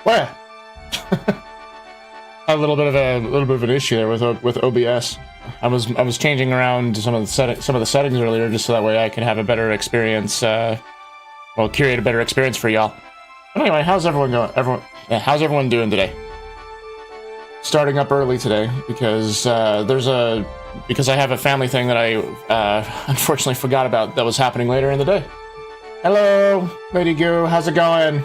Where? A little bit of an issue there with OBS. I was changing around some of the settings earlier just so that way I can have a better experience. Well, curate a better experience for y'all. But anyway, how's everyone going? How's everyone doing today? Starting up early today because because I have a family thing that I unfortunately forgot about that was happening later in the day. Hello, Lady Goo. How's it going?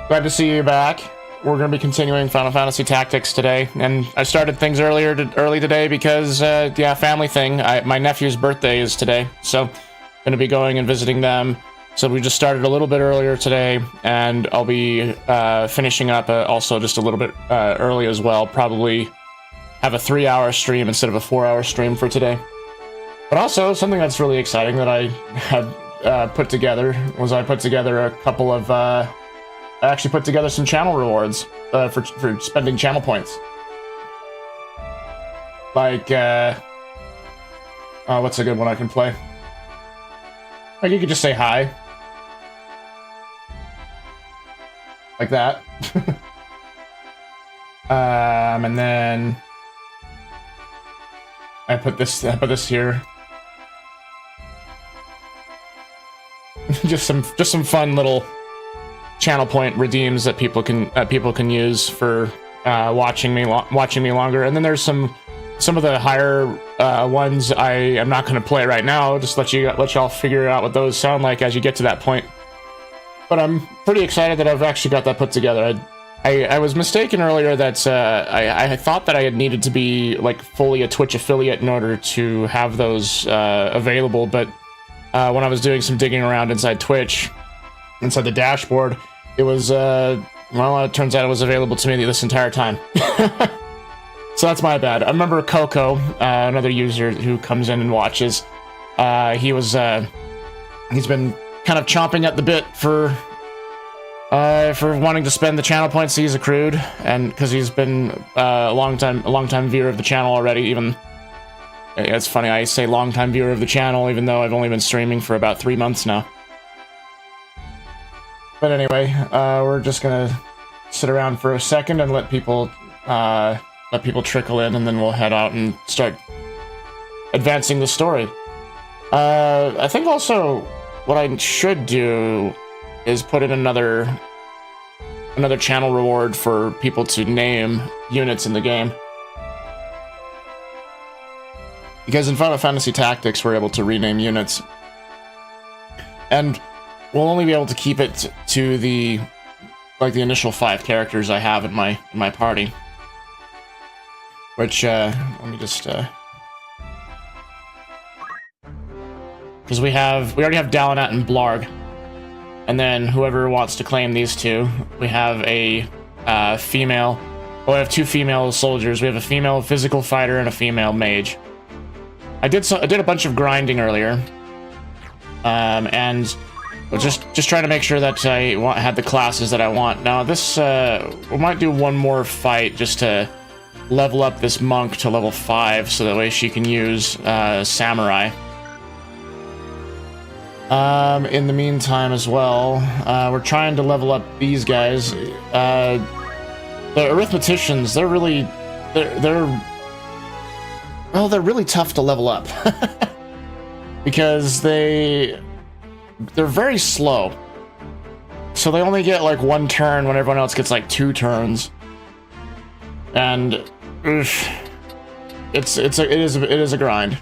Glad to see you back. We're going to be continuing Final Fantasy Tactics today, and I started things early today because, yeah, family thing. My nephew's birthday is today, so going to be going and visiting them. So we just started a little bit earlier today, and I'll be finishing up also just a little bit early as well. Probably have a 3-hour stream instead of a 4-hour stream for today. But also, something that's really exciting that I had put together was I put together a couple of... I actually put together some channel rewards for spending channel points. Like, what's a good one I can play? Like, you could just say hi. Like that. And then I put this here. just some fun little channel point redeems that people can use for watching me longer. And then there's some of the higher ones I am not going to play right now. Just let y'all figure out what those sound like as you get to that point. But I'm pretty excited that I've actually got that put together. I was mistaken earlier that I thought that I had needed to be like fully a Twitch affiliate in order to have those available. But when I was doing some digging around inside Twitch, inside the dashboard, it was, well, it turns out it was available to me this entire time. So that's my bad. I remember Coco, another user who comes in and watches, he's been kind of chomping at the bit for wanting to spend the channel points he's accrued, and because he's been a long time viewer of the channel already. Even it's funny I say long time viewer of the channel, even though I've only been streaming for about 3 months now. But anyway, we're just gonna sit around for a second and let people trickle in, and then we'll head out and start advancing the story. I think also what I should do is put in another channel reward for people to name units in the game. Because in Final Fantasy Tactics, we're able to rename units. And we'll only be able to keep it to the initial 5 characters I have in my party. Which, let me just, because we already have Dalinat and Blarg. And then whoever wants to claim these two, we have a female. Well, we have 2 female soldiers. We have a female physical fighter and a female mage. I did a bunch of grinding earlier, and just trying to make sure that I had the classes that I want. Now this we might do one more fight just to level up this monk to level 5, so that way she can use samurai. In the meantime as well, we're trying to level up these guys. The arithmeticians, they're really tough to level up. Because they're very slow. So they only get like 1 turn when everyone else gets like 2 turns. And it is a grind.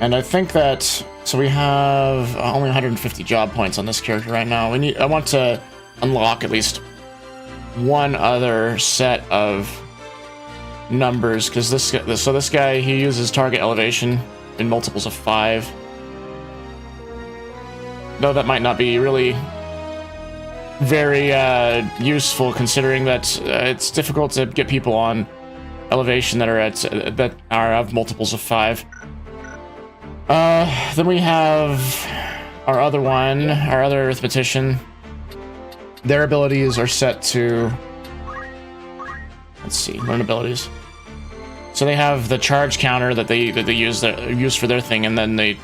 And I think that, so we have only 150 job points on this character right now. I want to unlock at least one other set of numbers, because this guy, he uses target elevation in multiples of 5. Though that might not be really very useful, considering that it's difficult to get people on elevation that are of multiples of 5. Then we have our other arithmetician. Their abilities are set to, let's see, learn abilities. So they have the charge counter that they use for their thing, and then they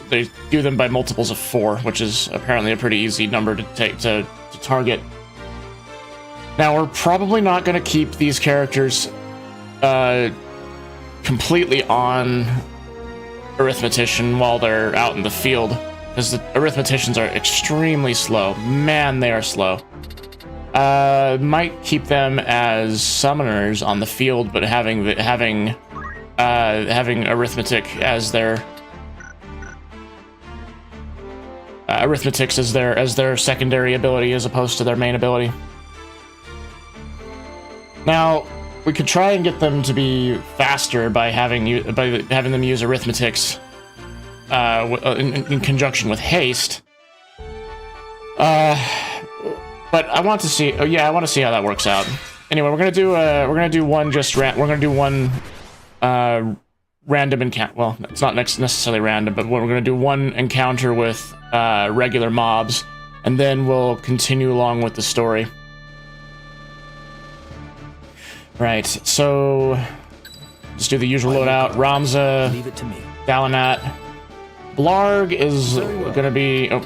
they do them by multiples of 4, which is apparently a pretty easy number to take to target. Now, we're probably not going to keep these characters completely on arithmetician while they're out in the field, because the arithmeticians are extremely slow. Man, they are slow. Might keep them as summoners on the field, but having arithmetic as their arithmetics as their secondary ability as opposed to their main ability. Now, we could try and get them to be faster by having them use arithmetics in conjunction with haste. But I want to see. Oh yeah, I want to see how that works out. Anyway, we're gonna do one random encounter. Well, it's not necessarily random, but we're gonna do one encounter with regular mobs, and then we'll continue along with the story. Right. So just do the usual loadout. Ramza, Leave it to me. Dalanat, Blarg is gonna be. Oh,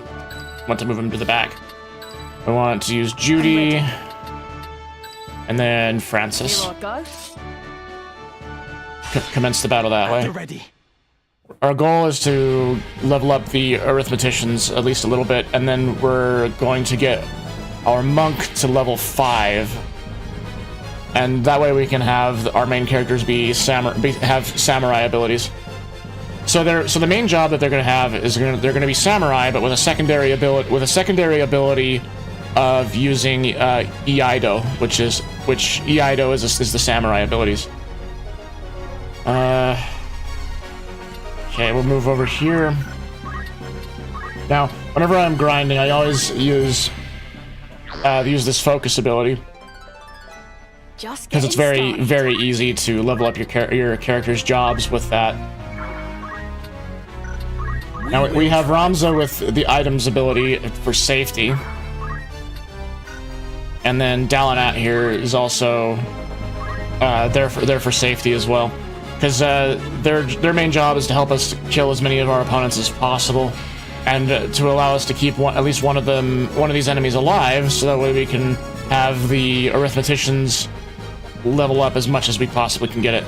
want to move him to the back. I want to use Judy, and then Francis. Commence the battle that way. Ready. Our goal is to level up the arithmeticians at least a little bit, and then we're going to get our monk to level 5, and that way we can have our main characters have samurai abilities. So the main job that they're going to have is they're going to be samurai, but with a secondary ability of using Eido, which Eido is the samurai abilities. Okay, we'll move over here. Now, whenever I'm grinding, I always use this focus ability because it's very easy to level up your character's jobs with that. Now we have Ramza with the items ability for safety. And then Dalanat here is also there for safety as well, because their main job is to help us kill as many of our opponents as possible, and to allow us to keep at least one of these enemies alive, so that way we can have the arithmeticians level up as much as we possibly can get it.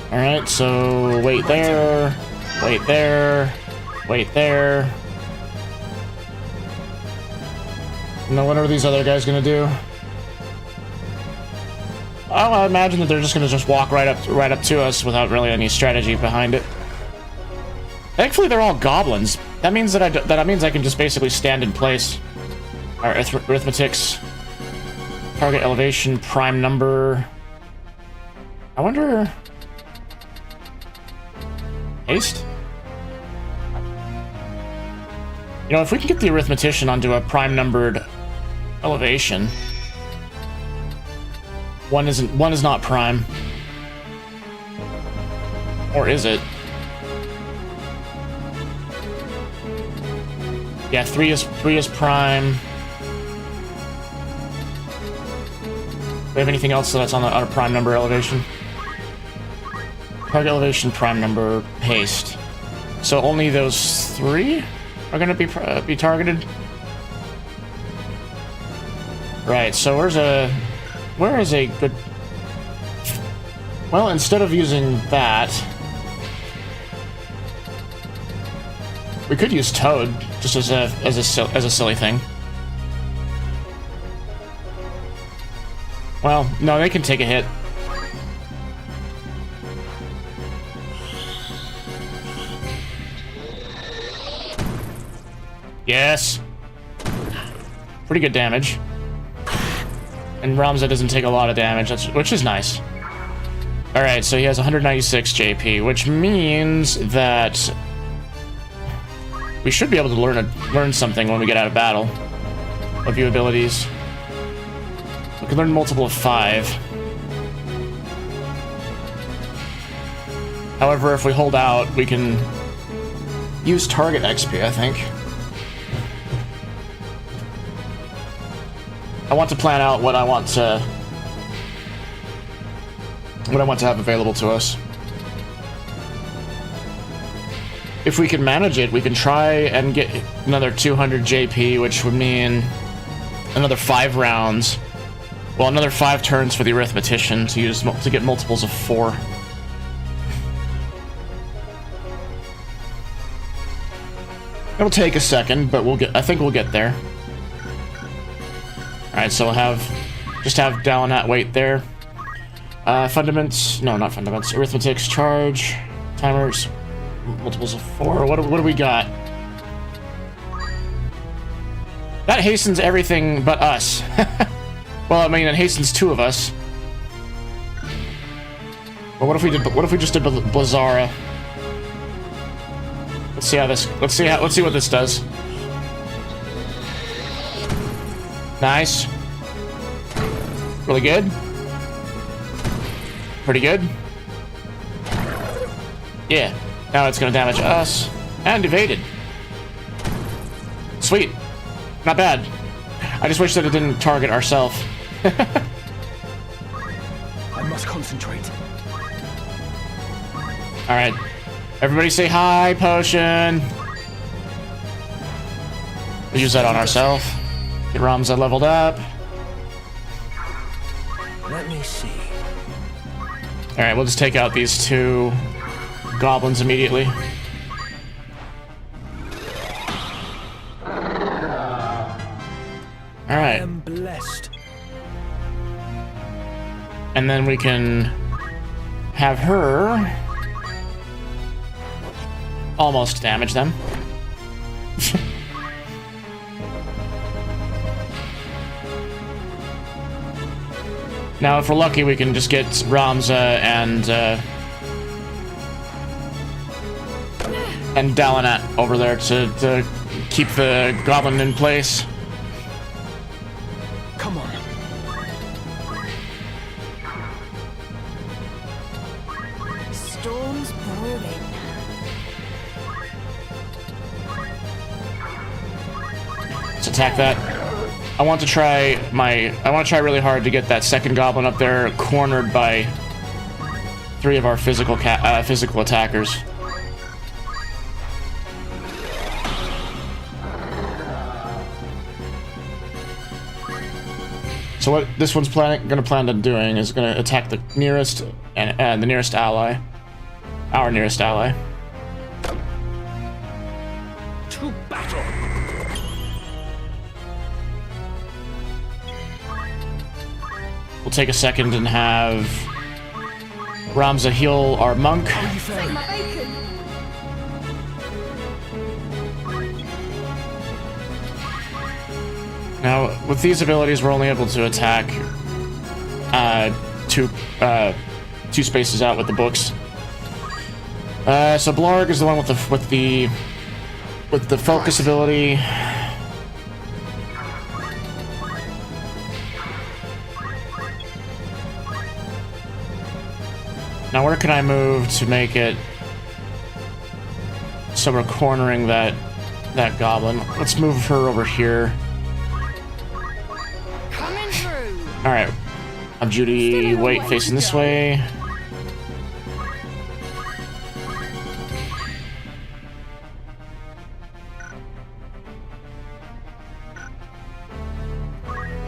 All right, so wait there, wait there, wait there. Now, what are these other guys gonna do? Oh, I imagine that they're just gonna walk right up to us without really any strategy behind it. Thankfully, they're all goblins. That means that I can just basically stand in place. Our arithmetics, target elevation, prime number. I wonder. Haste. You know, if we can get the arithmetician onto a prime numbered elevation. One is not prime. Or is it? Yeah, 3 is prime. Do we have anything else that's on a prime number elevation? Target elevation, prime number, haste. So only those 3 are going to be targeted. Right. So where is a good? Well, instead of using that, we could use Toad just as a silly thing. Well, no, they can take a hit. Yes. Pretty good damage. And Ramza doesn't take a lot of damage, which is nice. Alright, so he has 196 JP, which means that we should be able to learn something when we get out of battle. A few abilities. We can learn multiple of 5. However, if we hold out, we can use target XP, I think. I want to plan out what I want to what I want to have available to us. If we can manage it, we can try and get another 200 JP, which would mean another 5 rounds. Well, another 5 turns for the arithmetician to get multiples of 4. It'll take a second, but I think we'll get there. All right, so we'll just have Dalinat wait there. Fundaments, no, not fundaments. Arithmetics, charge, timers, multiples of 4. What do we got? That hastens everything but us. Well, I mean, it hastens 2 of us. But what if we just did Blazara? Let's see what this does. Nice. Really good. Pretty good. Yeah. Now it's gonna damage us. And evaded. Sweet. Not bad. I just wish that it didn't target ourselves. I must concentrate. Alright. Everybody say hi, potion. We'll use that on ourselves. Get Ramza leveled up. Let me see. Alright, we'll just take out these 2 goblins immediately. Alright. I am blessed. And then we can have her almost damage them. Now, if we're lucky, we can just get Ramza and Dalinat over there to keep the goblin in place. Come on. Storms brewing. Let's attack that. I want to try really hard to get that second goblin up there cornered by 3 of our physical attackers. So what this one's gonna plan on doing is gonna attack the nearest and the nearest ally, our nearest ally. To battle. We'll take a second and have Ramza heal our monk. Take my bacon. Now, with these abilities, we're only able to attack 2 spaces out with the books. So Blarg is the one with the focus ability. Now, where can I move to make it so we're cornering that goblin? Let's move her over here. Coming through. All right, have Judy wait facing this way.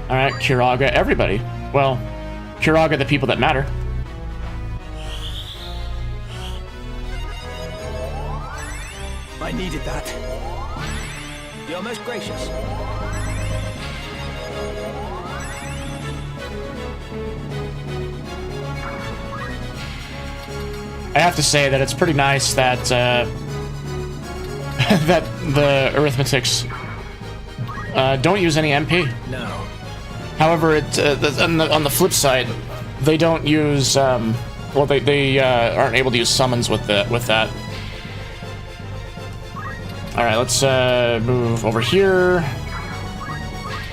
All right, Kiraga, everybody. Well, Kiraga, the people that matter. I needed that. You're most gracious. I have to say that it's pretty nice that that the arithmetics don't use any MP. No. However, on the flip side, they don't use well, they aren't able to use summons with that. All right, let's move over here.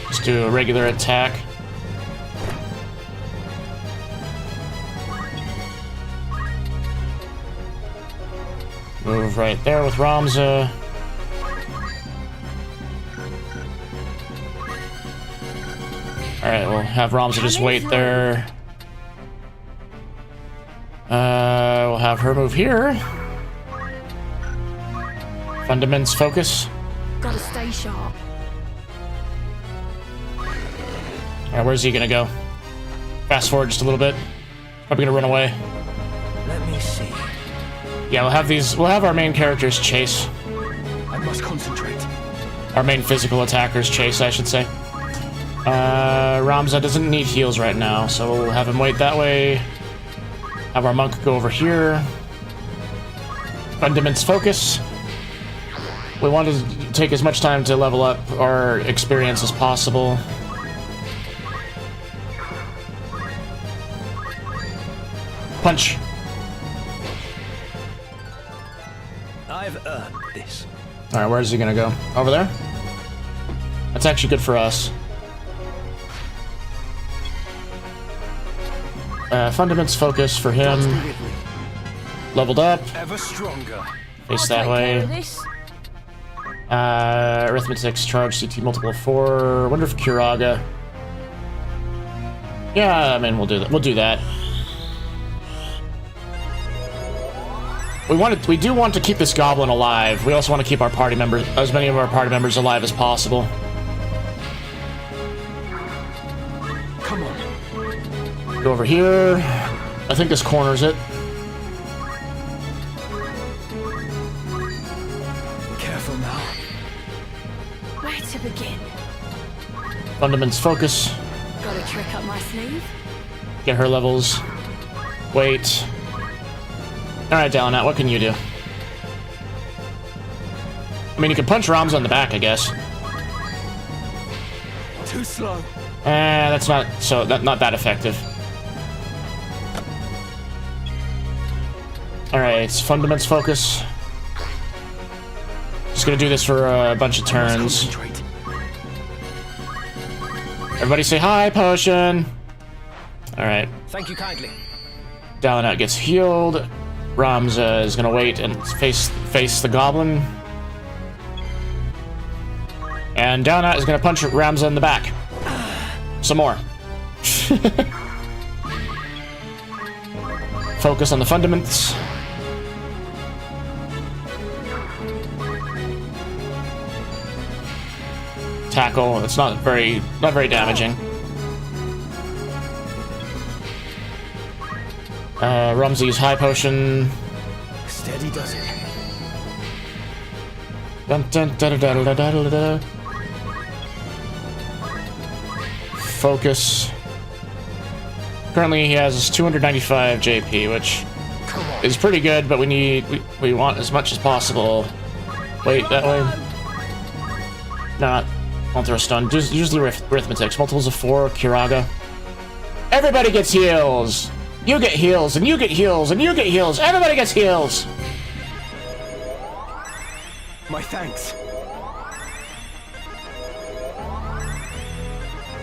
Let's do a regular attack. Move right there with Ramza. All right, we'll have Ramza just wait there. We'll have her move here. Fundaments focus. Gotta stay sharp. Alright, where's he gonna go? Fast forward just a little bit. Probably gonna run away. Let me see. Yeah, we'll have our main characters chase. I must concentrate. Our main physical attackers chase, I should say. Ramza doesn't need heals right now, so we'll have him wait that way. Have our monk go over here. Fundaments focus. We want to take as much time to level up our experience as possible. Punch. I've earned this. Alright, where is he gonna go? Over there? That's actually good for us. Fundaments focus for him. Leveled up. Ever stronger. Face that way. Arithmetic's charge, CT multiple of 4. Wonder if Kiraga. Yeah, I mean, we'll do that. We'll do that. We do want to keep this goblin alive. We also want to keep our party members, as many of our party members alive as possible. Come on. Go over here. I think this corners it. Careful now. Where to begin? Fundaments focus. Got a trick up my sleeve? Get her levels. Wait. Alright, Dalinat, what can you do? I mean, you can punch Ramza on the back, I guess. Too slow. That's not that effective. Alright, Fundaments focus. Just gonna do this for a bunch of turns. Everybody say hi, Potion! Alright. Thank you kindly. Dalinat gets healed. Ramza is gonna wait and face the goblin. And Dalinat is gonna punch Ramza in the back. Some more. Focus on the fundaments. Tackle. It's not very damaging. Rumsey's high potion. Steady does it. Dun, dun, da, da, da, da, da, da, da. Focus. Currently, he has 295 JP, which is pretty good, but we want as much as possible. Wait, that way. No, won't throw a stun. Just use the arithmetics. Multiples of 4. Kiraga. Everybody gets heals. You get heals, and you get heals, and you get heals. Everybody gets heals. My thanks.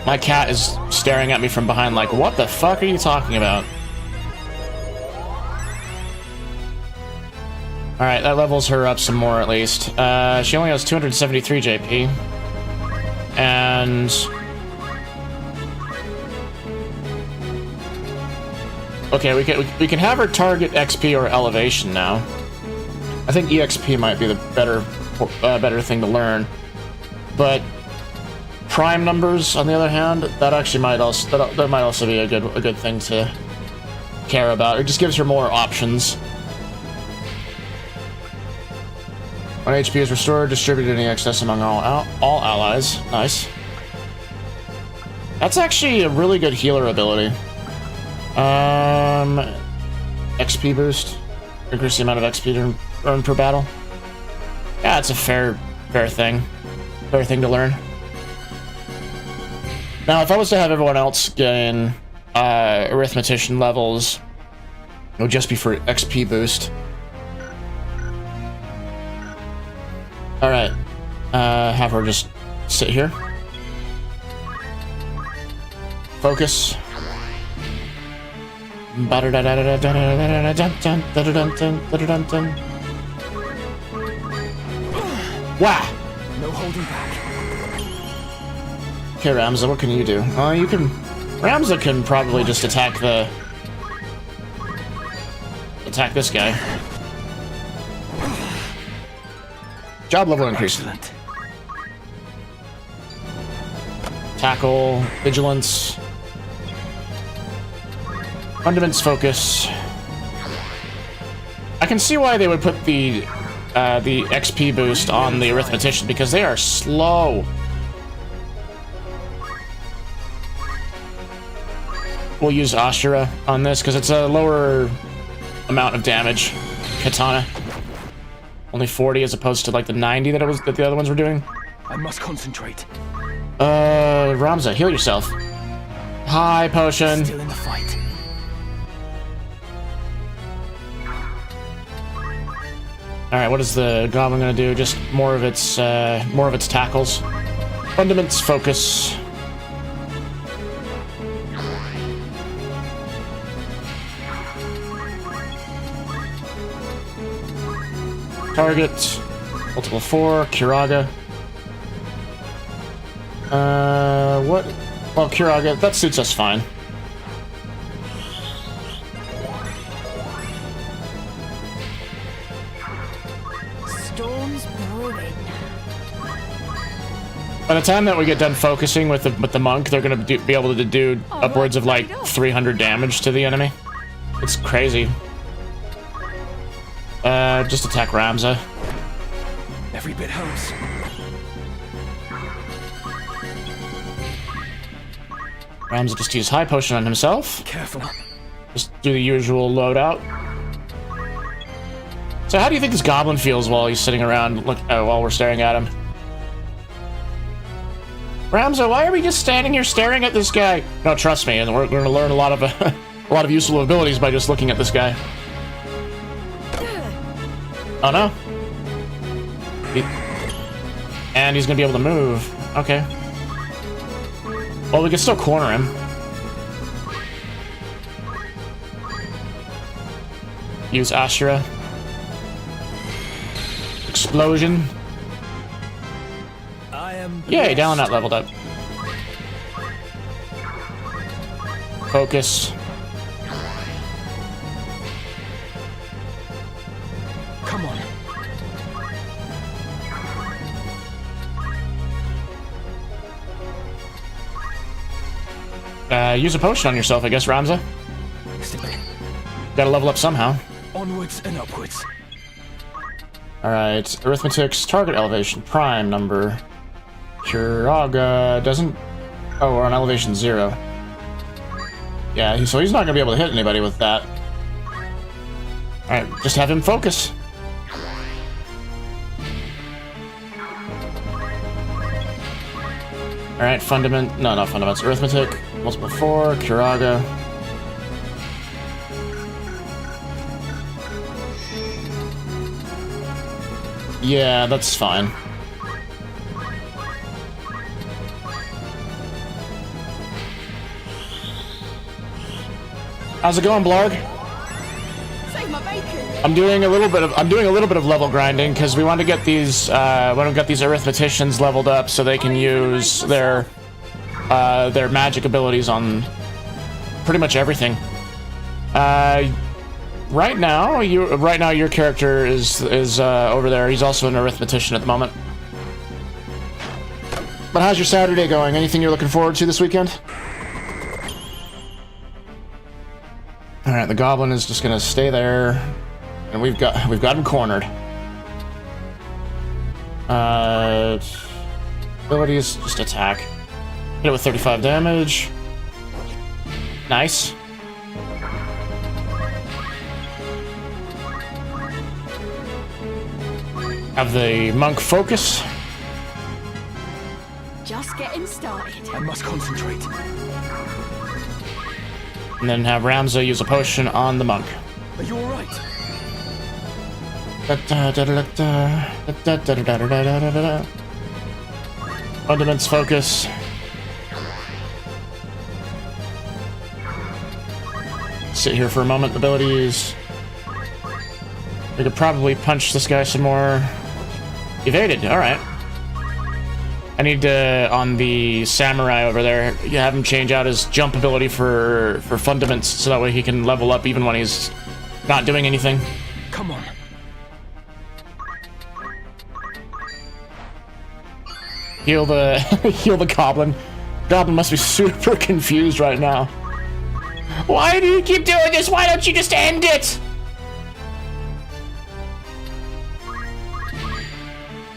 My cat is staring at me from behind like, what the fuck are you talking about? Alright, that levels her up some more at least. She only has 273 JP. And... okay, we can have her target XP or elevation now. I think EXP might be the better thing to learn. But... prime numbers, on the other hand, that actually might also be a good thing to care about. It just gives her more options. When HP is restored, distribute any excess among all allies. Nice. That's actually a really good healer ability. XP boost, increase the amount of XP earned per battle. Yeah, it's a fair thing to learn. Now, if I was to have everyone else gain arithmetician levels, it would just be for XP boost. Alright. Have her just sit here. Focus. Wow! No holding back. Okay, Ramza, what can you do? Ramza can probably just attack the... attack this guy. Job level increase. Excellent. Tackle, vigilance, fundaments, focus. I can see why they would put the XP boost on the arithmetician, because they are slow. We'll use Ajora on this because it's a lower amount of damage. Katana, only 40 as opposed to like the 90 that the other ones were doing. I must concentrate. Ramza, heal yourself. High potion. Still in the fight. All right, what is the goblin gonna do? Just more of its tackles. Fundaments, focus. Target, multiple 4, Kiraga. What? Well, Kiraga, that suits us fine. Storm's brewing. By the time that we get done focusing with the monk, they're gonna be able to do upwards of like 300 damage to the enemy. It's crazy. Just attack Ramza. Every bit helps. Ramza just use high potion on himself. Careful. Just do the usual loadout. So how do you think this goblin feels while he's sitting around while we're staring at him? Ramza, why are we just standing here staring at this guy? No, trust me, and we're going to learn a lot of a lot of useful abilities by just looking at this guy. Oh no. And he's gonna be able to move. Okay. Well, we can still corner him. Use Ajora. Explosion. I am. Yay, down that leveled up. Focus. Come on. Use a potion on yourself, I guess, Ramza. Gotta level up somehow. Onwards and upwards. Alright, arithmetics, target elevation, prime number. Kiraga doesn't... Oh, we're on elevation 0. Yeah, so he's not gonna be able to hit anybody with that. Alright, just have him focus. Alright, fundament... No, not fundaments. Arithmetic, multiple 4, Kiraga. Yeah, that's fine. How's it going, Blarg? Save my bacon. I'm doing a little bit of level grinding because we want to get these arithmeticians leveled up so they can use their magic abilities on pretty much everything. Right now your character is over there. He's also an arithmetician at the moment. But how's your Saturday going? Anything you're looking forward to this weekend? All right, the goblin is just gonna stay there, and we've got him cornered. Abilities, just attack. Hit it with 35 damage. Nice. Have the monk focus. Just getting started. I must concentrate. And then have Ramza use a potion on the monk. Are you alright? Fundaments focus. Sit here for a moment. Abilities. We could probably punch this guy some more. Evaded. All right. I need to, on the samurai over there, you have him change out his jump ability for fundaments, so that way he can level up even when he's not doing anything. Come on. Heal the heal the goblin. Goblin must be super confused right now. Why do you keep doing this? Why don't you just end it?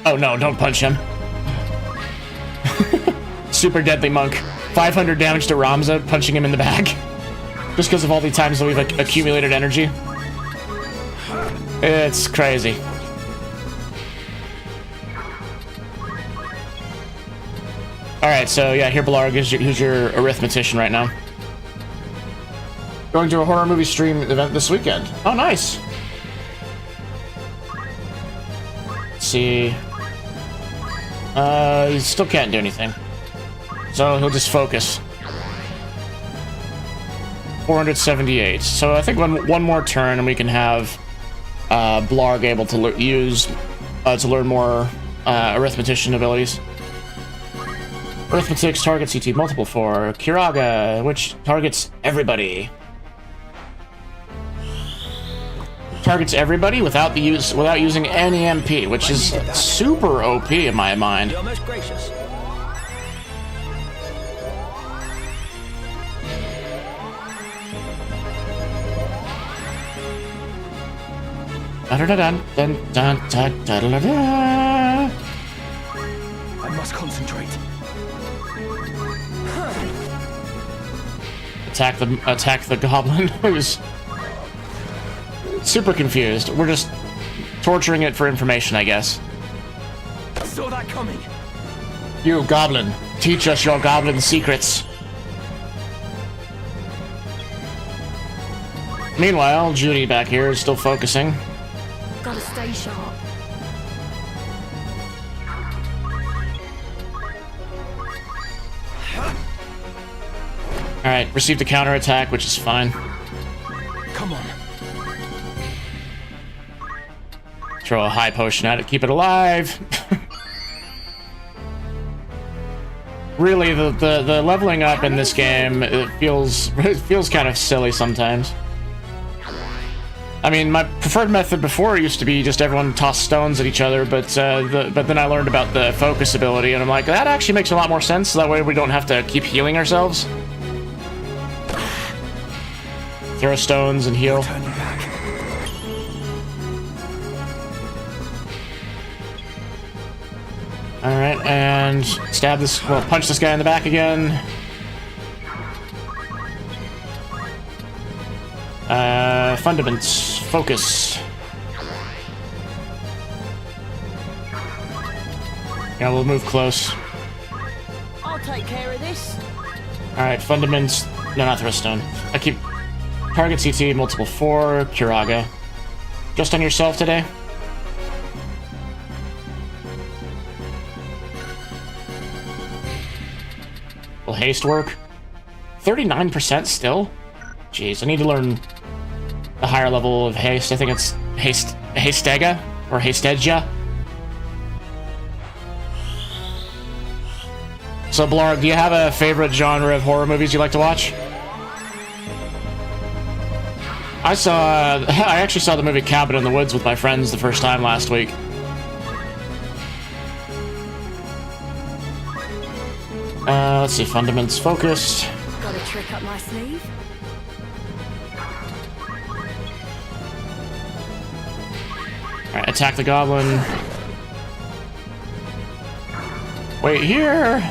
Oh no, don't punch him. Super deadly monk. 500 damage to Ramza, punching him in the back. Just because of all the times that we've accumulated energy. It's crazy. Alright, so yeah, here Blarg, who's your arithmetician right now. Going to a horror movie stream event this weekend. Oh, nice. Let's see. He still can't do anything. So he'll just focus. 478. So I think one more turn and we can have Blarg able to use to learn more arithmetician abilities. Arithmetics targets CT multiple for Kiraga, which targets everybody. Targets everybody without using any MP, which is super OP in my mind. You're most gracious. I must concentrate. Attack the goblin who's super confused. We're just torturing it for information, I guess. Saw that coming. You, goblin, teach us your goblin secrets. Meanwhile, Judy back here is still focusing. Gotta stay sharp. Alright, received a counterattack, which is fine. Come on. Throw a high potion at it, keep it alive. Really, the leveling up in this game, it feels kind of silly sometimes. I mean, my preferred method before used to be just everyone toss stones at each other, but then I learned about the focus ability, and I'm like, that actually makes a lot more sense, so that way we don't have to keep healing ourselves. Throw stones and heal. Turn your back. Alright, and stab this, well, punch this guy in the back again. Fundaments, focus. Yeah, we'll move close. I'll take care of this. Alright, fundaments, no, not throwstone. I keep target CT, multiple 4, Kiraga. Just on yourself today? Will haste work? 39% still? Jeez, I need to learn the higher level of haste. I think it's Hastega or Hastedja. So Blarg, do you have a favorite genre of horror movies you like to watch? I actually saw the movie Cabin in the Woods with my friends the first time last week. Let's see, fundaments focused. Got a trick up my sleeve. Alright, attack the goblin. Wait here!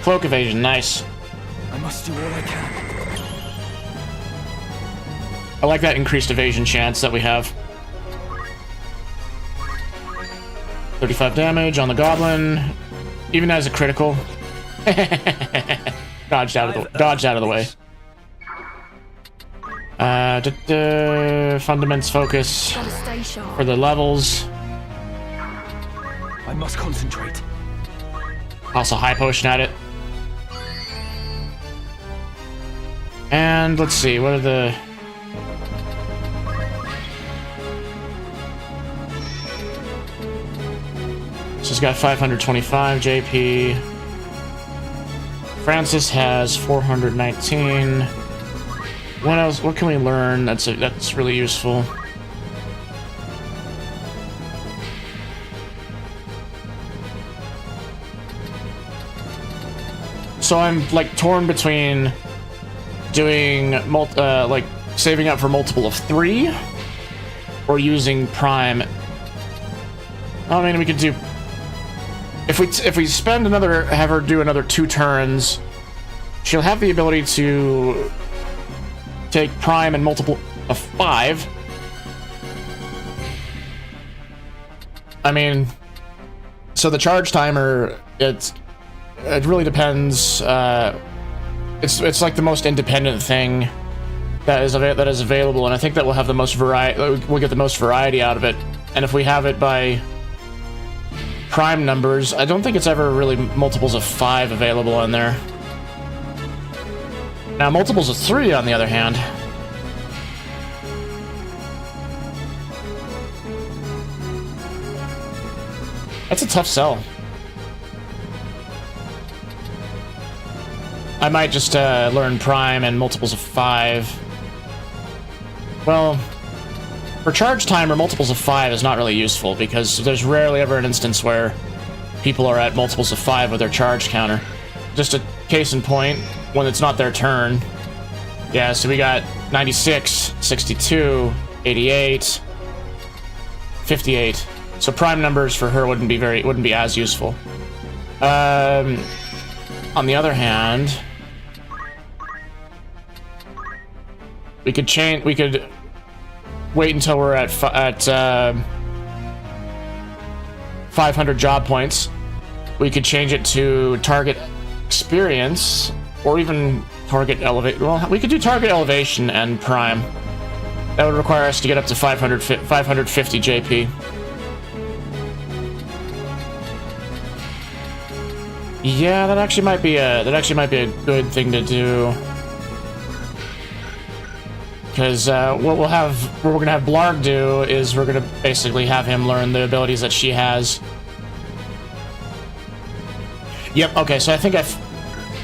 Cloak evasion, nice. I must do all I can. I like that increased evasion chance that we have. 35 damage on the goblin, even as a critical. Dodged out of the way. Fundaments focus Gotta stay sharp. for the levels. I must concentrate. Also high potion at it. And let's see, what are the... So it's got 525 JP. Francis has 419. What else? What can we learn? That's really useful. So I'm like torn between doing like saving up for multiple of 3 or using prime. I mean, we could do if we spend another, have her do another 2 turns, she'll have the ability to take prime and multiple of 5. I mean, so the charge timer, it really depends. It's like the most independent thing that is available, and I think that we'll have the most variety. We'll get the most variety out of it. And if we have it by prime numbers, I don't think it's ever really multiples of 5 available in there. Now multiples of 3, on the other hand, that's a tough sell. I might just learn prime and multiples of 5. Well, for charge timer, multiples of 5 is not really useful because there's rarely ever an instance where people are at multiples of 5 with their charge counter. Just a case in point, when it's not their turn. Yeah, so we got 96, 62, 88, 58. So prime numbers for her wouldn't be as useful. On the other hand, we could wait until we're at 500 job points. We could change it to target experience, or even target elevate. Well, we could do target elevation and prime. That would require us to get up to 550 JP. Yeah, that actually might be a good thing to do. Because what we're gonna have Blarg do is we're gonna basically have him learn the abilities that she has. Yep. Okay. So I think I've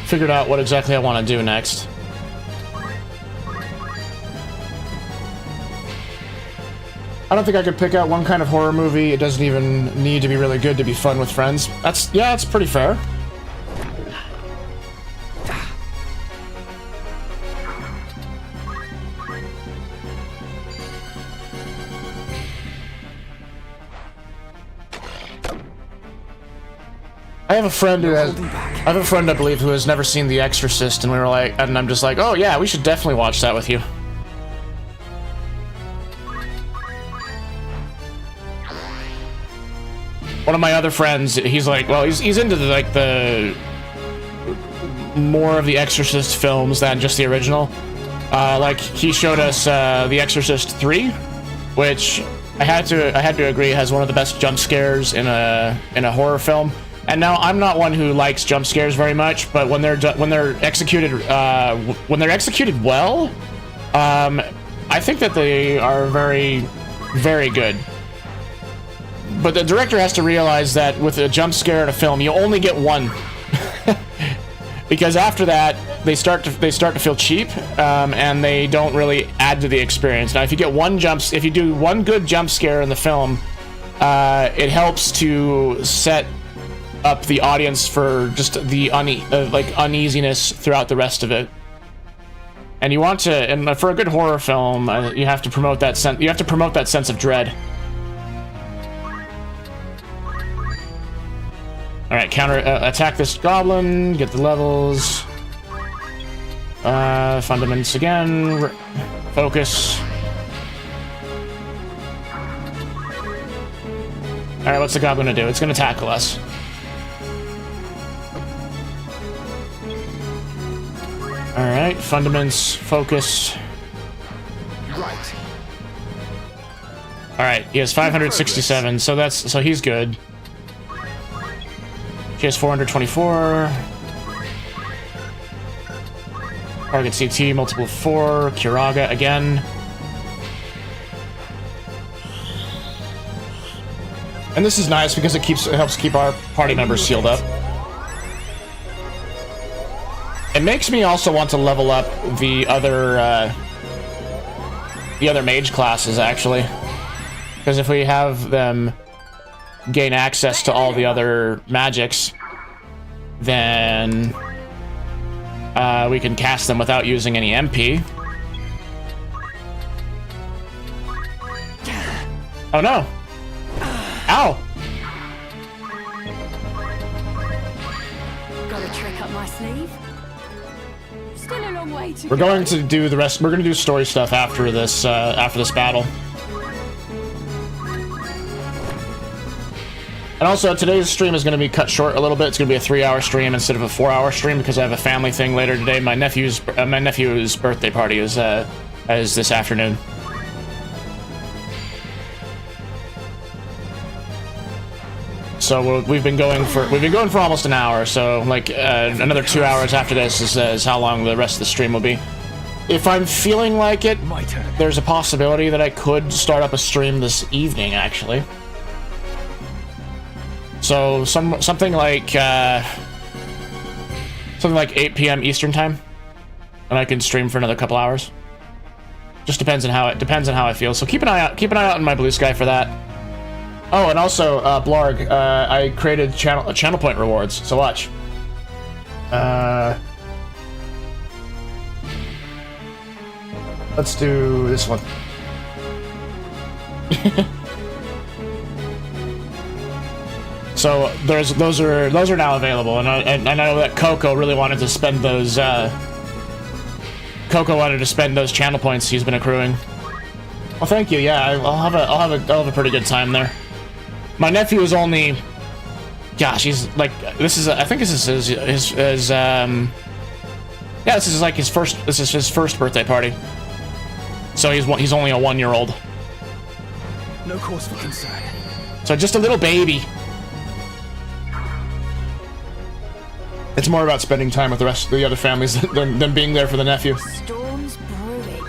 figured out what exactly I want to do next. I don't think I could pick out one kind of horror movie. It doesn't even need to be really good to be fun with friends. That's pretty fair. I have a friend I believe, who has never seen The Exorcist, and we were like, and I'm just like, oh yeah, we should definitely watch that with you. One of my other friends, he's like, well, he's into the more of the Exorcist films than just the original. Like he showed us The Exorcist 3, which I had to agree has one of the best jump scares in a horror film. And now I'm not one who likes jump scares very much, but when they're executed well, I think that they are very, very good. But the director has to realize that with a jump scare in a film, you only get one, because after that they start to feel cheap, and they don't really add to the experience. Now, if you do one good jump scare in the film, it helps to set up the audience for just the uneasiness throughout the rest of it. And you want to, and for a good horror film, you have to promote that sense. You have to promote that sense of dread. All right, attack this goblin. Get the levels. Fundaments again. Focus. All right, what's the goblin gonna do? It's gonna tackle us. All right, fundaments, focus. Right. All right, he has 567, so he's good. She has 424. Target CT, multiple of 4. Kiraga again. And this is nice because it helps keep our party members sealed up. makes me also want to level up the other mage classes, actually. Because if we have them gain access to all the other magics, then we can cast them without using any MP. Oh no! Ow! Got a trick up my sleeve? Still a long way to We're going to do the rest. We're going to do story stuff after this battle. And also, today's stream is going to be cut short a little bit. It's going to be a 3-hour stream instead of a 4-hour stream because I have a family thing later today. My nephew's birthday party is this afternoon. So we've been going for almost an hour. So like another 2 hours after this is how long the rest of the stream will be. If I'm feeling like it, there's a possibility that I could start up a stream this evening, actually. So something like 8 p.m. Eastern time, and I can stream for another couple hours. Just depends on how I feel. So keep an eye out on my Bluesky for that. Oh, and also Blarg, I created channel point rewards. So watch. Let's do this one. So those are now available, and I know that Coco really wanted to spend those. Coco wanted to spend those channel points he's been accruing. Well, thank you. Yeah, I'll have a pretty good time there. My nephew is only, gosh, he's like I think this is his yeah, this is like his first birthday party. So he's only a 1-year-old. No cause for concern. So just a little baby. It's more about spending time with the rest of the other families than being there for the nephew. Storm's brewing.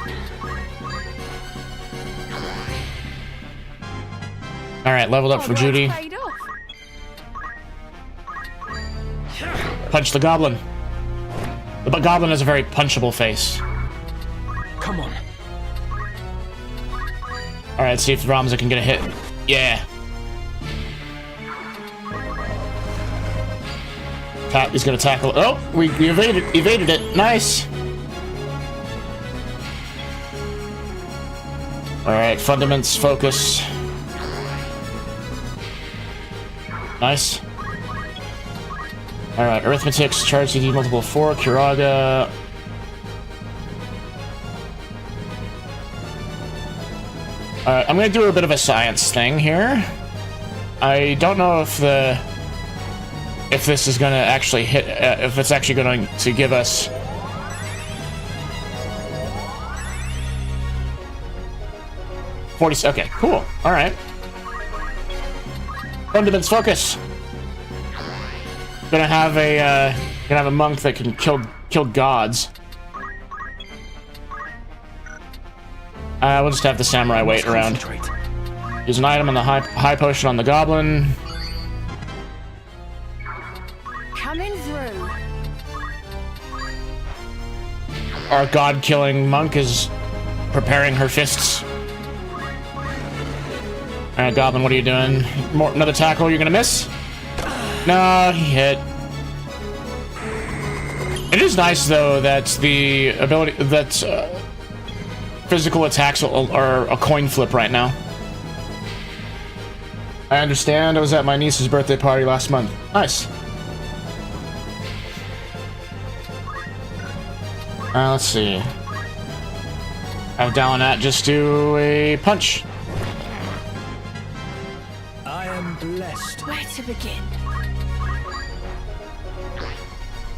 All right, leveled up for Judy. Punch the goblin. The goblin has a very punchable face. Come on. All right, see if Ramza can get a hit. Yeah. He's gonna tackle. Oh, we evaded it. Nice. All right, fundaments, focus. Nice. All right, arithmetics, charge CD multiple 4, Kiraga. All right, I'm gonna do a bit of a science thing here. I don't know if this is gonna actually hit, if it's actually going to give us. Okay, cool. All right. Fundaments, focus. Gonna have a monk that can kill gods. We'll just have the samurai wait around. Use an item on the high potion on the goblin. Coming through. Our god-killing monk is preparing her fists. All right, goblin, what are you doing? Another tackle? You're gonna miss? No, he hit. It is nice though that the ability that physical attacks are a coin flip right now. I understand. I was at my niece's birthday party last month. Nice. Let's see. Have Dalinat just do a punch. I am blessed. Where to begin?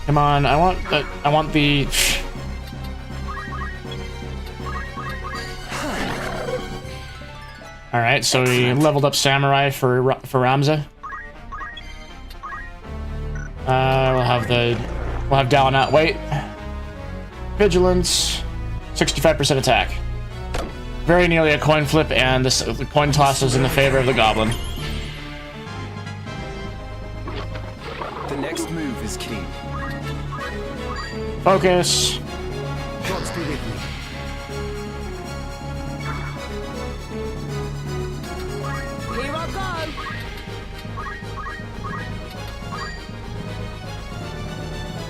Come on, I want the. All right, so we leveled up samurai for Ramza. We'll have Dalinat wait. Vigilance, 65% attack. Very nearly a coin flip, and the coin toss is in the favor of the goblin. The next move is key. Focus. God's be with you. Here I go.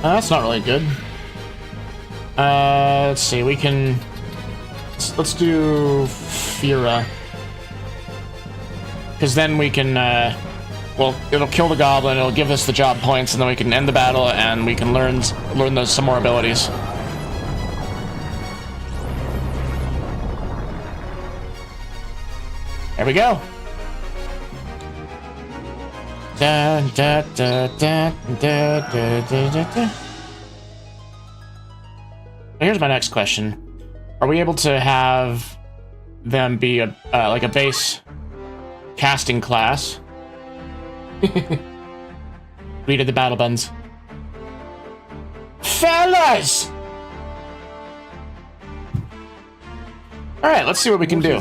That's not really good. Let's see. We can. Let's do Fira. Because then we can. Well, it'll kill the goblin. It'll give us the job points, and then we can end the battle, and we can learn those some more abilities. There we go. Da, da, da, da, da, da, da, da. Here's my next question: are we able to have them be a like a base casting class? Read the battle buttons, fellas. All right, let's see what we can do.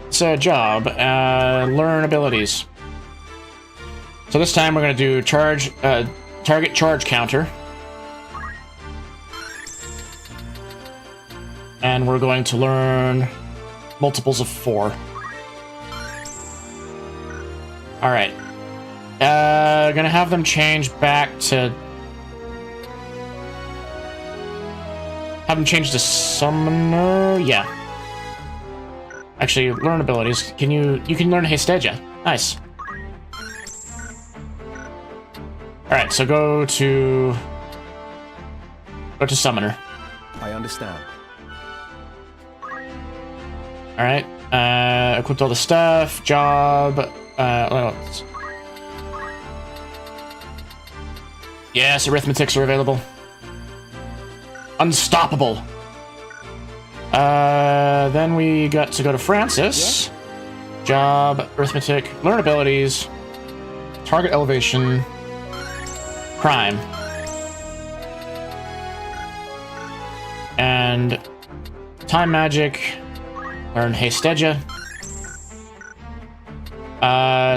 So, job, learn abilities. So this time we're going to do charge, target charge counter. And we're going to learn multiples of 4. All right. Gonna have them change back to... Have them change to summoner? Yeah. Actually, learn abilities. You can learn Hesteja. Nice. Alright, so go to summoner. I understand. Alright. Equipped all the stuff. Job. Yes, arithmetics are available. Unstoppable. Then we got to go to Francis. Yeah. Job, arithmetic, learn abilities, target elevation, crime. And time magic, learn Hesteja.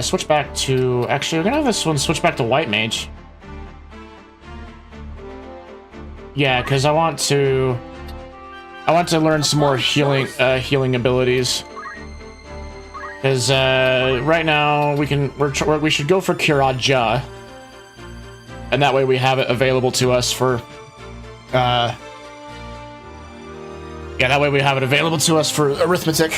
Switch back to... Actually, we're gonna have this one switch back to White Mage. Yeah, because I want to learn some more healing abilities. Because right now we should go for Kiraja, and that way we have it available to us for. Yeah, that way we have it available to us for arithmetic.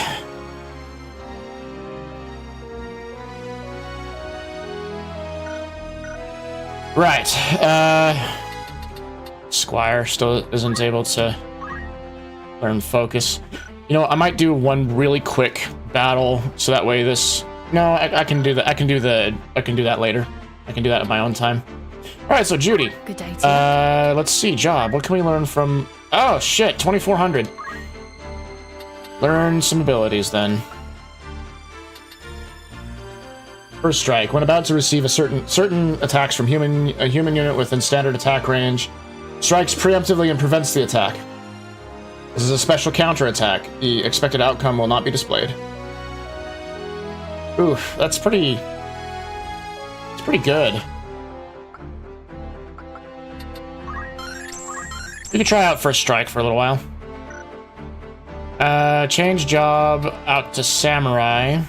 Right. Squire still isn't able to learn focus. You know, I might do one really quick battle so that way this... No, I can do that. I can do that later. I can do that at my own time. All right, so Judy. Good day to you. Let's see, job. What can we learn from... Oh, shit, 2,400. Learn some abilities, then. First strike. When about to receive a certain attacks from a human unit within standard attack range, strikes preemptively and prevents the attack. This is a special counter attack. The expected outcome will not be displayed. Oof, that's pretty... It's pretty good. You can try out First Strike for a little while. Change job out to Samurai.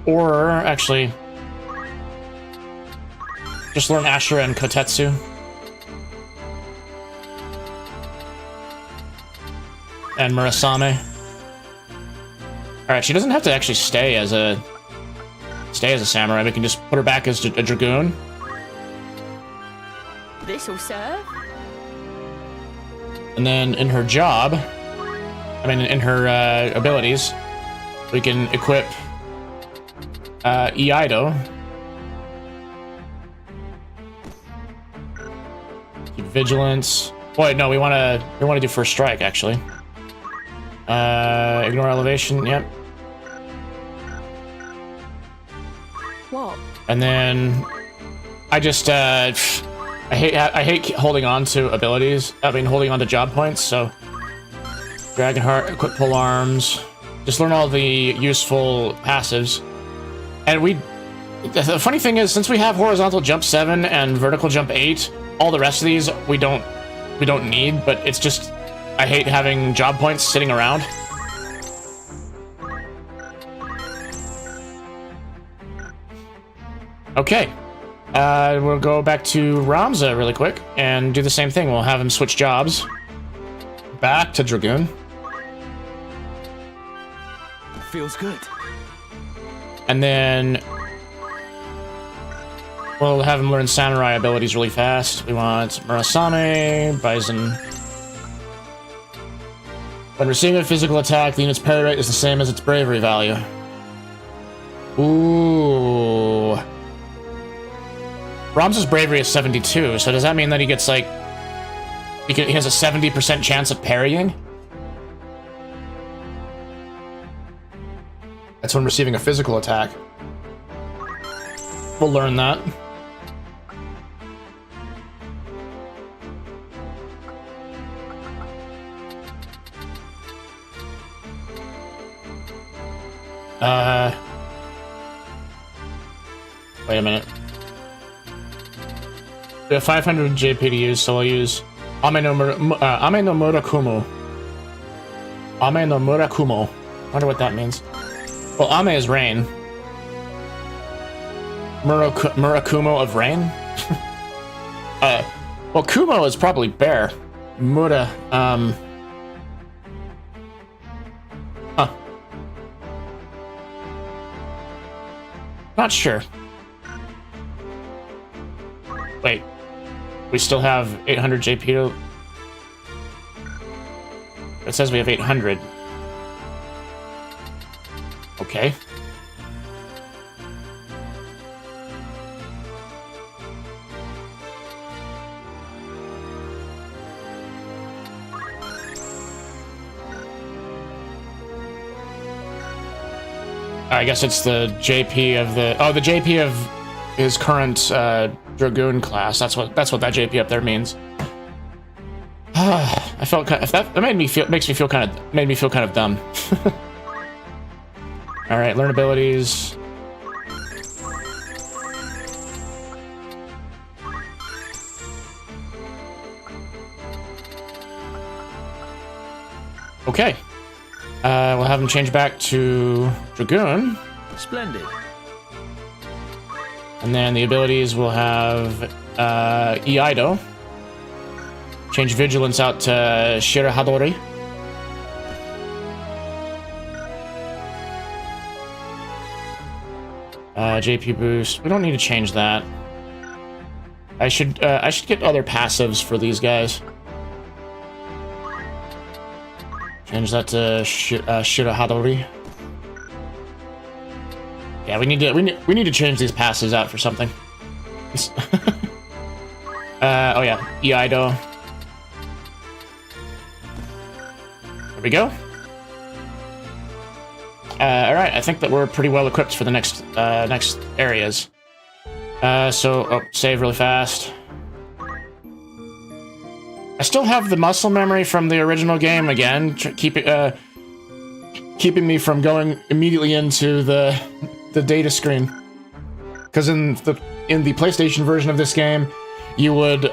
Or, actually... just learn Ashura and Kotetsu. And Murasame. Alright, she doesn't have to actually stay as a samurai. We can just put her back as a dragoon. This'll serve. And then in her job, in her abilities, we can equip Iaido. Keep vigilance. Wait, no, we want to do First Strike actually. Ignore elevation. Yep. What? And then I just I hate holding on to abilities. Holding on to job points. So Dragonheart, equip pole arms. Just learn all the useful passives. And the funny thing is, since we have horizontal jump 7 and vertical jump 8, all the rest of these we don't need, but it's just I hate having job points sitting around. Okay. We'll go back to Ramza really quick and do the same thing. We'll have him switch jobs. Back to Dragoon. Feels good. And then we'll have him learn samurai abilities really fast. We want Murasame, Bison. When receiving a physical attack, the unit's parry rate is the same as its bravery value. Ooh. Ramza's bravery is 72, so does that mean that he gets like... He has a 70% chance of parrying? That's when receiving a physical attack. We'll learn that. Wait a minute. We have 500 JP to use, so I'll use Ame no Murakumo. Ame no Murakumo. Wonder what that means. Well, Ame is rain. Murakumo of rain? Well, Kumo is probably bear. Mura, Huh. Not sure. Wait. We still have 800 JP to... It says we have 800. Okay. I guess it's the JP of the... Oh, the JP of his current Dragoon class. That's what that JP up there means. I felt kind of, that made me feel kind of dumb. All right, learn abilities. Okay. We'll have him change back to Dragoon. Splendid. And then the abilities will have Iaido. Change Vigilance out to Shirahadori. JP boost. We don't need to change that. I should get other passives for these guys. Change that to Shirahadori. Yeah, we need to change these passives out for something. Oh yeah, Iaido. There we go. All right, I think that we're pretty well equipped for the next areas. Save really fast. I still have the muscle memory from the original game again, keeping me from going immediately into the data screen. Because in the PlayStation version of this game, you would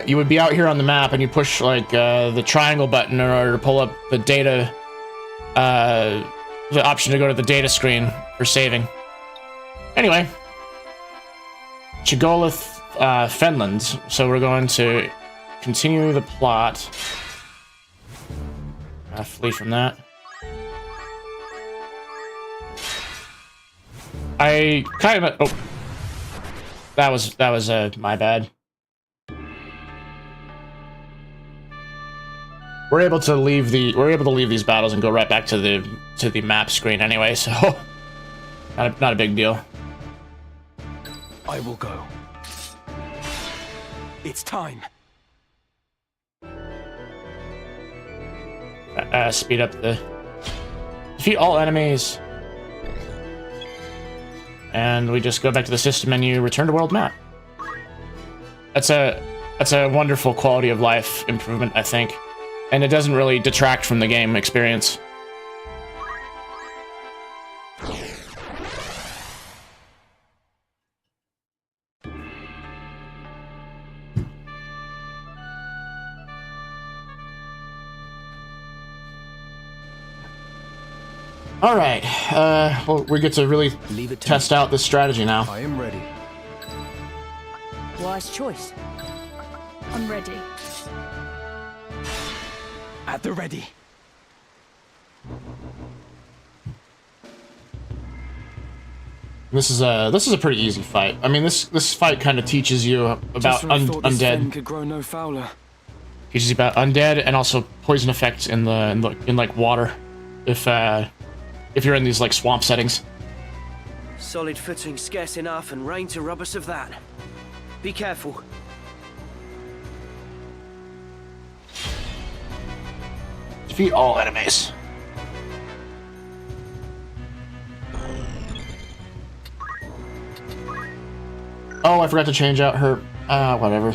you would be out here on the map and you push like the triangle button in order to pull up the data, the option to go to the data screen for saving. Anyway, Chigolith, Finland. So we're going to continue the plot. Flee from that. I kind of... Oh. That was my bad. We're able to leave these battles and go right back to the map screen anyway, so not a big deal. I will go. It's time. Speed up the... Defeat all enemies. And we just go back to the system menu, return to world map. That's a wonderful quality of life improvement, I think. And it doesn't really detract from the game experience. All right. Well, we get to really Leave it to test out this strategy now. I am ready. Wise choice. I'm ready. At the ready. This is a pretty easy fight. I mean, this fight kind of teaches you about Just when I thought this fen undead. could grow no fouler. Teaches you about undead and also poison effects in like water, if you're in these like swamp settings. Solid footing scarce enough and rain to rob us of that. Be careful. Defeat all enemies. Oh, I forgot to change out her. Whatever.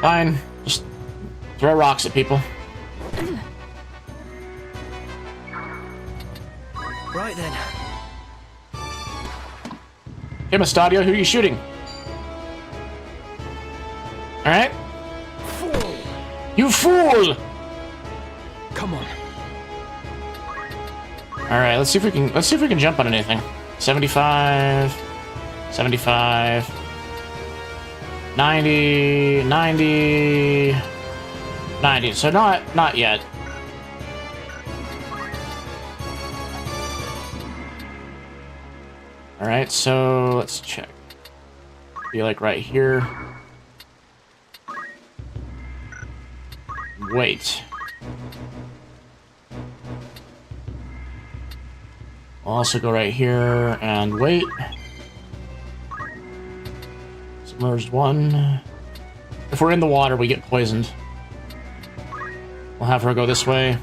Fine. Just throw rocks at people. Right then. Hey, Mustadio, who are you shooting? Alright? Fool! You fool! Come on. Alright, let's see if we can jump on anything. 75, 75, 90, 90, 90. So not yet. Alright, so let's check. Be like right here. Wait. I'll also go right here and wait. Submerged one. If we're in the water, we get poisoned. We'll have her go this way.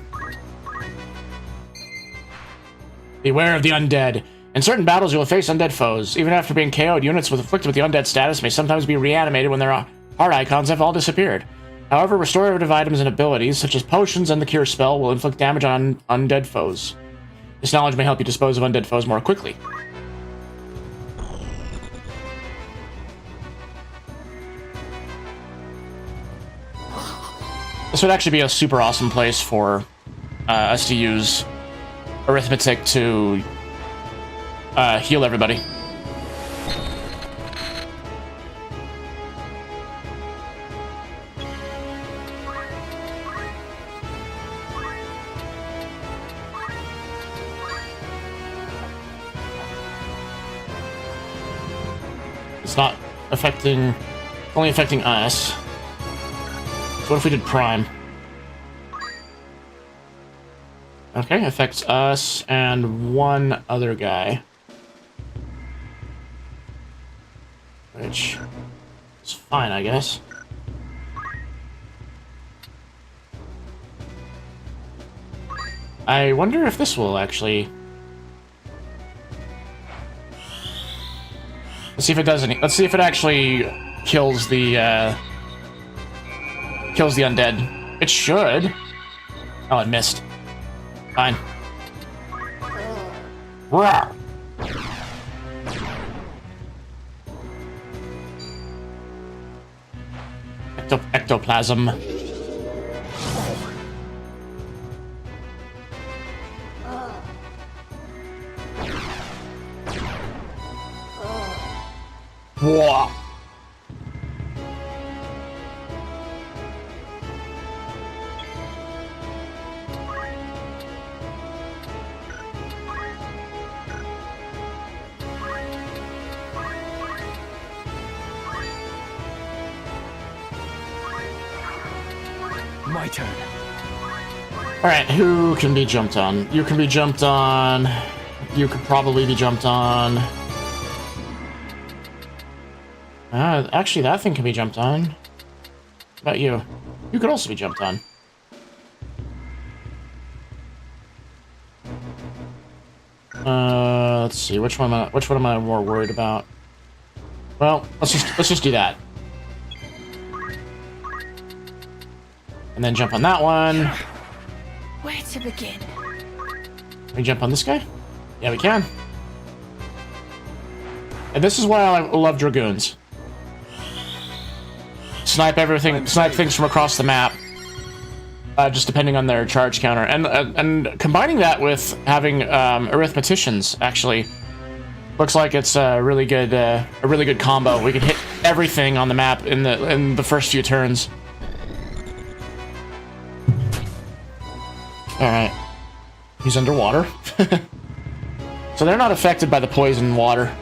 Beware of the undead. In certain battles, you will face undead foes. Even after being KO'd, units afflicted with the undead status may sometimes be reanimated when their heart icons have all disappeared. However, restorative items and abilities, such as potions and the cure spell, will inflict damage on undead foes. This knowledge may help you dispose of undead foes more quickly. This would actually be a super awesome place for us to use arithmetic to heal everybody. It's not affecting, only affecting us. So what if we did Prime? Okay, affects us and one other guy. Which is fine, I guess. I wonder if this will actually... Let's see if it does any... Let's see if it actually kills the undead. It should. Oh, it missed. Fine. Rawr. Ectoplasm. Whoa. My turn. Alright, who can be jumped on? You can be jumped on. You could probably be jumped on. Actually, that thing can be jumped on. What about you? You could also be jumped on. Let's see. Which one am I more worried about? Well, let's just do that. And then jump on that one. Where to begin? Can we jump on this guy? Yeah, we can. And this is why I love Dragoons. Snipe everything, snipe things from across the map. just depending on their charge counter, and combining that with having arithmeticians actually looks like it's a really good combo. We can hit everything on the map in the first few turns. All right, he's underwater, so they're not affected by the poison water.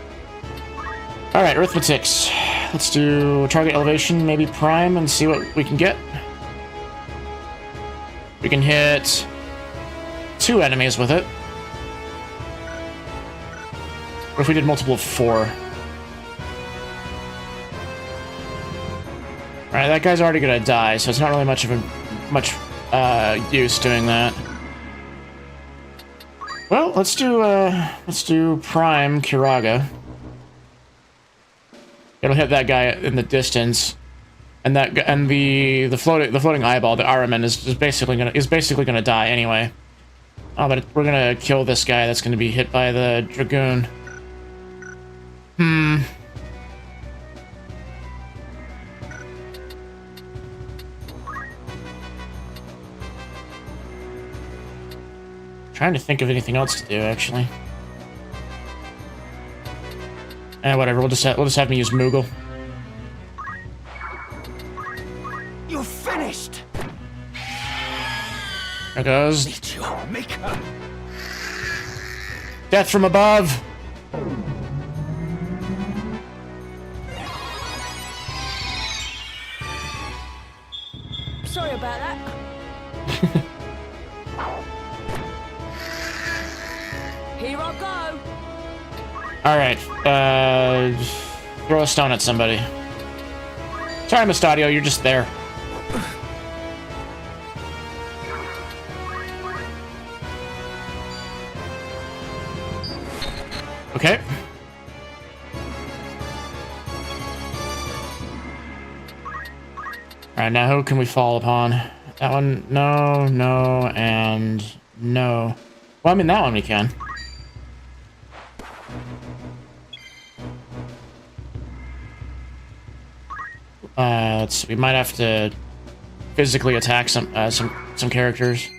All right, arithmetics. Let's do target elevation, maybe prime, and see what we can get. We can hit 2 enemies with it. What if we did multiple of 4? Alright, that guy's already gonna die, so it's not really much use doing that. Well, let's do prime Kiraga. It'll hit that guy in the distance. And the floating eyeball, the Araman, is basically gonna die anyway. Oh, but we're gonna kill this guy that's gonna be hit by the Dragoon. Trying to think of anything else to do, actually. Whatever. We'll just have me use Moogle. You're finished. There goes. Meet your maker. Death from above. Sorry about that. Here I go. All right. Throw a stone at somebody. Sorry, Mustadio, you're just there. Okay. Alright, now who can we fall upon? That one, no, no, and no. Well, I mean, that one we can. We might have to physically attack some characters.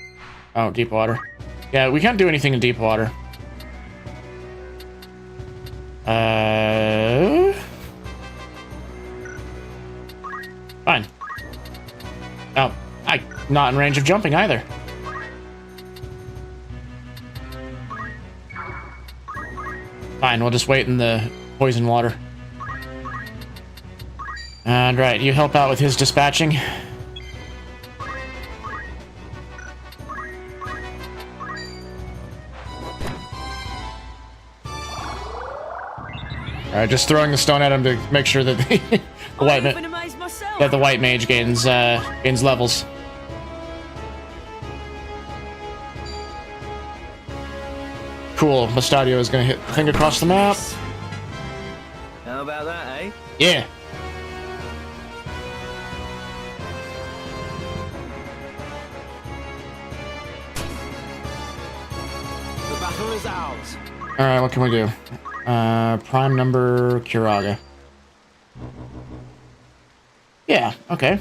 Oh, deep water. Yeah, we can't do anything in deep water. Fine. Oh, I'm not in range of jumping either. Fine, we'll just wait in the poison water. And right, you help out with his dispatching. Alright, just throwing the stone at him to make sure that the white mage gains levels. Cool. Mustadio is gonna hit the thing across the map. How about that, eh? Yeah. The battle is ours. Alright, what can we do? Prime number Kiraga. Yeah, okay.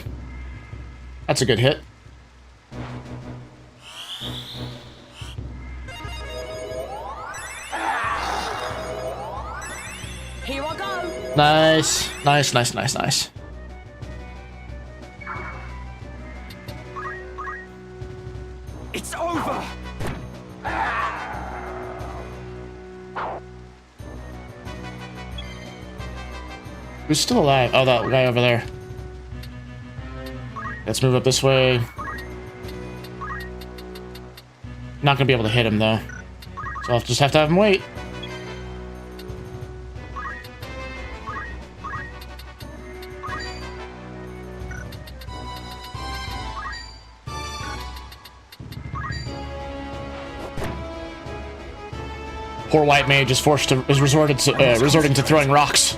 That's a good hit. Here I go. Nice. Nice, nice, nice, nice. It's over. Who's still alive? Oh, that guy over there. Let's move up this way. Not gonna be able to hit him, though. So I'll just have to have him wait. Poor white mage is resorting to throwing rocks.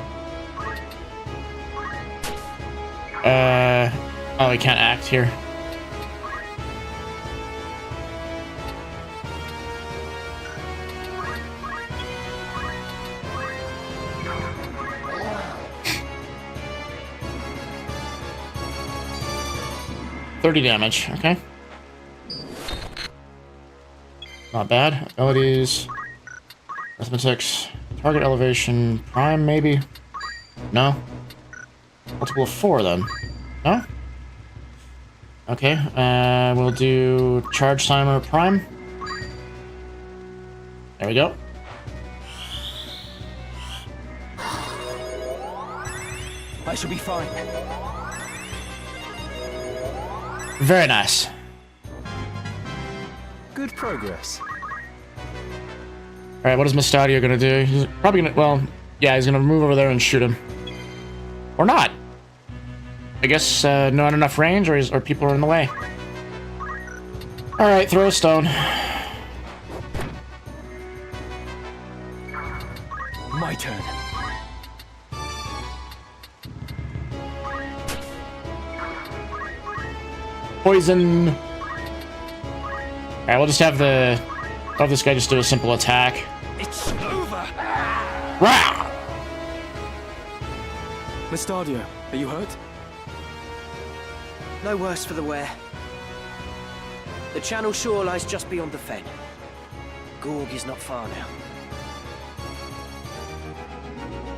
Oh, he can't act here. $30 damage, okay. Not bad. Abilities. Arithmetics. Target elevation. Prime, maybe? No. Multiple of 4, then. No? Okay, we'll do charge timer prime. There we go. I shall be fine. Very nice. Good progress. Alright, what is Mustadio gonna do? He's probably gonna, well, yeah, he's gonna move over there and shoot him. Or not. I guess, not enough range, or people are in the way. Alright, throw a stone. My turn. Poison. Alright, we'll just have this guy just do a simple attack. It's over. Rah! Mustadio, are you hurt? No worse for the wear. The channel shore lies just beyond the fen. Gorg is not far now.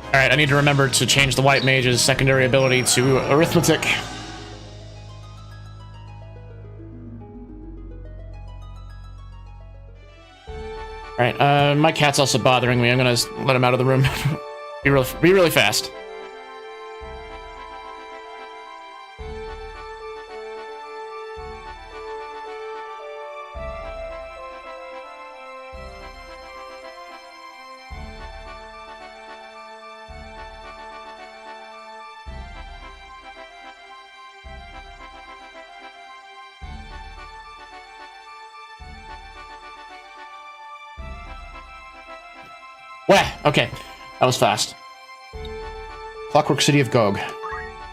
Alright, I need to remember to change the White Mage's secondary ability to Arithmetic. Alright, my cat's also bothering me. I'm gonna let him out of the room. Be really fast. Wah! Okay, that was fast. Clockwork City of Gog.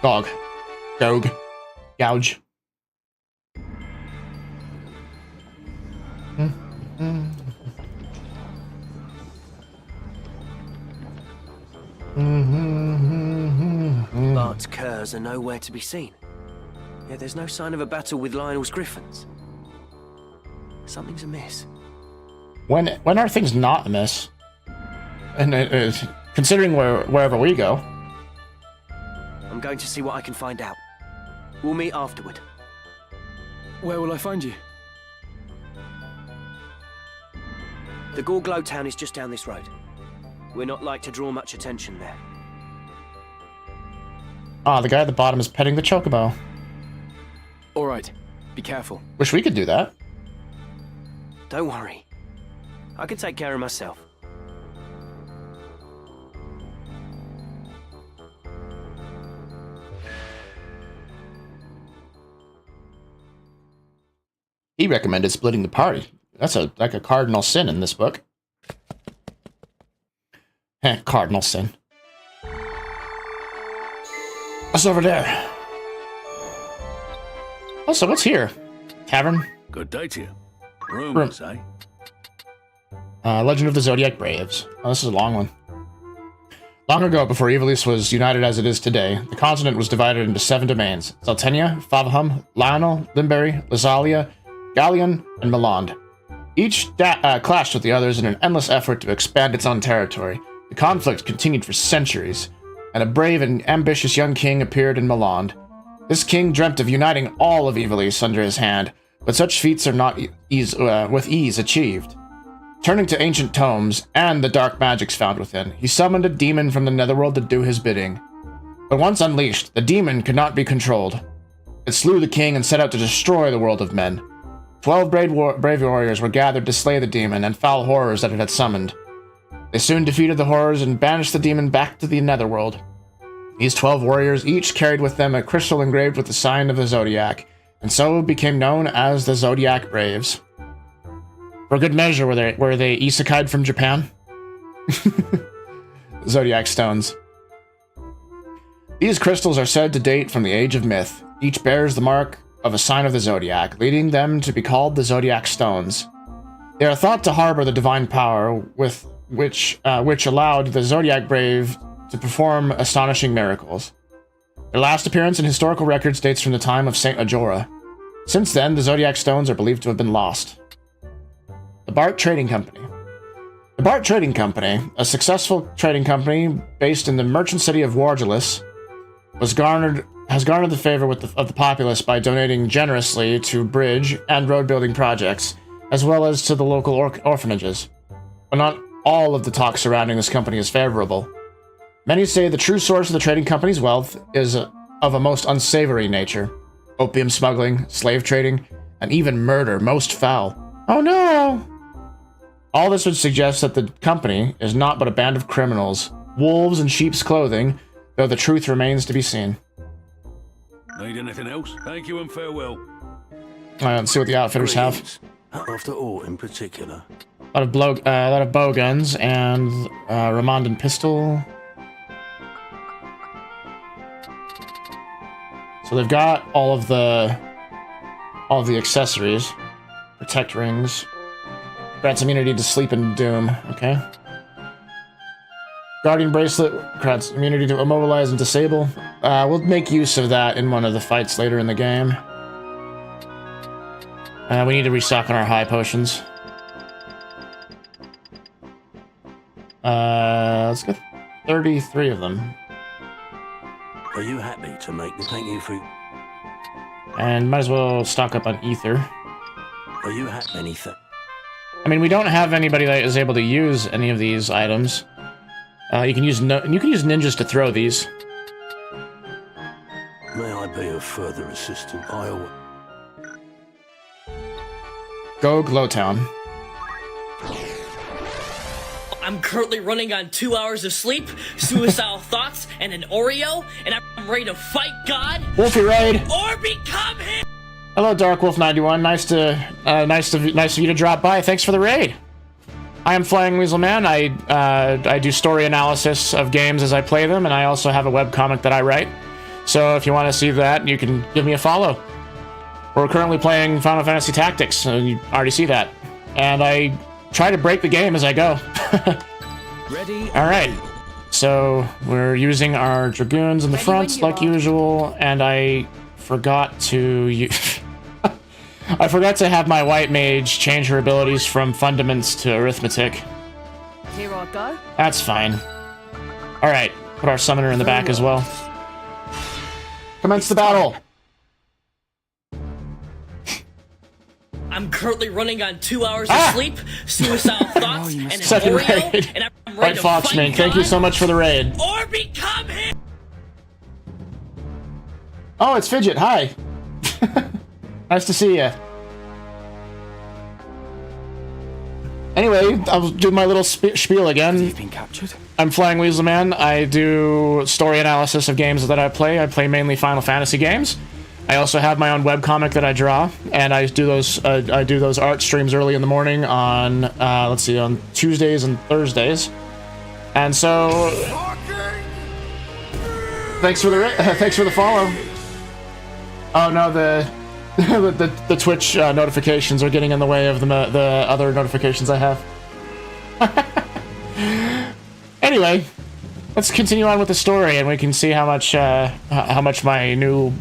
Gog. Gog. Gouge. Bart's curs are nowhere to be seen. Yet there's no sign of a battle with Lionel's griffins. Something's amiss. When are things not amiss? And considering wherever we go. I'm going to see what I can find out. We'll meet afterward. Where will I find you? The Gorglow town is just down this road. We're not like to draw much attention there. Ah, the guy at the bottom is petting the chocobo. All right, be careful. Wish we could do that. Don't worry. I can take care of myself. He recommended splitting the party. That's like a cardinal sin in this book. Cardinal sin. What's over there? Also, what's here? Tavern? Good day to you. Rumors, eh? Legend of the Zodiac Braves. Oh, this is a long one. Long ago, before Ivalice was united as it is today, the continent was divided into 7 domains. Zeltenia, Favahum, Lionel, Limberry, Lazalia, Galleon, and Miland. Each clashed with the others in an endless effort to expand its own territory. The conflict continued for centuries, and a brave and ambitious young king appeared in Miland. This king dreamt of uniting all of Ivalice under his hand, but such feats are not with ease achieved. Turning to ancient tomes and the dark magics found within, he summoned a demon from the netherworld to do his bidding. But once unleashed, the demon could not be controlled. It slew the king and set out to destroy the world of men. 12 brave warriors were gathered to slay the demon and foul horrors that it had summoned. They soon defeated the horrors and banished the demon back to the netherworld. These 12 warriors each carried with them a crystal engraved with the sign of the Zodiac, and so became known as the Zodiac Braves. For good measure, were they isekai'd from Japan? Zodiac stones. These crystals are said to date from the Age of Myth. Each bears the mark of a sign of the Zodiac, leading them to be called the Zodiac Stones. They are thought to harbor the divine power which allowed the Zodiac Brave to perform astonishing miracles. Their last appearance in historical records dates from the time of Saint Ajora. Since then, the Zodiac Stones are believed to have been lost. The Bart Trading Company. The Bart Trading Company, a successful trading company based in the merchant city of Wargelis, has garnered the favor of the populace by donating generously to bridge and road building projects, as well as to the local orphanages. But not all of the talk surrounding this company is favorable. Many say the true source of the trading company's wealth is of a most unsavory nature. Opium smuggling, slave trading, and even murder, most foul. Oh no! All this would suggest that the company is not but a band of criminals, wolves in sheep's clothing, though the truth remains to be seen. Need anything else? Thank you and farewell. Let's see what the outfitters have. After all, in particular. A lot of bow guns and Ramondan pistol. So they've got all of the accessories. Protect rings. Grants immunity to sleep and doom. Okay. Guardian bracelet grants immunity to immobilize and disable. We'll make use of that in one of the fights later in the game. We need to restock on our high potions. Let's get 33 of them. Are you happy to make the thank you for... And might as well stock up on ether. Are you happy anything? I mean, we don't have anybody that is able to use any of these items. You can use ninjas to throw these. May I be of further assistance? Go Glowtown. I'm currently running on 2 hours of sleep, suicidal thoughts, and an Oreo, and I'm ready to fight God. Wolfie raid. Or become him. Hello, Darkwolf91. Nice of you to drop by. Thanks for the raid. I am Flying Weasel Man. I do story analysis of games as I play them, and I also have a webcomic that I write. So if you want to see that, you can give me a follow. We're currently playing Final Fantasy Tactics, so you already see that. And I try to break the game as I go. Ready? All right. So we're using our dragoons in the front like usual, and I forgot to I forgot to have my white mage change her abilities from fundaments to arithmetic. Here I go. That's fine. All right, put our summoner in the back as well. Commence the battle. I'm currently running on 2 hours of sleep, suicidal thoughts, and an Second Oreo, raid. and I'm ready White to Foxman, fight thank you God, so much for the raid. or become him. Oh, it's Fidget. Hi. Nice to see you. Anyway, I'll do my little spiel again. You've been captured. I'm Flying Weasel Man. I do story analysis of games that I play. I play mainly Final Fantasy games. I also have my own webcomic that I draw, and I do those art streams early in the morning on let's see, on Tuesdays and Thursdays. And so, thanks for the follow. Oh no, the Twitch notifications are getting in the way of the other notifications I have. Anyway, let's continue on with the story, and we can see how much my new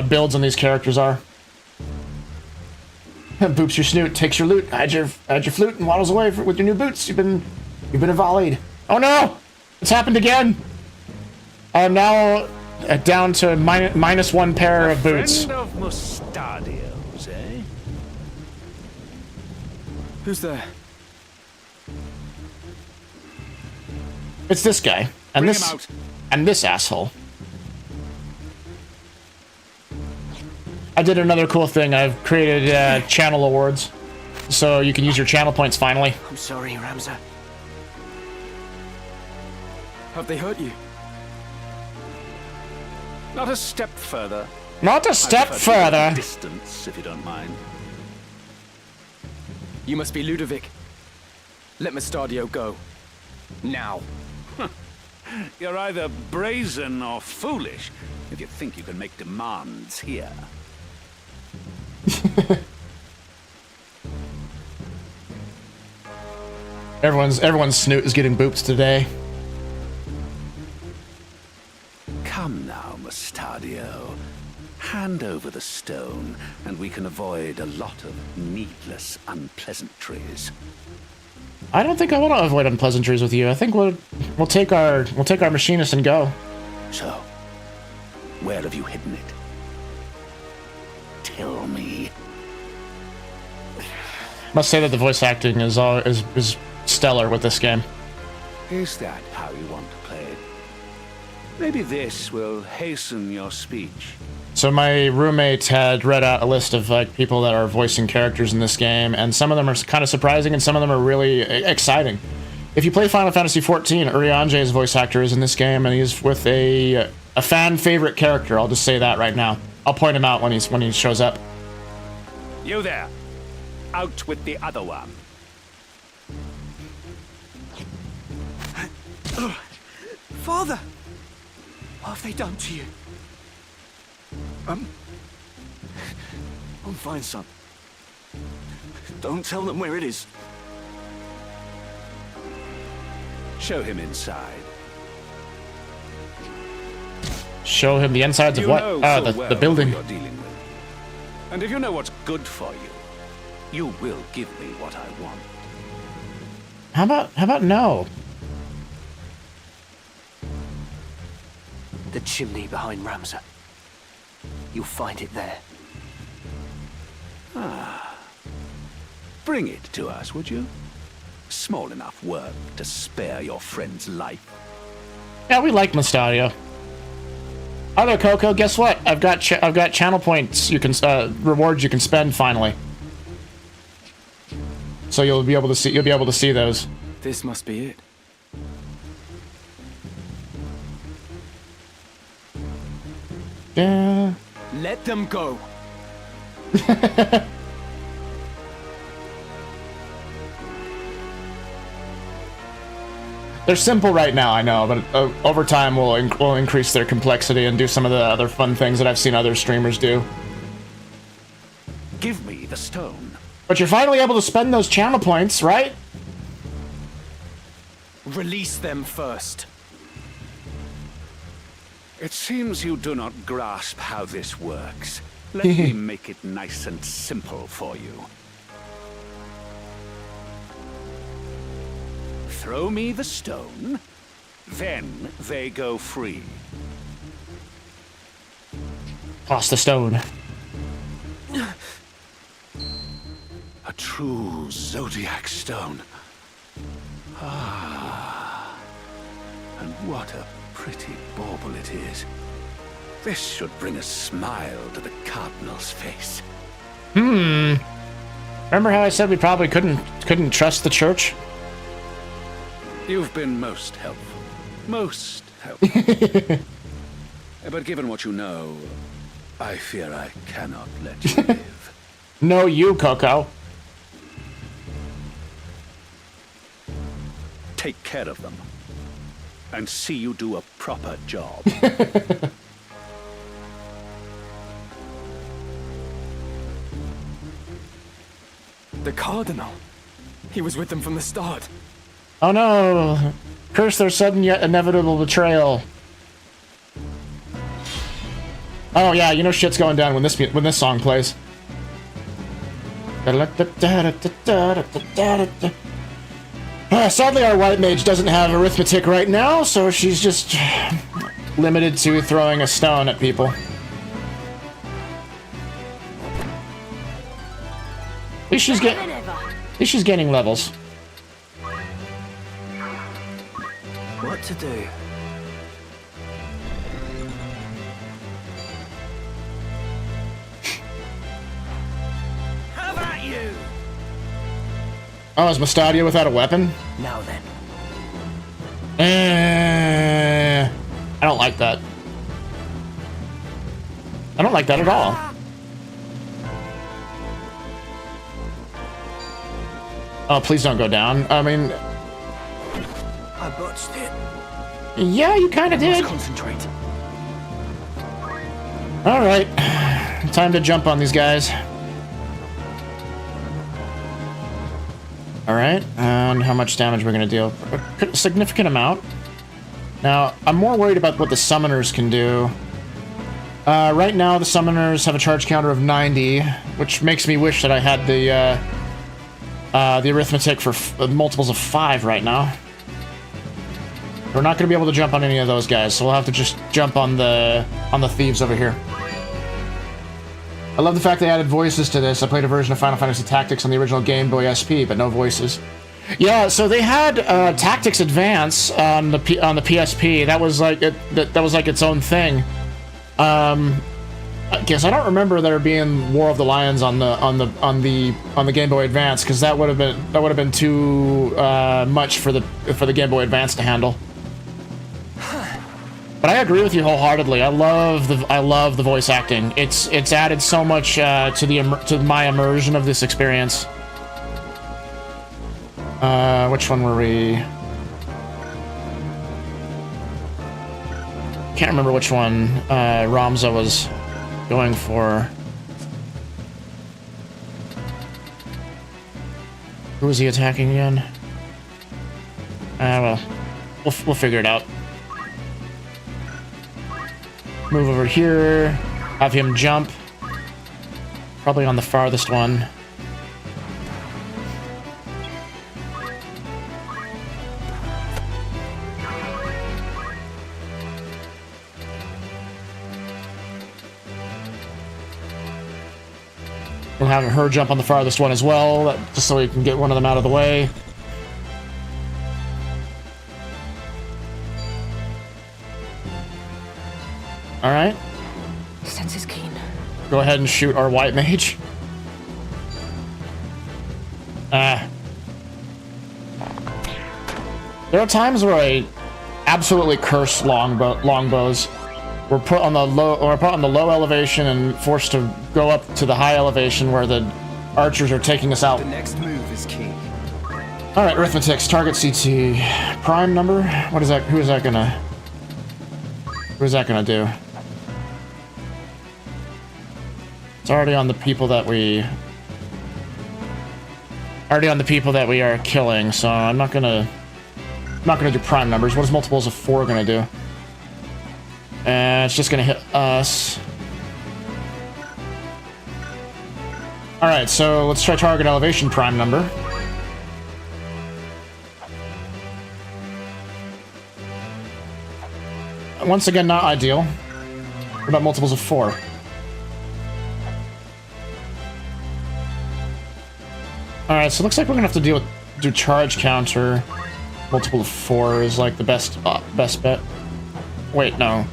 builds on these characters are. Boops your snoot, takes your loot, hide your flute, and waddles away with your new boots. You've been volleyed. Oh no! It's happened again. I am now down to minus one pair of boots. Friend of Mustardio's, eh? Who's there? It's this guy and Bring him out. this asshole. I did another cool thing. I've created channel awards, so you can use your channel points finally. I'm sorry, Ramza. Have they hurt you? Not a step further. Not a step further. Distance, if you don't mind. You must be Ludovic. Let Mustardio go. Now. You're either brazen or foolish if you think you can make demands here. Everyone's snoot is getting boops today. Come now, Mustardio. hand over the stone, and we can avoid a lot of needless unpleasantries. I don't think I want to avoid unpleasantries with you. I think we'll take our machinist and go. So, where have you hidden it? Tell me. Must say that the voice acting is stellar with this game. Is that how you want to play it? Maybe this will hasten your speech. So my roommate had read out a list of like people that are voicing characters in this game, and some of them are kind of surprising, and some of them are really exciting. If you play Final Fantasy XIV, Urianger's voice actor is in this game, and he's with a fan favorite character. I'll just say that right now. I'll point him out when he shows up. You there! Out with the other one. Father! What have they done to you? I'm fine, son. Don't tell them where it is. Show him inside. Show him the insides of You what? know Oh, full the well building. who you're dealing with. And if you know what's good for you, you will give me what I want. How about no? The chimney behind Ramsar. You'll find it there. Bring it to us, would you? Small enough work to spare your friend's life. Yeah, we like Mystario. Oh, there, Coco. Guess what? I've got channel points. You can rewards you can spend finally. So you'll be able to see those. This must be it. Yeah. Let them go. They're simple right now, I know, but over time we'll increase their complexity and do some of the other fun things that I've seen other streamers do. Give me the stone. But you're finally able to spend those channel points, right? Release them first. It seems you do not grasp how this works. Let me make it nice and simple for you. Throw me the stone, then they go free. Toss the stone. A true zodiac stone. Ah, and what a pretty bauble it is. This should bring a smile to the Cardinal's face. Remember how I said we probably couldn't trust the church? You've been most helpful. Most helpful. But given what you know, I fear I cannot let you live. No, you, Coco. Take care of them. And see you do a proper job. The Cardinal. He was with them from the start. Oh no! Curse their sudden yet inevitable betrayal. Oh yeah, you know shit's going down when this song plays. Sadly, our white mage doesn't have arithmetic right now, so she's just limited to throwing a stone at people. At least she's gaining levels. What to do? How about you? Oh, is Mystario without a weapon? Now then. I don't like that. I don't like that at all. Oh, please don't go down. I mean, I botched it. yeah, you kind of did. Concentrate. All right, time to jump on these guys. All right, and how much damage we're gonna deal? A significant amount. Now, I'm more worried about what the summoners can do. Right now, the summoners have a charge counter of 90, which makes me wish that I had the arithmetic for multiples of 5 right now. We're not going to be able to jump on any of those guys, so we'll have to just jump on the thieves over here. I love the fact they added voices to this. I played a version of Final Fantasy Tactics on the original Game Boy SP, but no voices. Yeah, so they had Tactics Advance on the PSP. That was like that was like its own thing. I guess I don't remember there being War of the Lions on the Game Boy Advance, because that would have been too much for the Game Boy Advance to handle. But I agree with you wholeheartedly. I love the voice acting. It's added so much to my immersion of this experience. Which one were we? Can't remember which one Ramza was going for. Who was he attacking again? Well, we'll figure it out. Move over here, have him jump. Probably on the farthest one. We'll have her jump on the farthest one as well, just so we can get one of them out of the way. Alright. Sense is keen. Go ahead and shoot our white mage. There are times where I absolutely curse longbows. We're put on the low elevation and forced to go up to the high elevation where the archers are taking us out. The next move is key. All right, arithmetics, target CT, prime number. What is that? Who is that gonna do? It's already on the people that we are killing, so I'm not gonna do prime numbers. What is multiples of 4 gonna do? And it's just gonna hit us. All right, so let's try target elevation prime number. Once again, not ideal. What about multiples of 4? Alright, so it looks like we're gonna have to do charge counter. Multiple of 4 is like the best bet. Wait, no.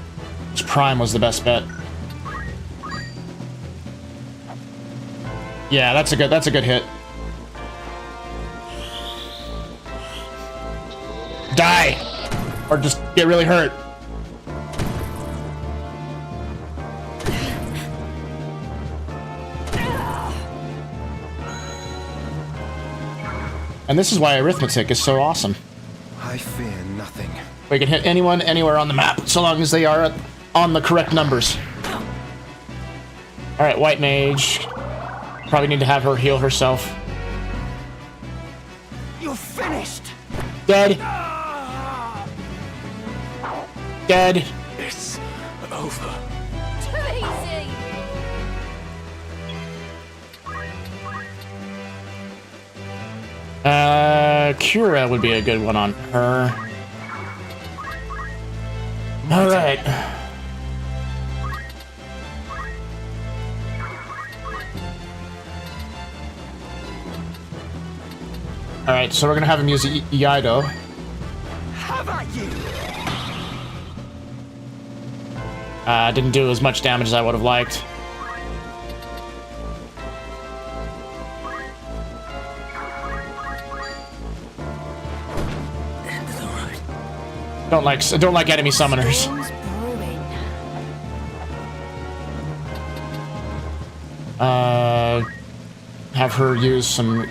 It's prime was the best bet. Yeah, that's a good hit. Die! Or just get really hurt. And this is why arithmetic is so awesome. I fear nothing. We can hit anyone, anywhere on the map, so long as they are on the correct numbers. Alright, white mage. Probably need to have her heal herself. You're finished! Dead. Dead. It's over. Too easy. Cura would be a good one on her. Alright. Alright, so we're gonna have him use Iaido. How about you? Didn't do as much damage as I would have liked. Don't like enemy summoners. Storm's brewing. Have her use some.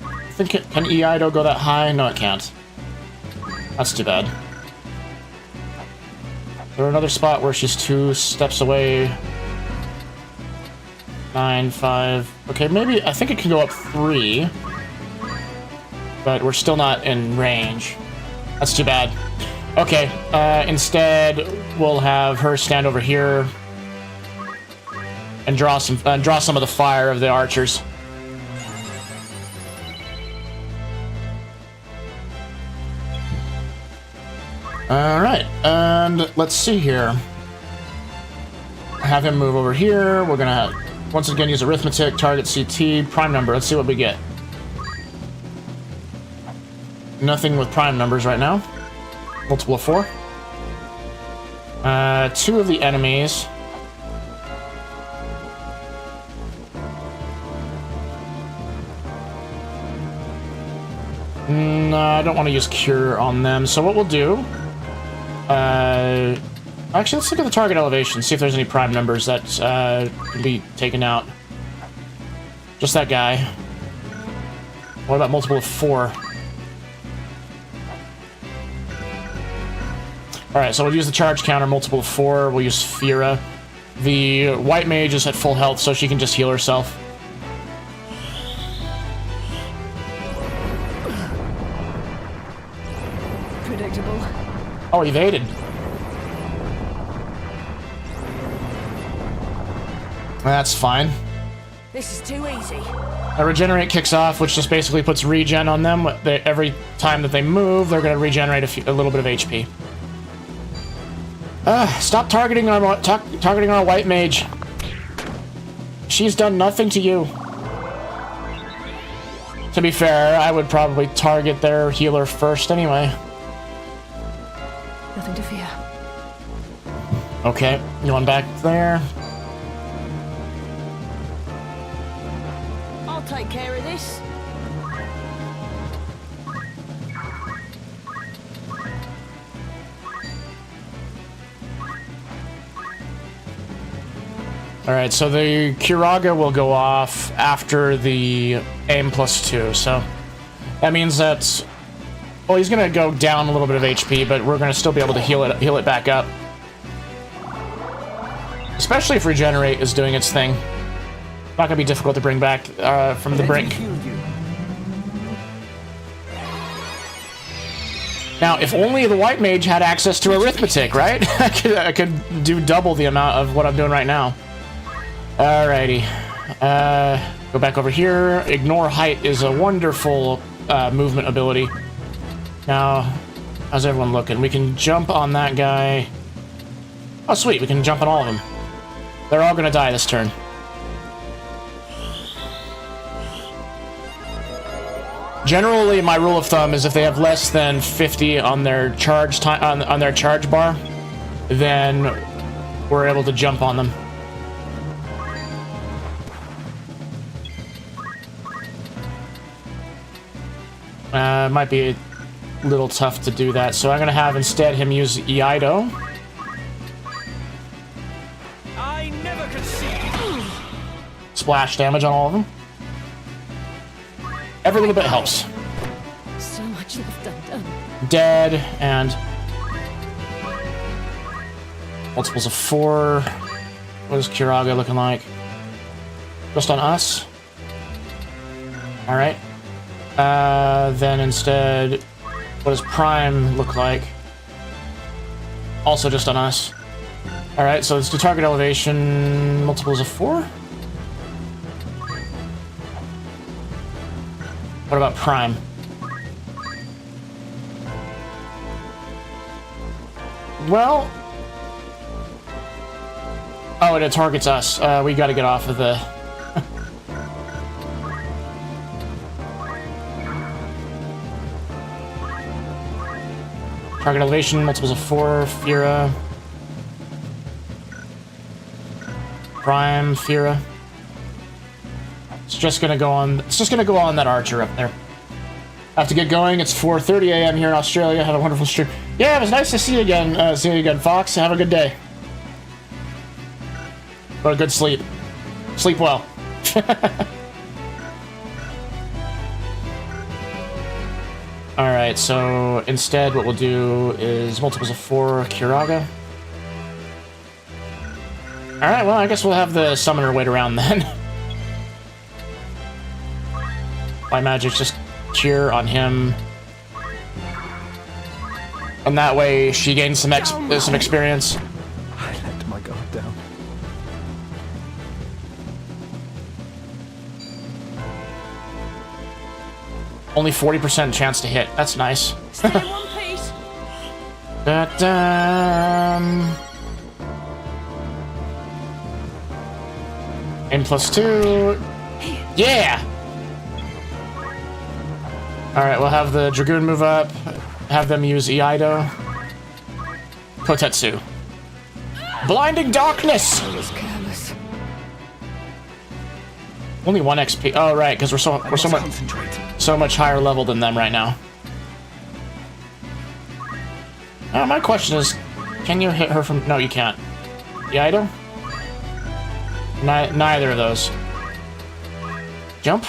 I think can Iaido go that high? No, it can't. That's too bad. Is there another spot where she's 2 steps away? 9, 5. Okay, maybe I think it can go up 3, but we're still not in range. That's too bad. Okay, instead, we'll have her stand over here. and draw some of the fire of the archers. All right, and let's see here. Have him move over here. We're gonna once again use arithmetic, target CT, prime number. Let's see what we get. Nothing with prime numbers right now. Multiple of 4. 2 of the enemies. No, I don't want to use cure on them. So what we'll do... actually, let's look at the target elevation, see if there's any prime numbers that can be taken out. Just that guy. What about multiple of 4? Alright, so we'll use the charge counter, multiple of 4. We'll use Fira. The white mage is at full health, so she can just heal herself. Predictable. Oh, evaded. That's fine. This is too easy. A regenerate kicks off, which just basically puts regen on them. Every time that they move, they're going to regenerate a little bit of HP. Stop targeting our white mage. She's done nothing to you. To be fair, I would probably target their healer first anyway. Nothing to fear. Okay, going back there. I'll take care of this. Alright, so the Kiraga will go off after the aim +2, so that means that, well, he's gonna go down a little bit of HP, but we're gonna still be able to heal it back up. Especially if regenerate is doing its thing. Not gonna be difficult to bring back from the brink. Now, if only the white mage had access to arithmetic, right? I could do double the amount of what I'm doing right now. Alrighty. Go back over here. Ignore height is a wonderful movement ability. Now, how's everyone looking? We can jump on that guy. Oh, sweet. We can jump on all of them. They're all going to die this turn. Generally, my rule of thumb is if they have less than 50 on their charge time on their charge bar, then we're able to jump on them. Might be a little tough to do that, so I'm gonna have instead him use Iaido. I never concede. Splash damage on all of them. Every little bit helps. So much left undone. Dead, and multiples of 4. What is Kiraga looking like? Just on us? Alright. Then instead, what does Prime look like? Also just on us. Alright, so it's the target elevation, multiples of 4? What about Prime? Well... Oh, and it targets us. We gotta get off of the... Target elevation, multiples of 4, Fira. Prime, Fira. It's just gonna go on that archer up there. I have to get going. It's 4:30 a.m. here in Australia. Have a wonderful stream. Yeah, it was nice to see you again. Fox. Have a good day. Go to good sleep. Sleep well. Alright, so instead what we'll do is multiples of 4 Kiraga. Alright, well, I guess we'll have the summoner wait around then. My magic's just cure on him. And that way she gains some experience. I let my guard down. Only 40% chance to hit. That's nice. Stay in one piece. N +2. Yeah! Alright, we'll have the Dragoon move up. Have them use Iaido. Kotetsu. Blinding Darkness! I was careless. Only 1 XP. Oh, right, because we're so much higher level than them right now. My question is, can you hit her from... No, you can't. Iaido? Neither of those. Jump.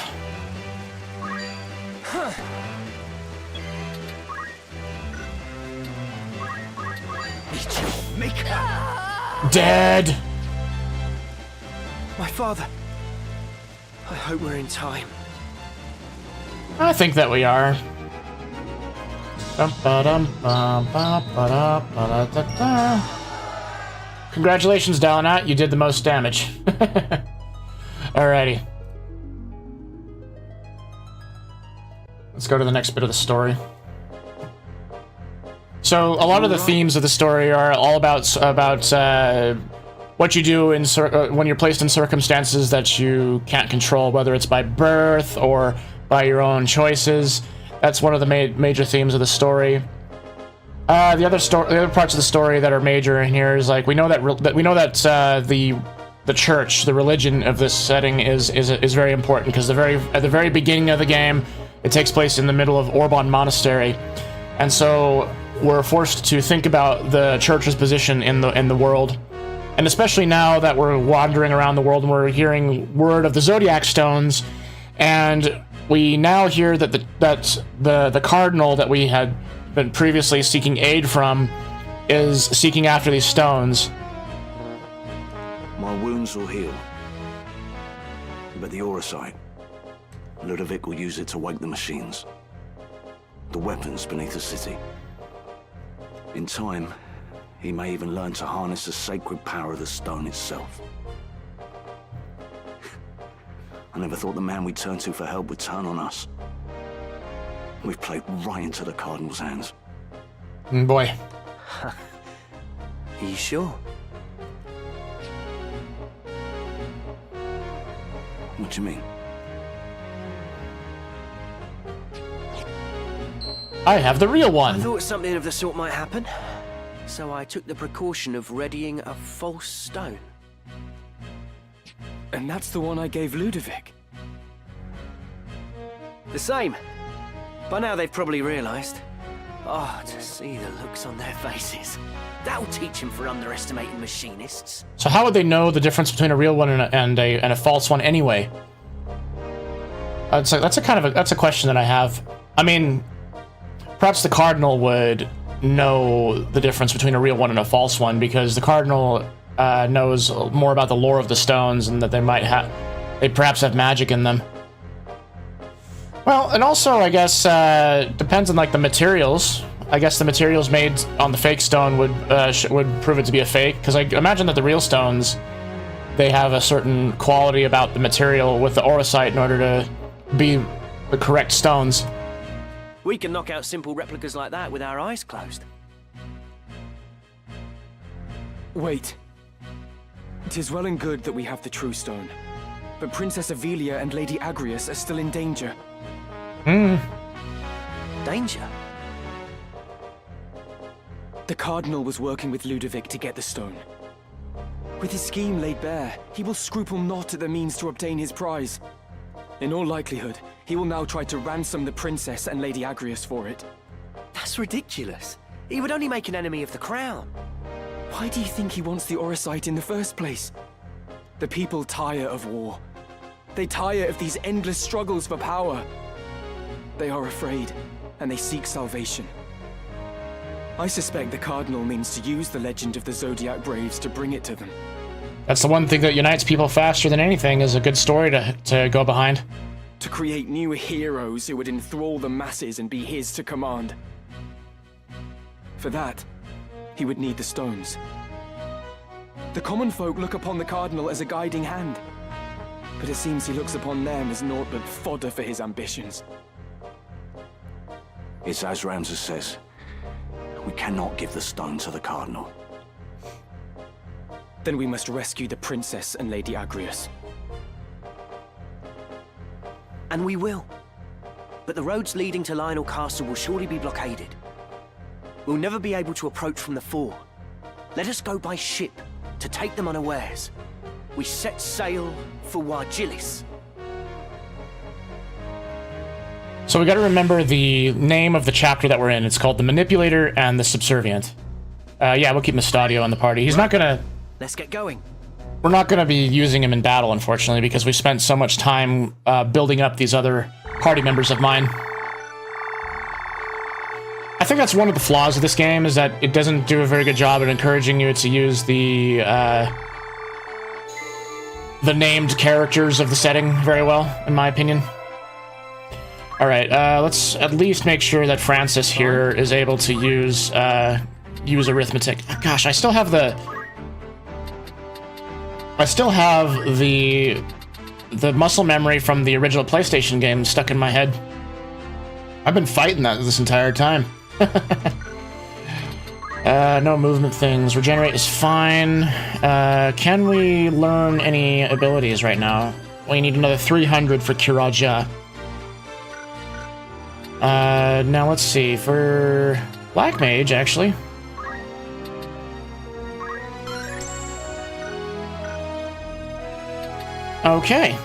Dead! My father. I hope we're in time. I think that we are. Congratulations, Dalinat. You did the most damage. Alrighty. Let's go to the next bit of the story. So a lot of the themes of the story are all about what you do in when you're placed in circumstances that you can't control, whether it's by birth or by your own choices. That's one of the major themes of the story. The other parts of the story that are major in here is like we know that the church, the religion of this setting is very important because at the very beginning of the game, it takes place in the middle of Orban Monastery, and so we're forced to think about the church's position in the world, and especially now that we're wandering around the world and we're hearing word of the Zodiac Stones, and we now hear that the cardinal that we had been previously seeking aid from is seeking after these stones. My wounds will heal. But the Orosite, Ludovic will use it to wake the machines. The weapons beneath the city. In time, he may even learn to harness the sacred power of the stone itself. I never thought the man we turned to for help would turn on us. We've played right into the Cardinal's hands. Boy. Are you sure? What do you mean? I have the real I one. thought something of the sort might happen, so I took the precaution of readying a false stone. And that's the one I gave Ludovic. The same. By now they've probably realised. Oh, to see the looks on their faces. That'll teach them for underestimating machinists. So how would they know the difference between a real one and a false one anyway? That's a question that I have. I mean, perhaps the Cardinal would know the difference between a real one and a false one because the Cardinal knows more about the lore of the stones and that they perhaps have magic in them. Well, and also I guess depends on like the materials. I guess the materials made on the fake stone would prove it to be a fake because I imagine that the real stones, they have a certain quality about the material with the Orosite in order to be the correct stones. We can knock out simple replicas like that with our eyes closed. Wait. 'Tis well and good that we have the true stone, but Princess Avelia and Lady Agrius are still in danger. Danger? The Cardinal was working with Ludovic to get the stone. With his scheme laid bare, he will scruple not at the means to obtain his prize. In all likelihood, he will now try to ransom the Princess and Lady Agrius for it. That's ridiculous. He would only make an enemy of the crown. Why do you think he wants the Orosite in the first place? The people tire of war. They tire of these endless struggles for power. They are afraid, and they seek salvation. I suspect the Cardinal means to use the legend of the Zodiac Braves to bring it to them. That's the one thing that unites people faster than anything, is a good story to go behind. To create new heroes who would enthrall the masses and be his to command. For that, he would need the stones. The common folk look upon the Cardinal as a guiding hand, but it seems he looks upon them as naught but fodder for his ambitions. It's as Ramses says. We cannot give the stone to the Cardinal. Then we must rescue the princess and Lady Agrius. And we will. But the roads leading to Lionel Castle will surely be blockaded. We'll never be able to approach from the fore. Let us go by ship to take them unawares. We set sail for Wargilis. So we got to remember the name of the chapter that we're in. It's called The Manipulator and the Subservient. Yeah, we'll keep Mustadio in the party. He's not gonna... Let's get going. We're not gonna be using him in battle, unfortunately, because we spent so much time building up these other party members of mine. I think that's one of the flaws of this game, is that it doesn't do a very good job at encouraging you to use the named characters of the setting very well, in my opinion. Alright, let's at least make sure that Francis here is able to use arithmetic. Oh, gosh, I still have the muscle memory from the original PlayStation game stuck in my head. I've been fighting that this entire time. No movement things. Regenerate is fine. Can we learn any abilities right now? We need another 300 for Kiraja. Now let's see, for Black Mage, actually. Okay.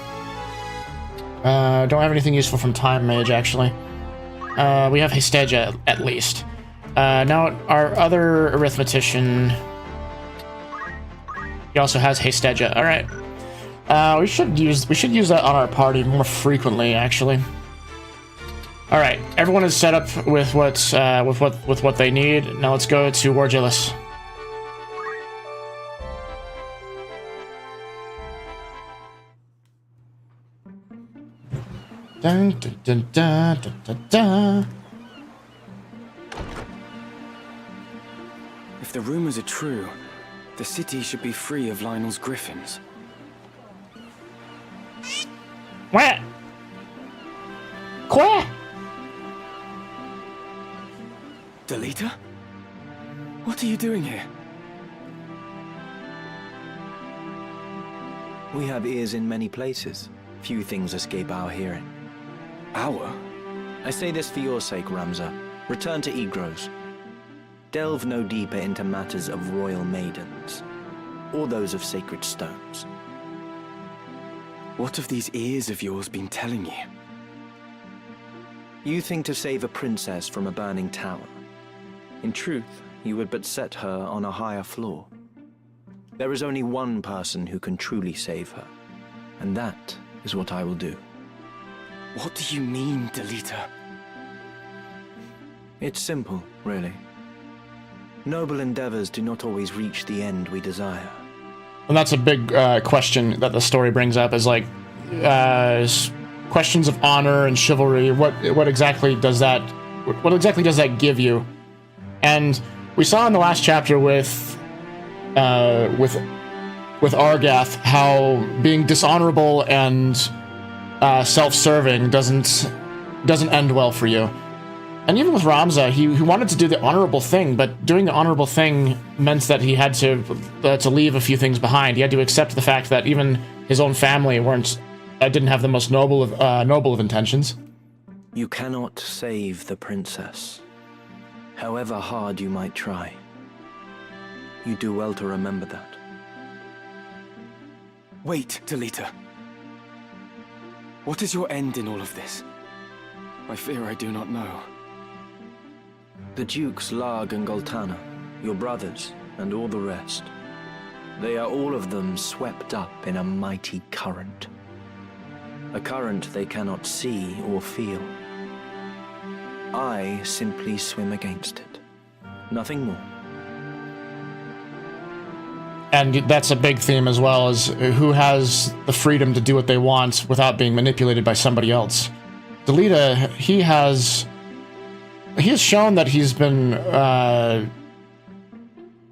Don't have anything useful from Time Mage, actually. We have Hesteja, at least. Now, our other arithmetician... He also has Hesteja. Alright. We should use that on our party more frequently, actually. All right, everyone is set up with what they need. Now let's go to Wargilis. Dun, dun, dun, dun, dun, dun, dun. If the rumors are true, the city should be free of Lionel's griffins. What? Quack! Delita? What are you doing here? We have ears in many places. Few things escape our hearing. Our? I say this for your sake, Ramza. Return to Igros. Delve no deeper into matters of royal maidens, or those of sacred stones. What have these ears of yours been telling you? You think to save a princess from a burning tower. In truth, you would but set her on a higher floor. There is only one person who can truly save her, and that is what I will do. What do you mean, Delita? It's simple, really. Noble endeavors do not always reach the end we desire. And that's a big question that the story brings up, is like questions of honor and chivalry. What exactly does that give you? And we saw in the last chapter with Argath how being dishonorable and self-serving doesn't end well for you. And even with Ramza, he wanted to do the honorable thing, but doing the honorable thing meant that he had to leave a few things behind. He had to accept the fact that even his own family didn't have the most noble of intentions. You cannot save the princess, however hard you might try. You do well to remember that. Wait, Delita. What is your end in all of this? I fear I do not know. The Dukes Larg and Goltana, your brothers, and all the rest. They are all of them swept up in a mighty current. A current they cannot see or feel. I simply swim against it. Nothing more. And that's a big theme as well, is who has the freedom to do what they want without being manipulated by somebody else. Delita, he has shown that he's been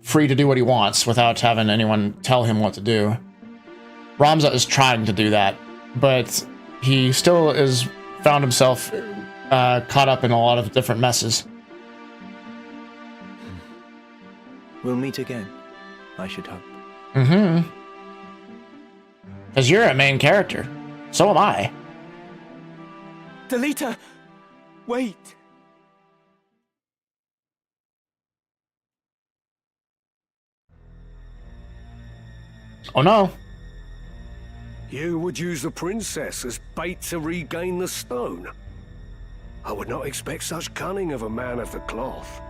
free to do what he wants without having anyone tell him what to do. Ramza is trying to do that, but he still is found himself caught up in a lot of different messes. We'll meet again, I should hope. Mm-hmm. Because you're a main character. So am I. Delita! Wait! Oh no. You would use the princess as bait to regain the stone? I would not expect such cunning of a man of the cloth.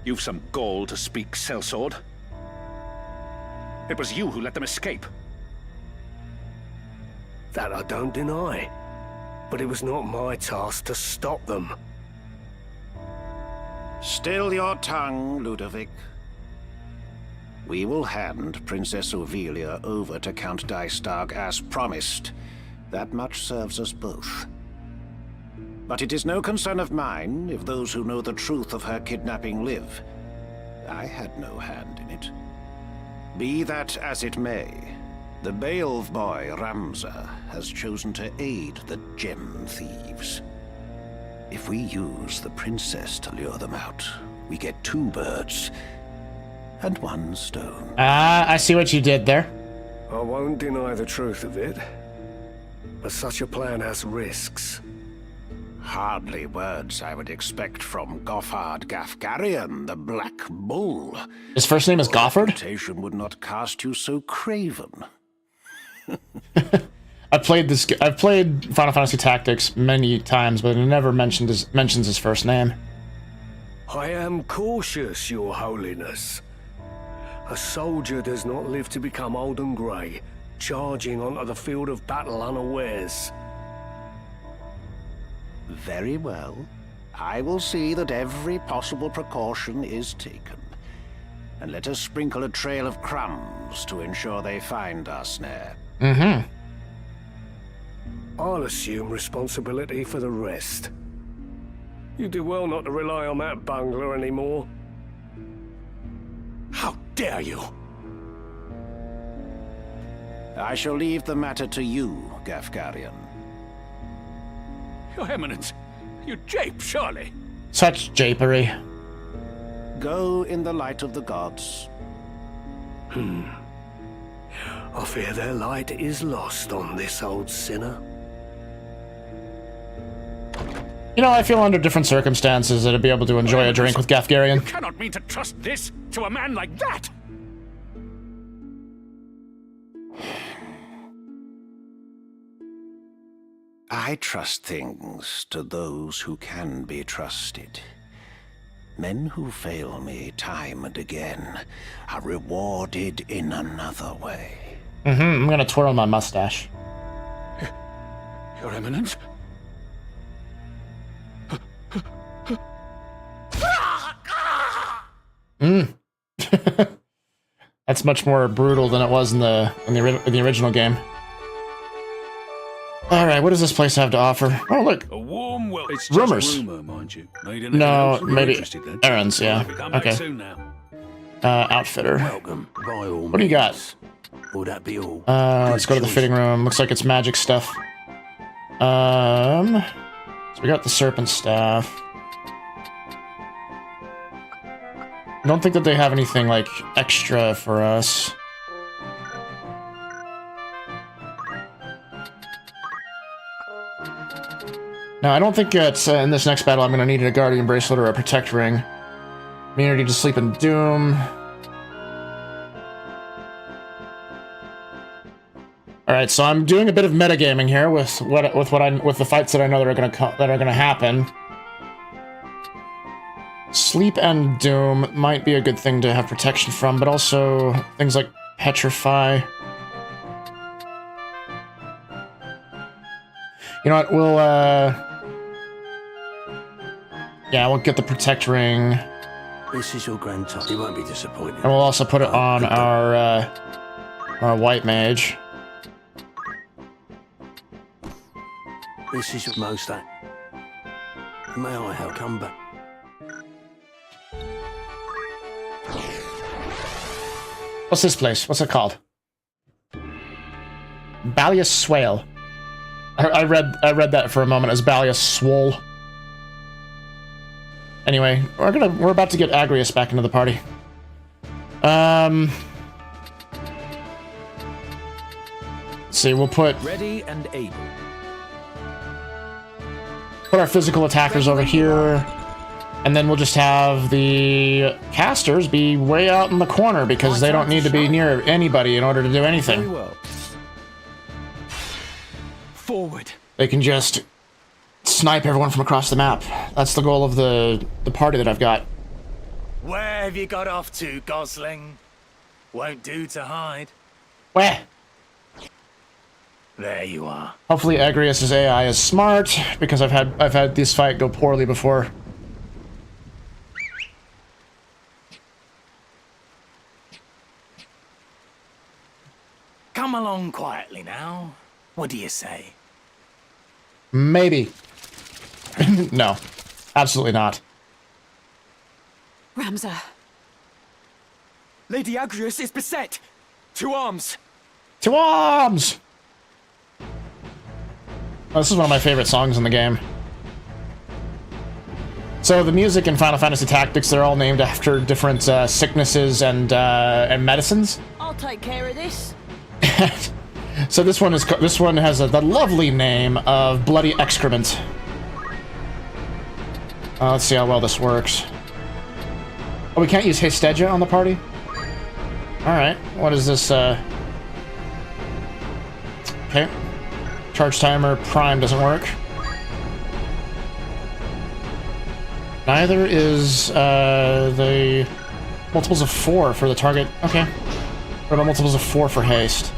You've some gall to speak, sellsword. It was you who let them escape. That I don't deny. But it was not my task to stop them. Still your tongue, Ludovic. We will hand Princess Ovelia over to Count Dystag as promised. That much serves us both. But it is no concern of mine if those who know the truth of her kidnapping live. I had no hand in it. Be that as it may, the Beowulf boy, Ramza, has chosen to aid the gem thieves. If we use the princess to lure them out, we get 2 birds and 1 stone. I see what you did there. I won't deny the truth of it. But such a plan has risks. Hardly words I would expect from Goffard Gafgarian, the Black Bull. His first name is Goffard? Reputation would not cast you so craven. I've played Final Fantasy Tactics many times, but it never mentions his first name. I am cautious, your holiness. A soldier does not live to become old and grey, charging onto the field of battle unawares. Very well. I will see that every possible precaution is taken. And let us sprinkle a trail of crumbs to ensure they find our snare. Mm-hmm. I'll assume responsibility for the rest. You do well not to rely on that bungler anymore. How dare you! I shall leave the matter to you, Gafgarian. Your Eminence, you jape, surely. Such japery. Go in the light of the gods. I fear their light is lost on this old sinner. You know, I feel under different circumstances that I'd be able to enjoy a drink with Gafgarian. You cannot mean to trust this to a man like that! I trust things to those who can be trusted. Men who fail me time and again are rewarded in another way. Mm-hmm, I'm gonna twirl my mustache. Your Eminence? That's much more brutal than it was in the original game. All right, what does this place have to offer? Oh, look. A warm welcome. It's Rumors. just a rumor, mind you. No, maybe errands. Yeah. Come back Okay. soon now. Outfitter. Welcome, by all What do you got? means. Will that be all? Let's go to the fitting room. Looks like it's magic stuff. So we got the serpent staff. I don't think that they have anything like extra for us. No, I don't think it's in this next battle I'm going to need a guardian bracelet or a protect ring. Immunity to sleep and doom. All right, so I'm doing a bit of metagaming here with the fights that I know that are gonna happen. Sleep and doom might be a good thing to have protection from, but also things like petrify. You know what? We'll get the protect ring. This is your grand top. You won't be disappointed. And we'll also put it on our white mage. This is your most act. May I help come back? What's this place? What's it called? Ballius Swale. I read that for a moment as Balius swole. Anyway, we're about to get Agrius back into the party. Let's see, we'll put Ready and able. Put our physical attackers over here, and then we'll just have the casters be way out in the corner because they don't need to be near anybody in order to do anything. Very well. Forward. They can just snipe everyone from across the map. That's the goal of the party that I've got. Where have you got off to, Gosling? Won't do to hide. Where? There you are. Hopefully Agrius' AI is smart, because I've had this fight go poorly before. Come along quietly now. What do you say? Maybe. No. Absolutely not. Ramza. Lady Agrius is beset. To arms. To arms! Oh, this is one of my favorite songs in the game. So the music in Final Fantasy Tactics, they're all named after different sicknesses and medicines. I'll take care of this. So this one has the lovely name of Bloody Excrement. Let's see how well this works. Oh, we can't use Hesteja on the party? Alright, what is this, Okay. Charge timer prime doesn't work. Neither is, the multiples of 4 for the target. Okay. What about multiples of 4 for haste?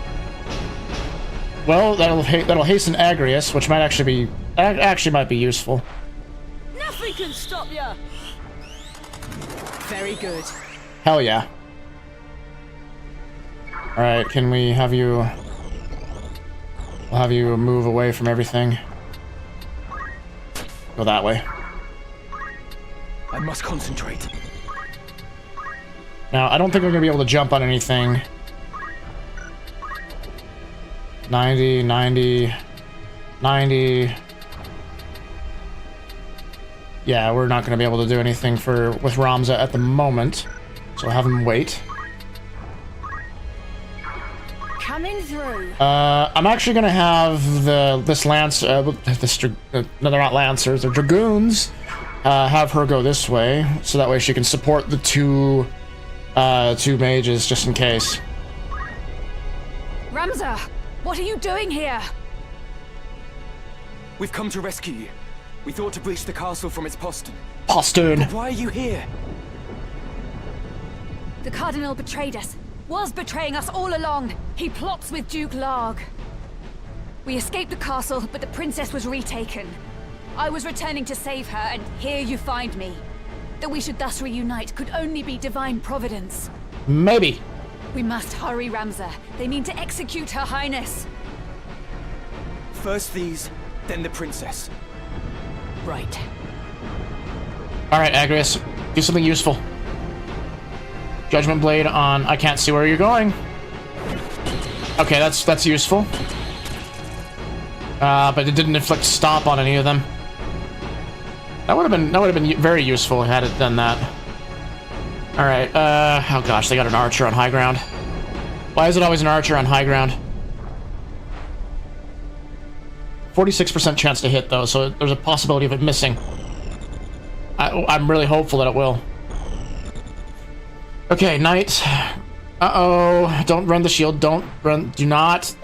Well, that'll hasten Agrius, which might actually be useful. Nothing can stop you. Very good. Hell yeah. Alright, can we have you... We'll have you move away from everything. Go that way. I must concentrate. Now, I don't think we're going to be able to jump on anything. 90, 90, 90... Yeah, we're not going to be able to do anything with Ramza at the moment. So we'll have him wait. Coming through. I'm actually going to have this lance... no, they're not lancers, they're dragoons. Have her go this way, so that way she can support the two mages, just in case. Ramza, what are you doing here? We've come to rescue you. We thought to breach the castle from its postern. Postern! But why are you here? The Cardinal betrayed us. Was betraying us all along. He plots with Duke Larg. We escaped the castle, but the princess was retaken. I was returning to save her, and here you find me. That we should thus reunite could only be divine providence. Maybe. We must hurry, Ramza. They mean to execute Her Highness. First these, then the princess. Right. Alright, Agrius. Do something useful. Judgment Blade on... I can't see where you're going. Okay, that's useful. But it didn't inflict stop on any of them. That would have been very useful had it done that. Alright, oh gosh, they got an archer on high ground. Why is it always an archer on high ground? 46% chance to hit, though, so there's a possibility of it missing. I'm really hopeful that it will. Okay, knight. Uh-oh. Don't run the shield. Don't run. Do not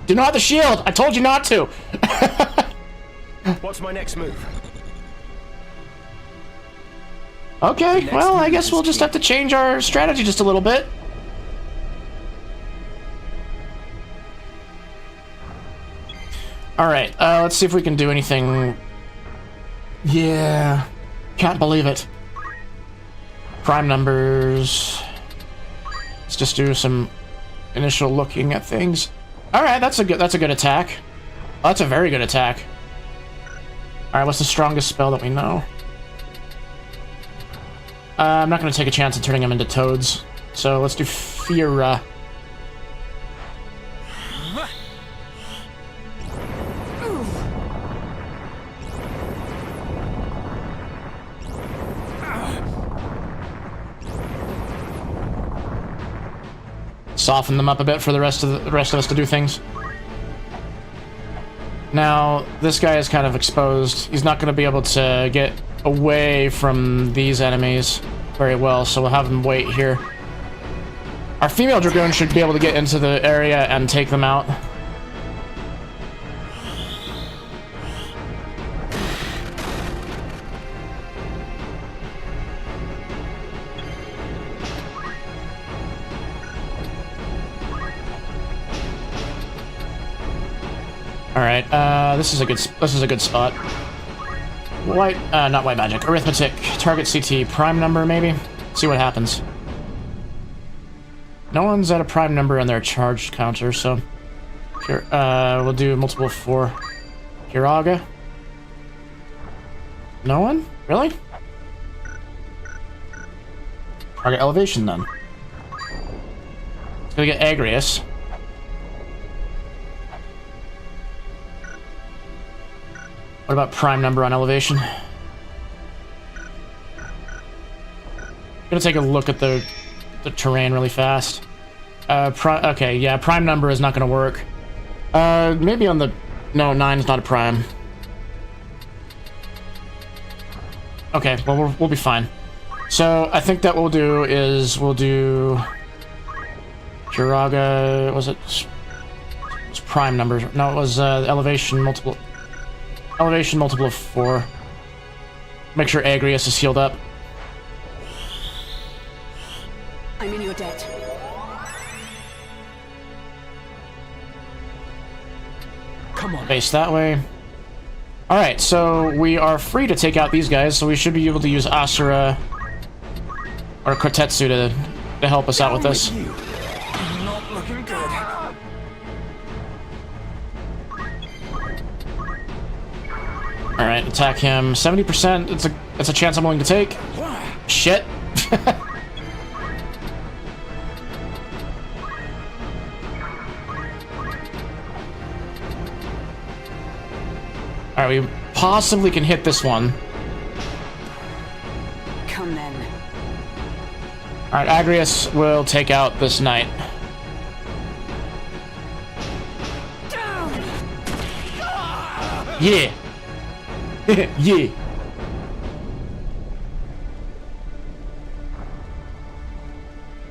the shield! I told you not to! What's my next move? Okay, well, I guess we'll just have to change our strategy just a little bit. Alright, let's see if we can do anything. Yeah. Can't believe it. Prime numbers. Let's just do some initial looking at things. Alright, that's a good attack. Oh, that's a very good attack. Alright, what's the strongest spell that we know? I'm not going to take a chance of turning him into toads. So let's do soften them up a bit for the rest of us to do things. Now, this guy is kind of exposed. He's not going to be able to get away from these enemies very well, so we'll have him wait here. Our female Dragoon should be able to get into the area and take them out. Alright, this is a good spot. Not white magic. Arithmetic. Target CT. Prime number, maybe? See what happens. No one's at a prime number on their charge counter, so... Here, we'll do multiple of 4. Kiraga. No one? Really? Target elevation, then. Let's go get Agrius. What about prime number on elevation? Gonna take a look at the terrain really fast. Okay, yeah, prime number is not gonna work. Maybe on the... No, 9 is not a prime. Okay, well, we'll be fine. So, I think that what we'll do is we'll do... Kiraga... Was it prime numbers? No, it was elevation multiple... Elevation multiple of 4. Make sure Agrius is healed up. I'm in your debt. Come on. Face that way. Alright, so we are free to take out these guys, so we should be able to use Asura or Kotetsu to help us out with this. Not looking good. Alright, attack him. 70%, it's a chance I'm willing to take. Shit. Alright, we possibly can hit this one. Come then. Alright, Agrius will take out this knight. Yeah. Yeah.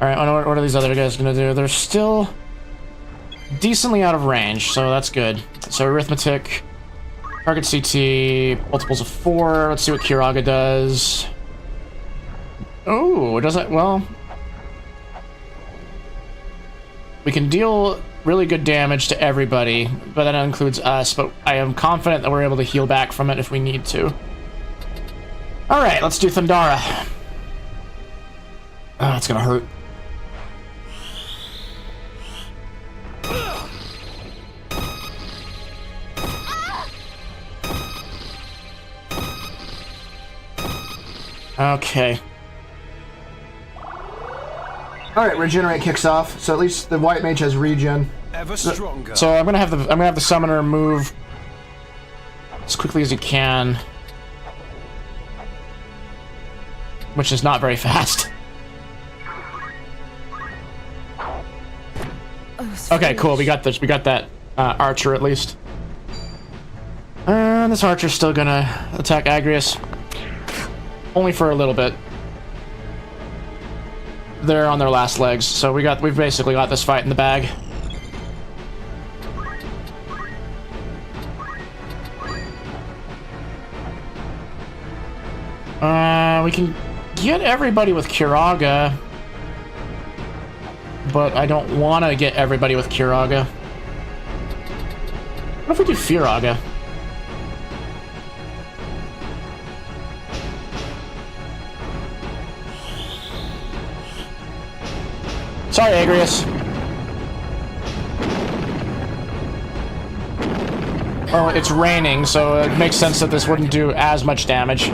Alright, what are these other guys gonna do? They're still decently out of range, so that's good. So arithmetic, target CT, multiples of 4. Let's see what Kiraga does. Oh, does it? Well, we can deal really good damage to everybody, but that includes us, but I am confident that we're able to heal back from it if we need to. Alright, let's do Thundara. Oh, it's gonna hurt. Okay. Alright, regenerate kicks off, so at least the white mage has regen. Ever stronger. So I'm gonna have the summoner move as quickly as he can, which is not very fast. Okay, cool. We got this. We got that archer at least. And this archer's still gonna attack Agrius, only for a little bit. They're on their last legs, so we've basically got this fight in the bag. We can get everybody with Kiraga, but I don't want to get everybody with Kiraga. What if we do Firaga? Sorry, Agrius. Well, it's raining, so it makes sense that this wouldn't do as much damage.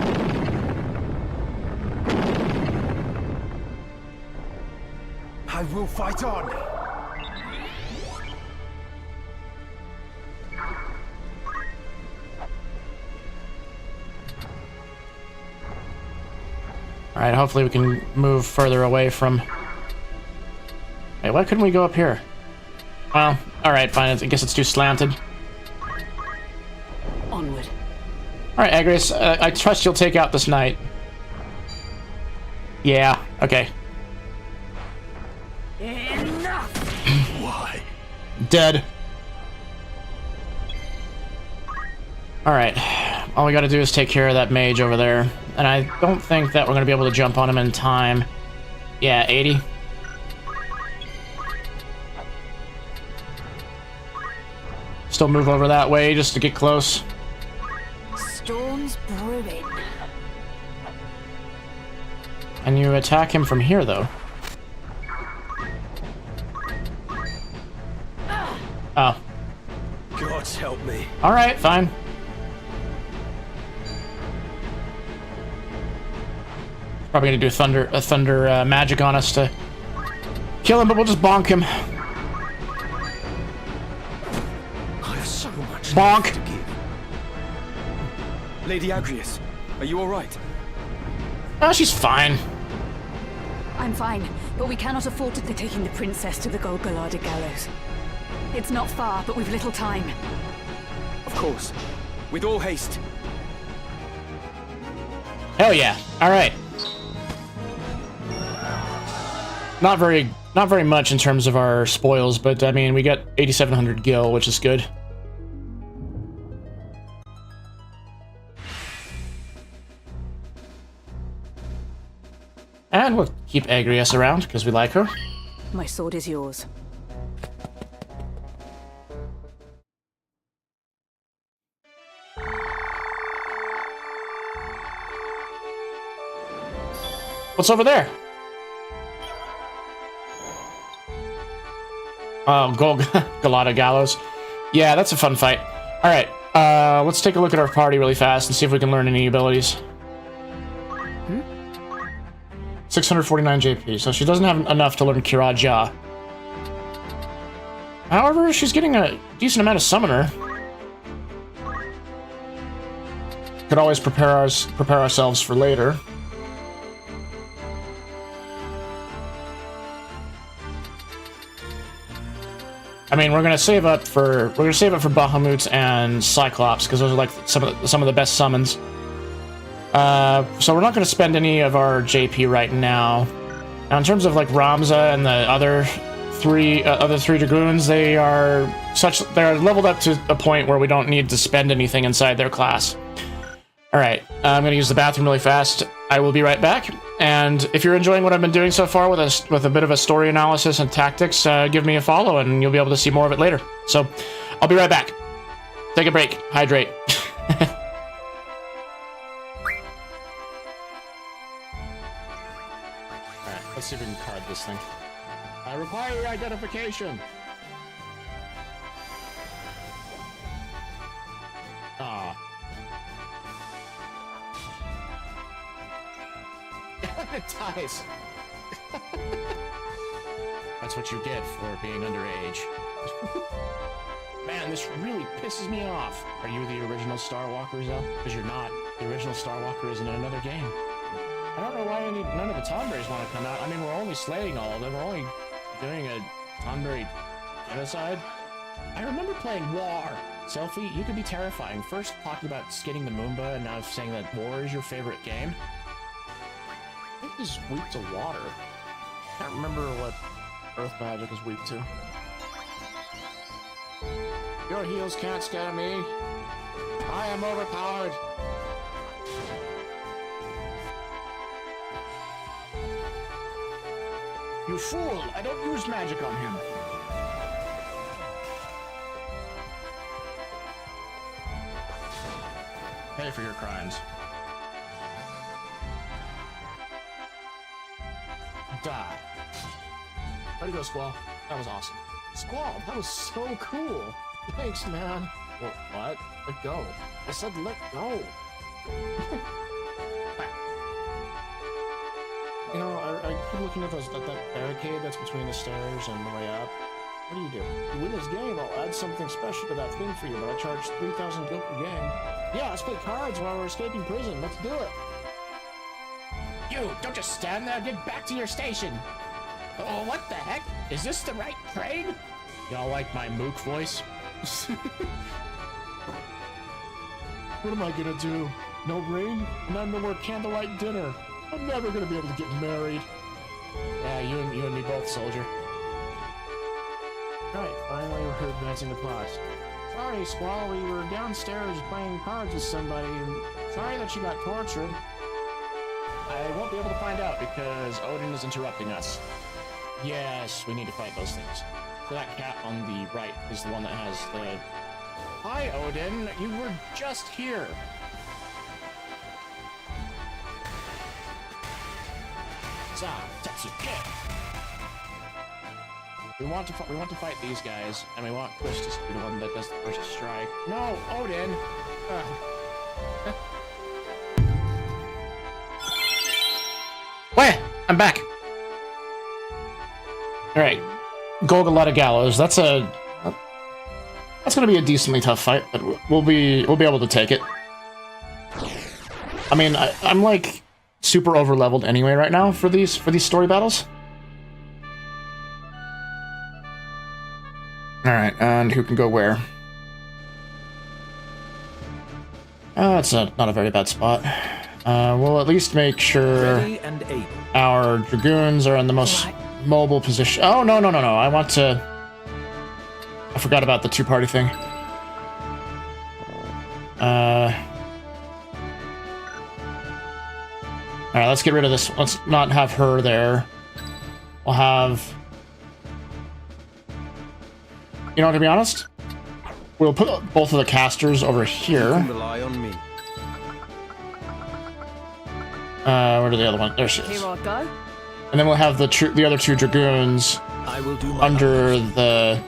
I will fight on. Alright, hopefully we can move further away from Wait, why couldn't we go up here? Well, alright, fine. I guess it's too slanted. Onward. Alright, Agrius, I trust you'll take out this knight. Yeah, okay. Enough! Why? Dead. Alright, all we gotta do is take care of that mage over there. And I don't think that we're gonna be able to jump on him in time. Yeah, 80. Still move over that way just to get close. Storm's brewing. And you attack him from here, though. Oh. God help me. Alright, fine. Probably gonna do a thunder magic on us to kill him, but we'll just bonk him. I have so much Bonk. to give. Lady Agrius, are you alright? Oh, she's fine. I'm fine, but we cannot afford to be taking the princess to the Golgolada gallows. It's not far, but we've little time. Of course. With all haste. Hell yeah. Alright. Not very much in terms of our spoils, but I mean, we got 8,700 gil, which is good. And we'll keep Agrius around, because we like her. My sword is yours. What's over there? Golgolada Gallows. Yeah, that's a fun fight. Alright, let's take a look at our party really fast and see if we can learn any abilities. 649 JP, so she doesn't have enough to learn Kiraja. However, she's getting a decent amount of Summoner. Could always prepare ourselves for later. I mean, we're gonna save up for Bahamut and Cyclops because those are like some of the best summons. So we're not gonna spend any of our JP right now. Now, in terms of like Ramza and the other three dragoons, they're leveled up to a point where we don't need to spend anything inside their class. All right, I'm gonna use the bathroom really fast. I will be right back. And if you're enjoying what I've been doing so far with a bit of a story analysis and tactics, give me a follow and you'll be able to see more of it later. So, I'll be right back. Take a break. Hydrate. Alright, let's see if we can card this thing. I require your identification. Ah. It dies. That's what you get for being underage. Man, this really pisses me off. Are you the original Star Walker, Zell? Because you're not. The original Star Walker is in another game. I don't know why none of the Tonberries want to come out. I mean, we're only slaying all of them. We're only doing a Tonberry genocide. I remember playing War. Selfie, you could be terrifying. First talking about skinning the Moomba, and now saying that War is your favorite game. I think he's weak to water. Can't remember what Earth Magic is weak to. Your heels can't scare me. I am overpowered. You fool! I don't use magic on him. Pay for your crimes. Die. Way to go, Squall. That was awesome. Squall, that was so cool. Thanks, man. Well, what? Let go. I said let go. You know, I keep looking at that barricade that's between the stairs and the way up. What do? You win this game, I'll add something special to that thing for you, but I charge 3,000 gil per game. Yeah, let's play cards while we're escaping prison. Let's do it. You, don't just stand there. Get back to your station. Oh, what the heck? Is this the right train? Y'all like my mook voice? What am I gonna do? No ring? And I'm gonna work candlelight dinner. I'm never gonna be able to get married. Yeah, you and me both, soldier. Right, finally we heard dancing applause. Sorry, Squall, we were downstairs playing cards with somebody, and sorry that you got tortured. I won't be able to find out because Odin is interrupting us. Yes, we need to fight those things. So that cat on the right is the one that has the... Hi, Odin. You were just here. We want to fight these guys, and we want Chris to be the one that does the first strike. No, Odin. Wait, I'm back. All right, Golgotha Gallows. That's gonna be a decently tough fight, but we'll be able to take it. I mean, I'm like super over leveled anyway right now for these story battles. All right, and who can go where? That's not a very bad spot. We'll at least make sure our dragoons are in the most mobile position. Oh, no. I want to... I forgot about the two-party thing. Alright, let's get rid of this. Let's not have her there. We'll have... You know, to be honest, we'll put both of the casters over here. You can rely on me. Where did the other one? There she is. Here I go. And then we'll have the other two dragoons under the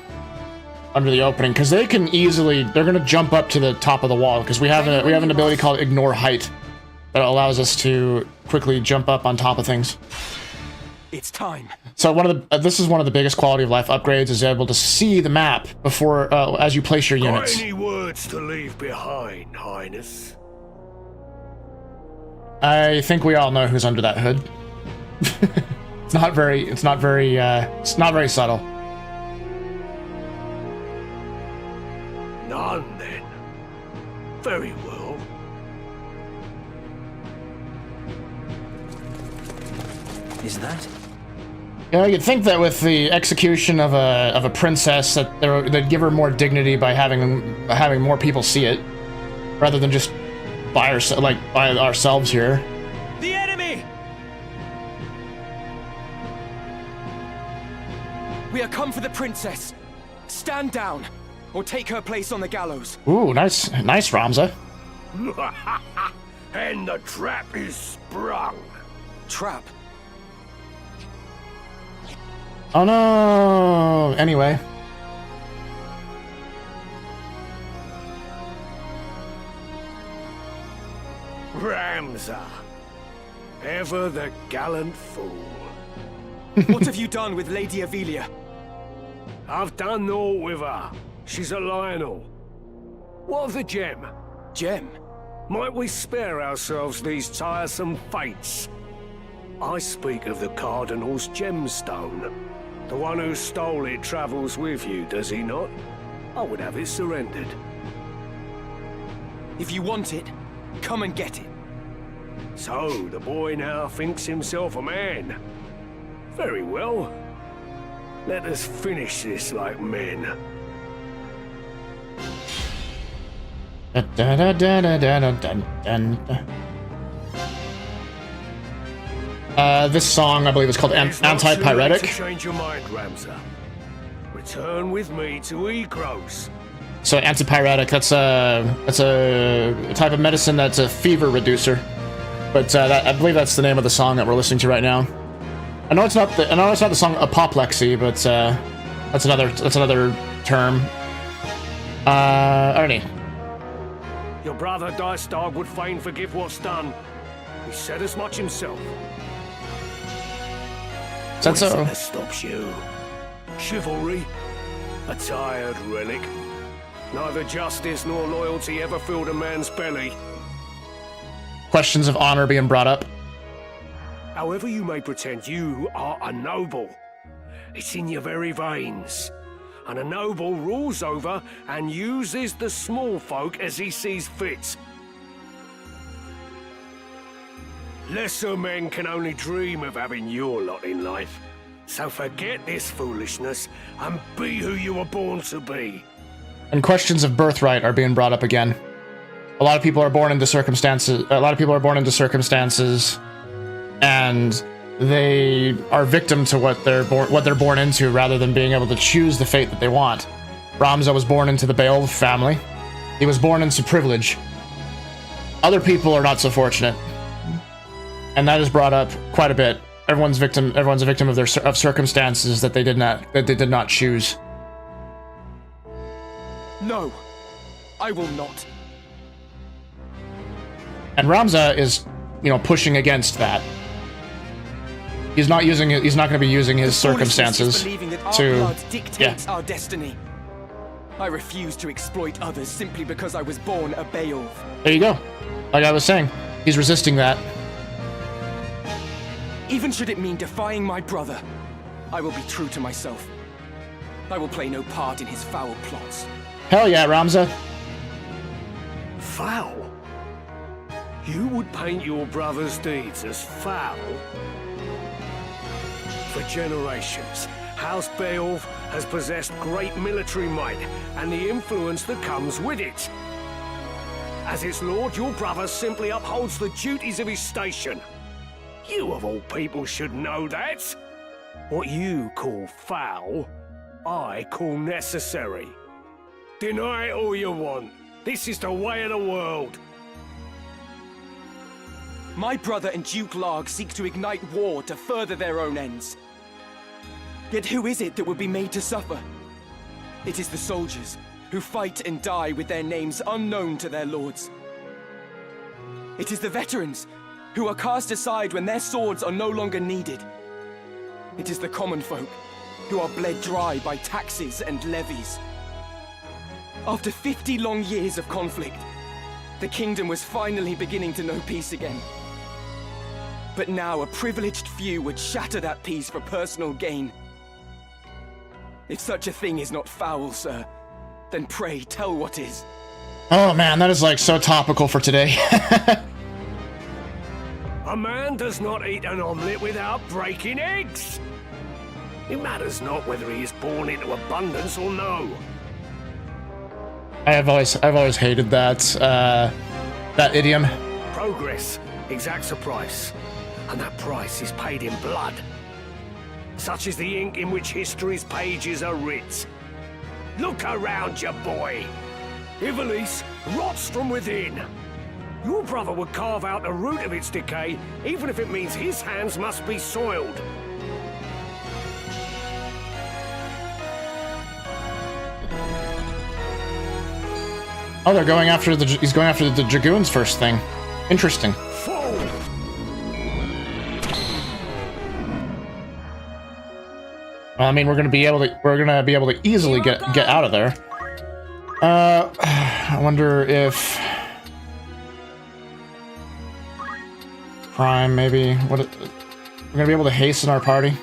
opening, because they can easily, they're gonna jump up to the top of the wall, because we have an ability called Ignore Height that allows us to quickly jump up on top of things. It's time. So this is one of the biggest quality of life upgrades, is able to see the map before as you place your units. Got any words to leave behind, Highness? I think we all know who's under that hood. It's not very subtle. None, then. Very well. Is that? Yeah, you'd think that with the execution of a princess, that they'd give her more dignity by having more people see it, rather than just by ourselves here. The enemy! We are come for the princess. Stand down, or take her place on the gallows. Ooh, nice, Ramza. And the trap is sprung. Trap? Oh no! Anyway. Ramza. Ever the gallant fool. What have you done with Lady Avelia? I've done naught with her. She's a Lionel. What of the gem? Gem? Might we spare ourselves these tiresome fates? I speak of the Cardinal's gemstone. The one who stole it travels with you, does he not? I would have it surrendered. If you want it, come and get it. So, the boy now thinks himself a man. Very well. Let us finish this like men. This song, I believe, is called Anti-Pyretic. Change your mind, Ramza. Return with me to Egros. So Antipyretic, that's a type of medicine that's a fever reducer. But I believe that's the name of the song that we're listening to right now. I know it's not the song Apoplexy, but that's another term. Ernie. Your brother Dicedog would fain forgive what's done. He said as much himself. What is it that stops you? Chivalry? A tired relic. Neither justice nor loyalty ever filled a man's belly. Questions of honor being brought up. However you may pretend you are a noble, It's in your very veins. And a noble rules over and uses the small folk as he sees fit. Lesser men can only dream of having your lot in life. So forget this foolishness and be who you were born to be. And questions of birthright are being brought up again. A lot of people are born into circumstances. And they are victim to what they're born into, rather than being able to choose the fate that they want. Ramza was born into the Beowulf family. He was born into privilege. Other people are not so fortunate, and that is brought up quite a bit. Everyone's a victim of circumstances that they did not choose. No, I will not. And Ramza is, pushing against that. He's not going to be using his circumstances Believing that our to blood dictates our destiny. I refuse to exploit others simply because I was born a Beowulf. There you go. Like I was saying, he's resisting that. Even should it mean defying my brother, I will be true to myself. I will play no part in his foul plots. Hell yeah, Ramza. Foul? You would paint your brother's deeds as foul? For generations, House Beowulf has possessed great military might and the influence that comes with it. As its lord, your brother simply upholds the duties of his station. You of all people should know that. What you call foul, I call necessary. Deny it all you want. This is the way of the world. My brother and Duke Larg seek to ignite war to further their own ends. Yet who is it that would be made to suffer? It is the soldiers, who fight and die with their names unknown to their lords. It is the veterans, who are cast aside when their swords are no longer needed. It is the common folk, who are bled dry by taxes and levies. After 50 long years of conflict, the kingdom was finally beginning to know peace again. But now a privileged few would shatter that peace for personal gain. If such a thing is not foul, sir, then pray tell what is. Oh man, that is like so topical for today. A man does not eat an omelette without breaking eggs. It matters not whether he is born into abundance or no. I've always hated that idiom. Progress exacts a price, and that price is paid in blood. Such is the ink in which history's pages are writ. Look around you, boy. Ivalice rots from within. Your brother would carve out the root of its decay, even if it means his hands must be soiled. Oh, they're going after he's going after the Dragoons first thing. Interesting. Fool! Well, I mean, we're gonna be able to easily get out of there. I wonder if Prime maybe we're gonna be able to hasten our party.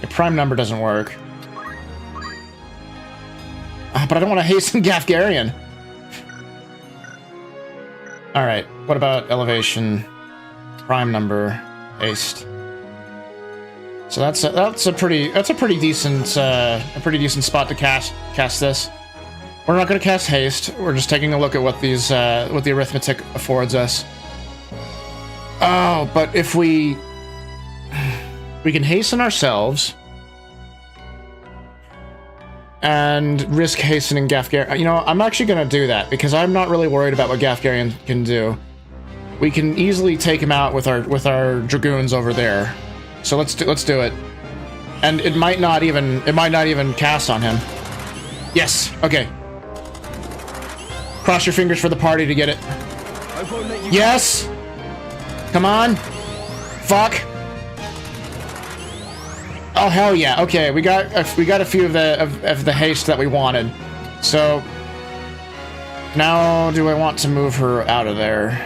The Prime number doesn't work. But I don't want to hasten Gafgarian. Alright, what about elevation? Prime number, haste. So that's a pretty decent spot to cast this. We're not going to cast haste. We're just taking a look at what the arithmetic affords us. Oh, but if we can hasten ourselves and risk hastening Gafgarian. You know, I'm actually going to do that because I'm not really worried about what Gafgarian can do. We can easily take him out with our dragoons over there. So let's do it. And it might not even cast on him. Yes. Okay. Cross your fingers for the party to get it. I won't let you. Yes. Come on. Fuck. Oh hell yeah! Okay, we got a few of the haste that we wanted. So now, do I want to move her out of there?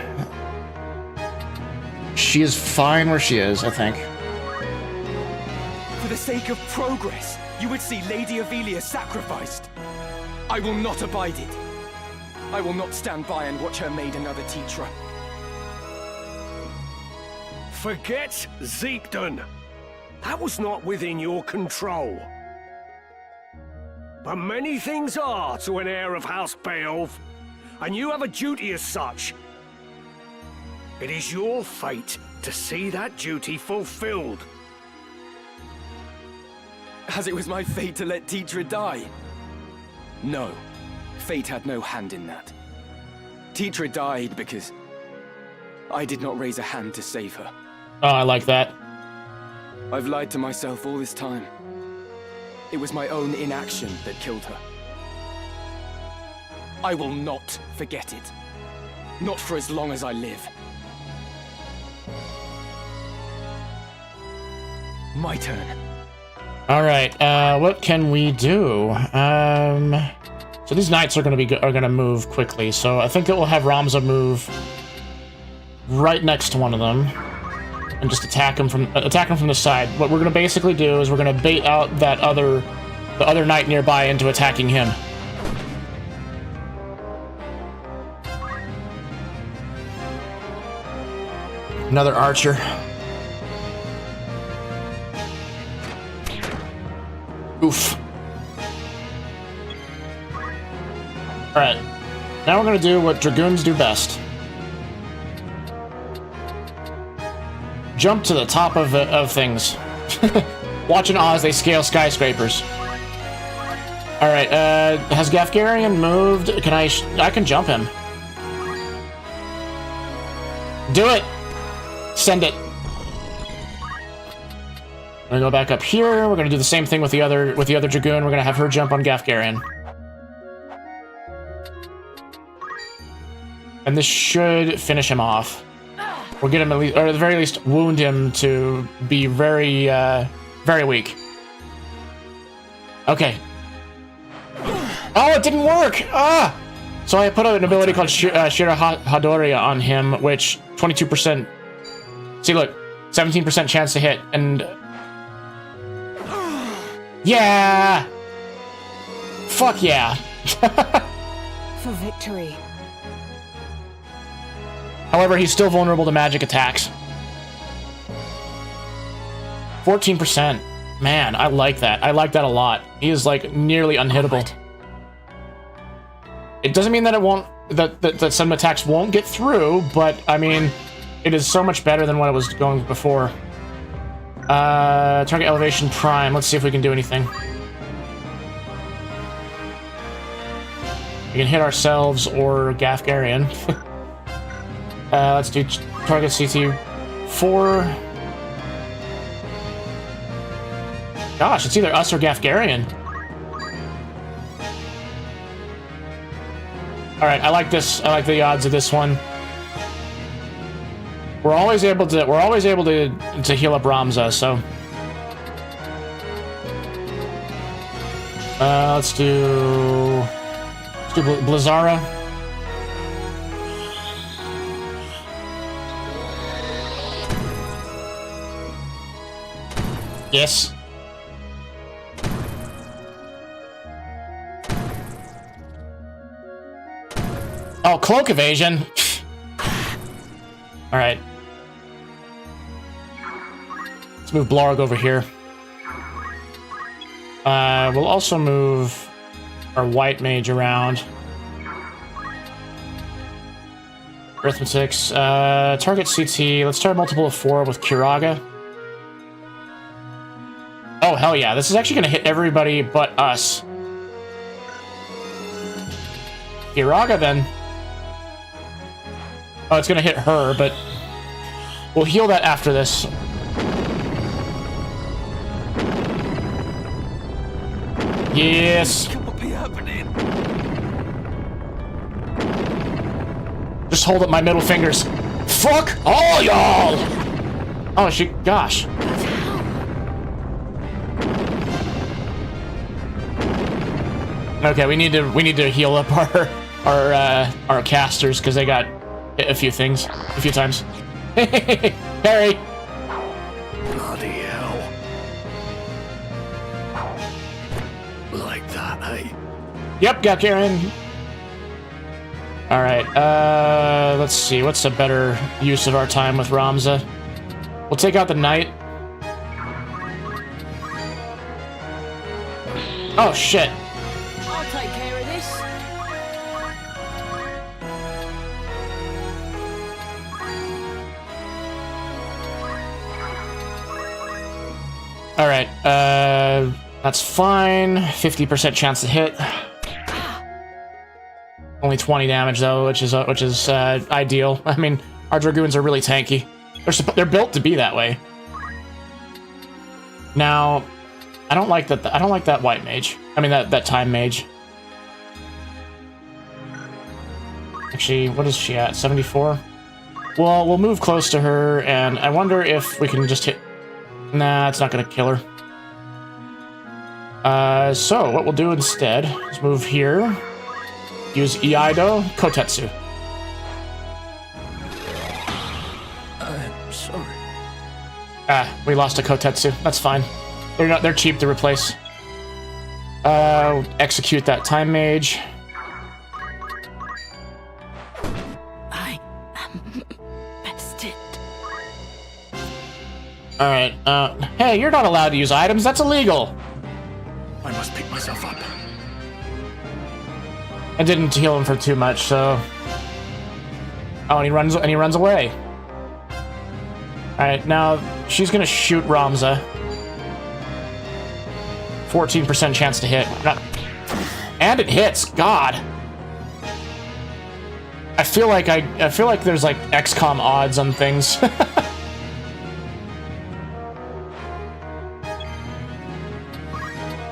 She is fine where she is, I think. the sake of progress, you would see Lady Avelia sacrificed. I will not abide it. I will not stand by and watch her made another teacher. Forget Zeekden. That was not within your control. But many things are to an heir of House Beowulf, and you have a duty as such. It is your fate to see that duty fulfilled. As it was my fate to let Teacher die? No, fate had no hand in that. Teacher died because I did not raise a hand to save her. Oh, I like that. I've lied to myself all this time. It was my own inaction that killed her. I will not forget it. Not for as long as I live. My turn. All right. What can we do? So these knights are gonna move quickly. So I think that we'll have Ramza move right next to one of them and just attack him from the side. What we're gonna basically do is we're gonna bait out the other knight nearby into attacking him. Another archer. Oof. Alright. Now we're gonna do what dragoons do best. Jump to the top of things. Watch in awe as they scale skyscrapers. Alright, has Gafgarian moved? I can jump him. Do it! Send it. We're gonna go back up here. We're gonna do the same thing with the other dragoon. We're gonna have her jump on Gafgarian. And this should finish him off. Or get him at least, or at the very least, wound him to be very, very weak. Okay. Oh, it didn't work! Ah! So I put an ability called Shira Hadoria on him, which 22%. See, look, 17% chance to hit, and yeah! Fuck yeah! For victory. However, he's still vulnerable to magic attacks. 14%. Man, I like that. I like that a lot. He is, like, nearly unhittable. It doesn't mean that it won't... that some attacks won't get through, but, I mean, it is so much better than what it was going before. Target elevation prime. Let's see if we can do anything. We can hit ourselves or Gafgarian. Let's do target CT 4. Gosh, it's either us or Gafgarian. All right, I like this. I like the odds of this one. We're always able to heal up Ramza, so let's do Blizzara. Yes. Oh, cloak evasion. All right. Let's move Blarg over here. We'll also move our white mage around. Arithmetics. Target CT. Let's try a multiple of 4 with Kiraga. Oh, hell yeah. This is actually going to hit everybody but us. Kiraga, then. Oh, it's going to hit her, but we'll heal that after this. Yes. What be happening? Just hold up my middle fingers. Fuck all y'all! Oh, gosh. Okay, we need to heal up our casters because they got hit a few times. Parry. Bloody hell. Like that, eh? Yep, got Karen. Alright, let's see. What's a better use of our time with Ramza? We'll take out the knight. Oh, shit. I'll take care of this. Alright, that's fine. 50% chance to hit. Only 20 damage though, which is ideal. I mean, our dragoons are really tanky. They're built to be that way. Now, I don't like that. I don't like that white mage. I mean that time mage. Actually, what is she at? 74. Well, we'll move close to her, and I wonder if we can just hit. Nah, it's not gonna kill her. So what we'll do instead is move here. Use Iaido Kotetsu. Sorry. Ah, we lost a Kotetsu. That's fine. They're cheap to replace. Execute that time mage. I am bested. Alright, hey, you're not allowed to use items. That's illegal. I must pick myself up. I didn't heal him for too much, so. Oh, and he runs away. Alright, now she's gonna shoot Ramza. 14% chance to hit. And it hits. God. I feel like there's like XCOM odds on things.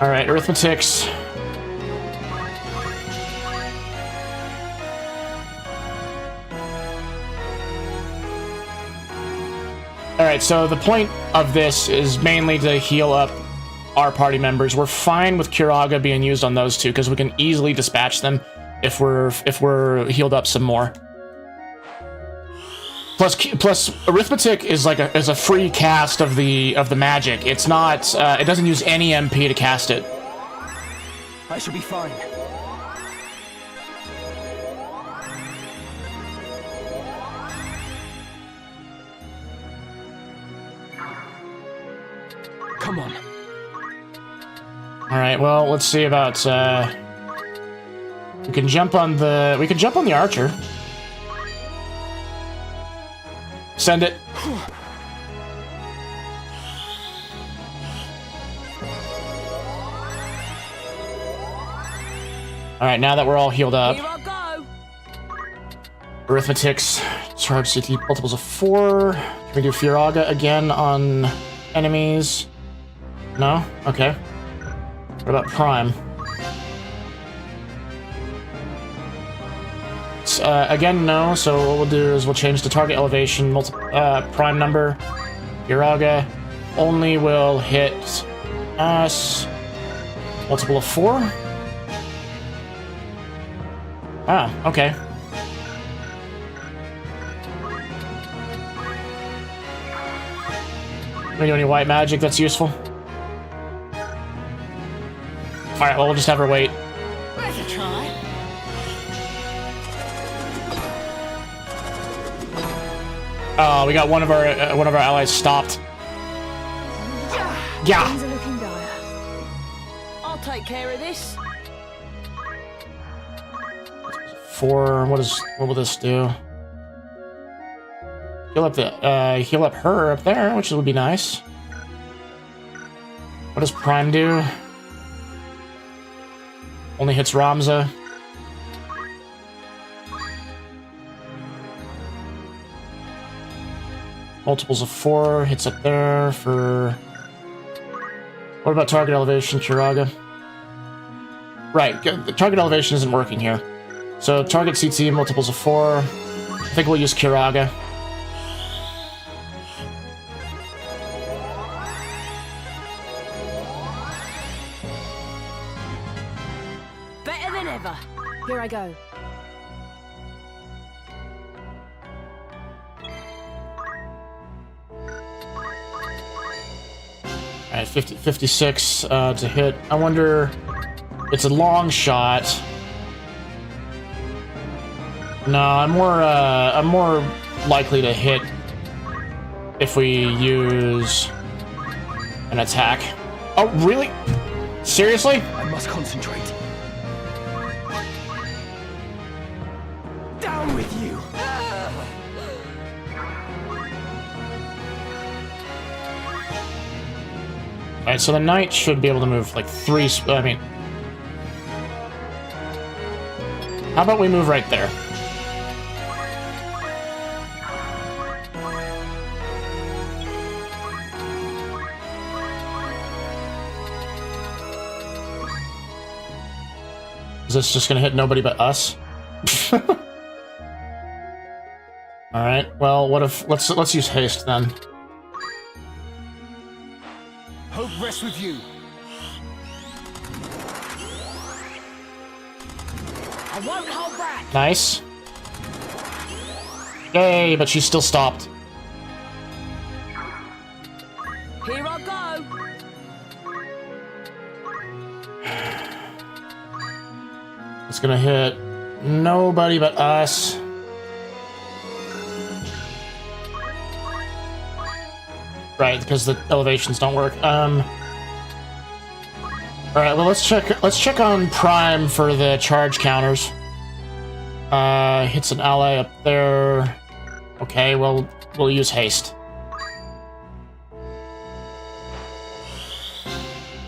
Alright, arithmetics. Alright, so the point of this is mainly to heal up our party members. We're fine with Kiraga being used on those two because we can easily dispatch them if we're healed up some more. Plus arithmetic is like a free cast of the magic. It's not it doesn't use any MP to cast it. I shall be fine. Come on. All right. Well, let's see about. We can jump on the archer. Send it. All right. Now that we're all healed up. Here I go. Arithmetics. Charge CT multiples of 4. Can we do Firaga again on enemies? No? Okay. What about Prime? Again, no. So what we'll do is we'll change the target elevation, Prime number. Firaga only will hit us multiple of 4. Ah, okay. We do any white magic that's useful? Alright, well, we'll just have her wait. Worth a try. Oh, we got one of our allies stopped. Yeah. Things are looking dire. I'll take care of this. 4. What will this do? Heal up her up there, which would be nice. What does Prime do? Only hits Ramza. Multiples of 4 hits up there for. What about target elevation, Kiraga? Right, the target elevation isn't working here. So target CT multiples of 4. I think we'll use Kiraga. Better than ever. Here I go. Alright, 56 to hit. I wonder It's a long shot. No, I'm more likely to hit if we use an attack. Oh, really? Seriously? I must concentrate. Down with you! Alright, so the knight should be able to move like 3... I mean... How about we move right there? Is this just gonna hit nobody but us? Alright, well, what if... Let's use haste then. Hope rests with you. I won't hold back. Nice. Yay, but she's still stopped. Here I go. It's gonna hit nobody but us. Right, because the elevations don't work. Alright, well let's check on Prime for the charge counters. Hits an ally up there. Okay, well we'll use haste.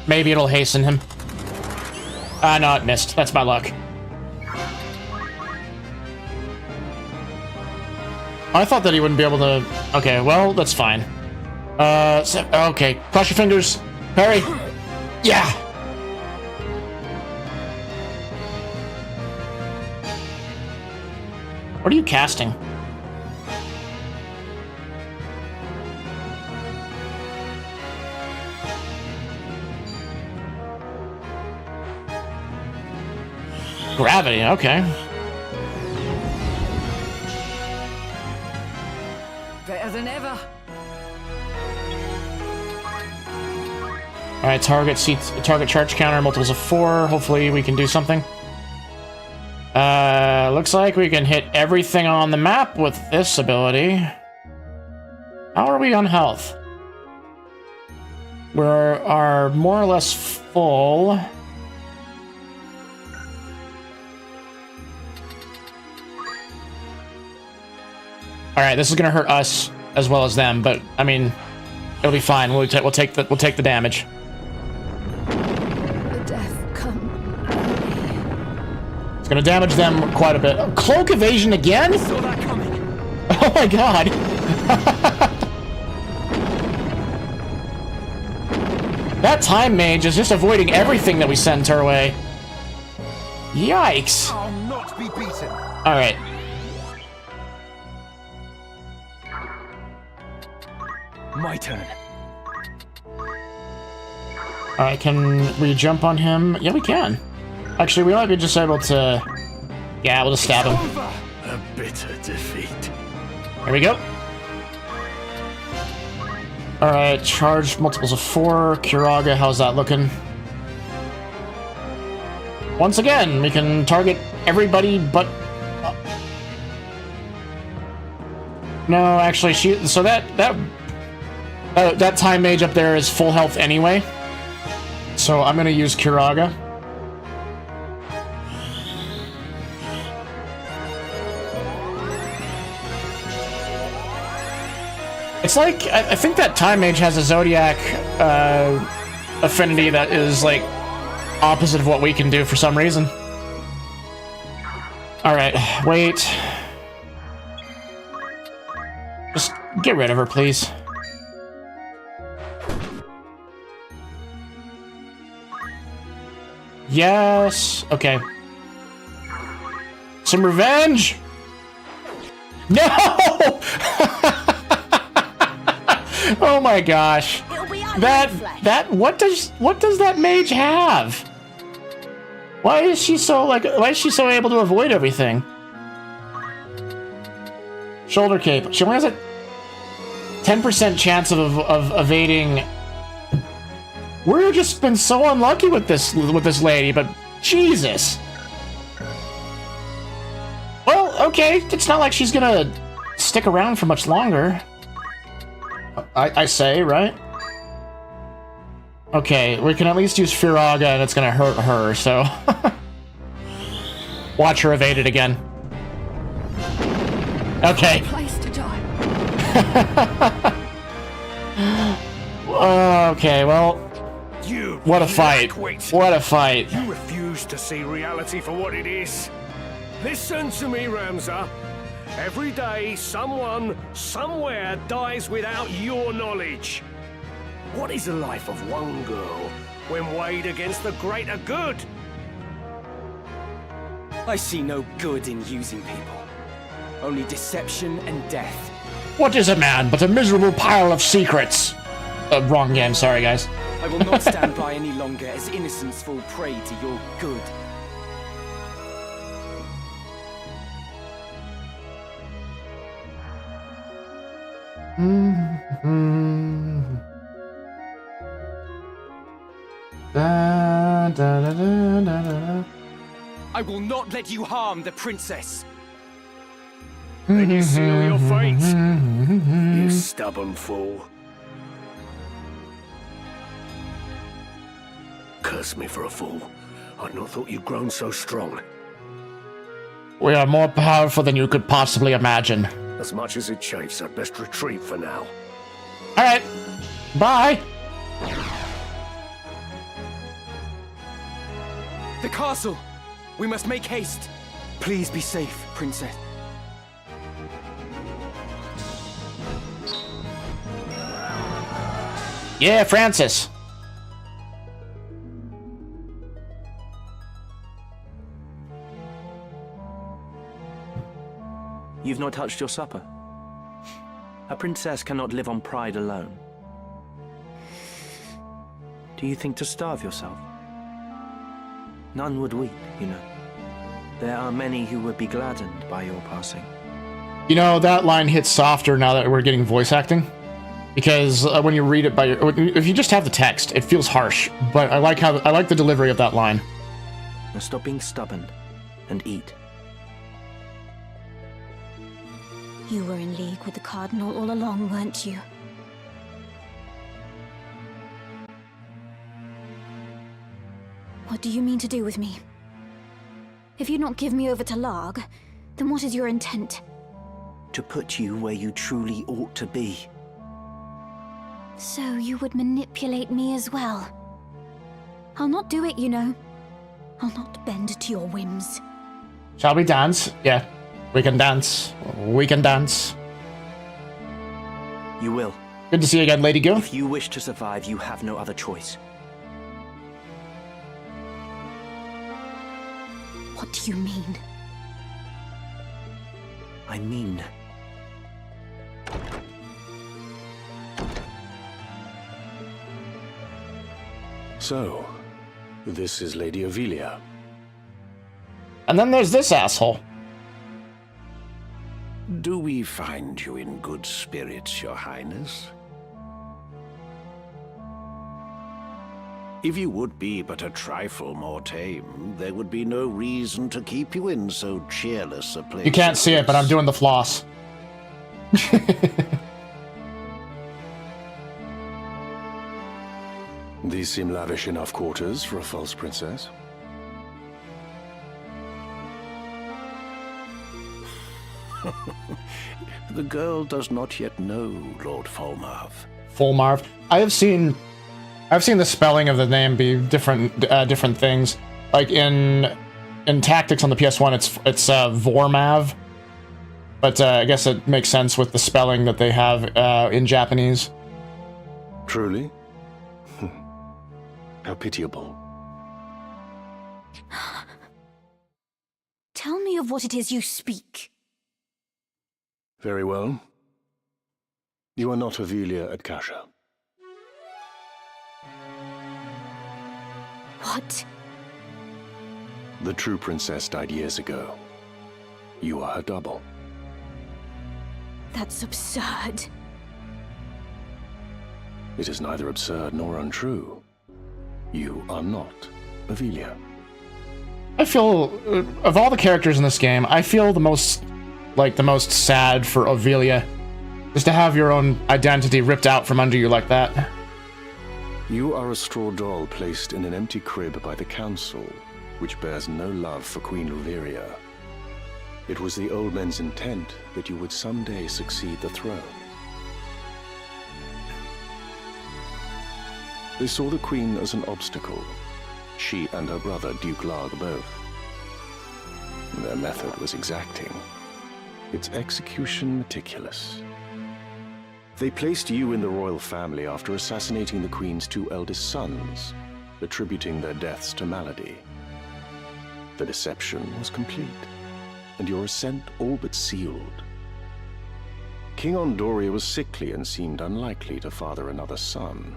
Maybe it'll hasten him. Ah, no, it missed. That's my luck. I thought that he wouldn't be able to... Okay, well, that's fine. Okay. Cross your fingers. Parry. Yeah! What are you casting? Gravity, okay. Better than ever. Alright, target charge counter, multiples of 4. Hopefully we can do something. Looks like we can hit everything on the map with this ability. How are we on health? We are more or less full. Alright, this is gonna hurt us as well as them, but I mean, it'll be fine. We'll take the damage. The death come. It's gonna damage them quite a bit. Cloak evasion again? Saw that coming. Oh my god! That time mage is just avoiding everything that we send her way. Yikes! I'll not be beaten. All right. My turn. Alright, can we jump on him? Yeah, we can. Actually, we might be just able to... Yeah, we'll just stab him. A bitter defeat. Here we go. Alright, charge multiples of 4. Kiraga, how's that looking? Once again, we can target everybody but... No, actually, so that time mage up there is full health anyway. So I'm gonna use Kiraga. It's like, I think that time mage has a zodiac affinity that is like opposite of what we can do for some reason. Alright, wait. Just get rid of her, please. Yes. Okay. Some revenge. No. Oh my gosh. What does that mage have? Why is she so able to avoid everything? Shoulder cape. She only has a 10% chance of evading. We've just been so unlucky with this lady, but Jesus. Well, okay. It's not like she's gonna stick around for much longer. I say, right? Okay, we can at least use Firaga and it's gonna hurt her, so... Watch her evade it again. Okay. Place to die. Okay, well... You What a fight. nitwit. What a fight. You refuse to see reality for what it is. Listen to me, Ramza. Every day, someone, somewhere dies without your knowledge. What is the life of one girl when weighed against the greater good? I see no good in using people. Only deception and death. What is a man but a miserable pile of secrets? Wrong game, sorry guys. I will not stand by any longer as innocents fall prey to your good. I will not let you harm the princess. Then you seal your fate, you stubborn fool. Curse me for a fool. I'd not thought you'd grown so strong. We are more powerful than you could possibly imagine. As much as it chafes, I'd best retreat for now. Alright. Bye. The castle! We must make haste. Please be safe, princess. Yeah, Francis. You've not touched your supper. A princess cannot live on pride alone. Do you think to starve yourself? None would weep, you know. There are many who would be gladdened by your passing. You know, that line hits softer now that we're getting voice acting. Because when you read it by if you just have the text, it feels harsh. But I like the delivery of that line. Now stop being stubborn and eat. You were in league with the Cardinal all along, weren't you? What do you mean to do with me? If you not give me over to Larg, then what is your intent? To put you where you truly ought to be. So you would manipulate me as well? I'll not do it, you know. I'll not bend to your whims. Shall we dance? Yeah. We can dance. We can dance. You will. Good to see you again, Lady Gil. If you wish to survive, you have no other choice. What do you mean? I mean... So, this is Lady Ovelia. And then there's this asshole. Do we find you in good spirits, Your Highness? If you would be but a trifle more tame, there would be no reason to keep you in so cheerless a place. You can't see it, but I'm doing the floss. These seem lavish enough quarters for a false princess. The girl does not yet know Lord Fulmarv. Fulmarv. I've seen the spelling of the name be different things. Like in Tactics on the PS1, it's Vormav, but I guess it makes sense with the spelling that they have in Japanese. Truly? How pitiable. Tell me of what it is you speak. Very well. You are not Ovelia at Kasha. What? The true princess died years ago. You are her double. That's absurd. It is neither absurd nor untrue. You are not Ovelia. I feel, of all the characters in this game, I feel the most sad for Ophelia. Just to have your own identity ripped out from under you like that. You are a straw doll placed in an empty crib by the council, which bears no love for Queen Luveria. It was the old men's intent that you would someday succeed the throne. They saw the Queen as an obstacle. She and her brother, Duke Larg, both. Their method was exacting. Its execution meticulous. They placed you in the royal family after assassinating the Queen's 2 eldest sons, attributing their deaths to malady. The deception was complete, and your ascent all but sealed. King Ondoria was sickly and seemed unlikely to father another son.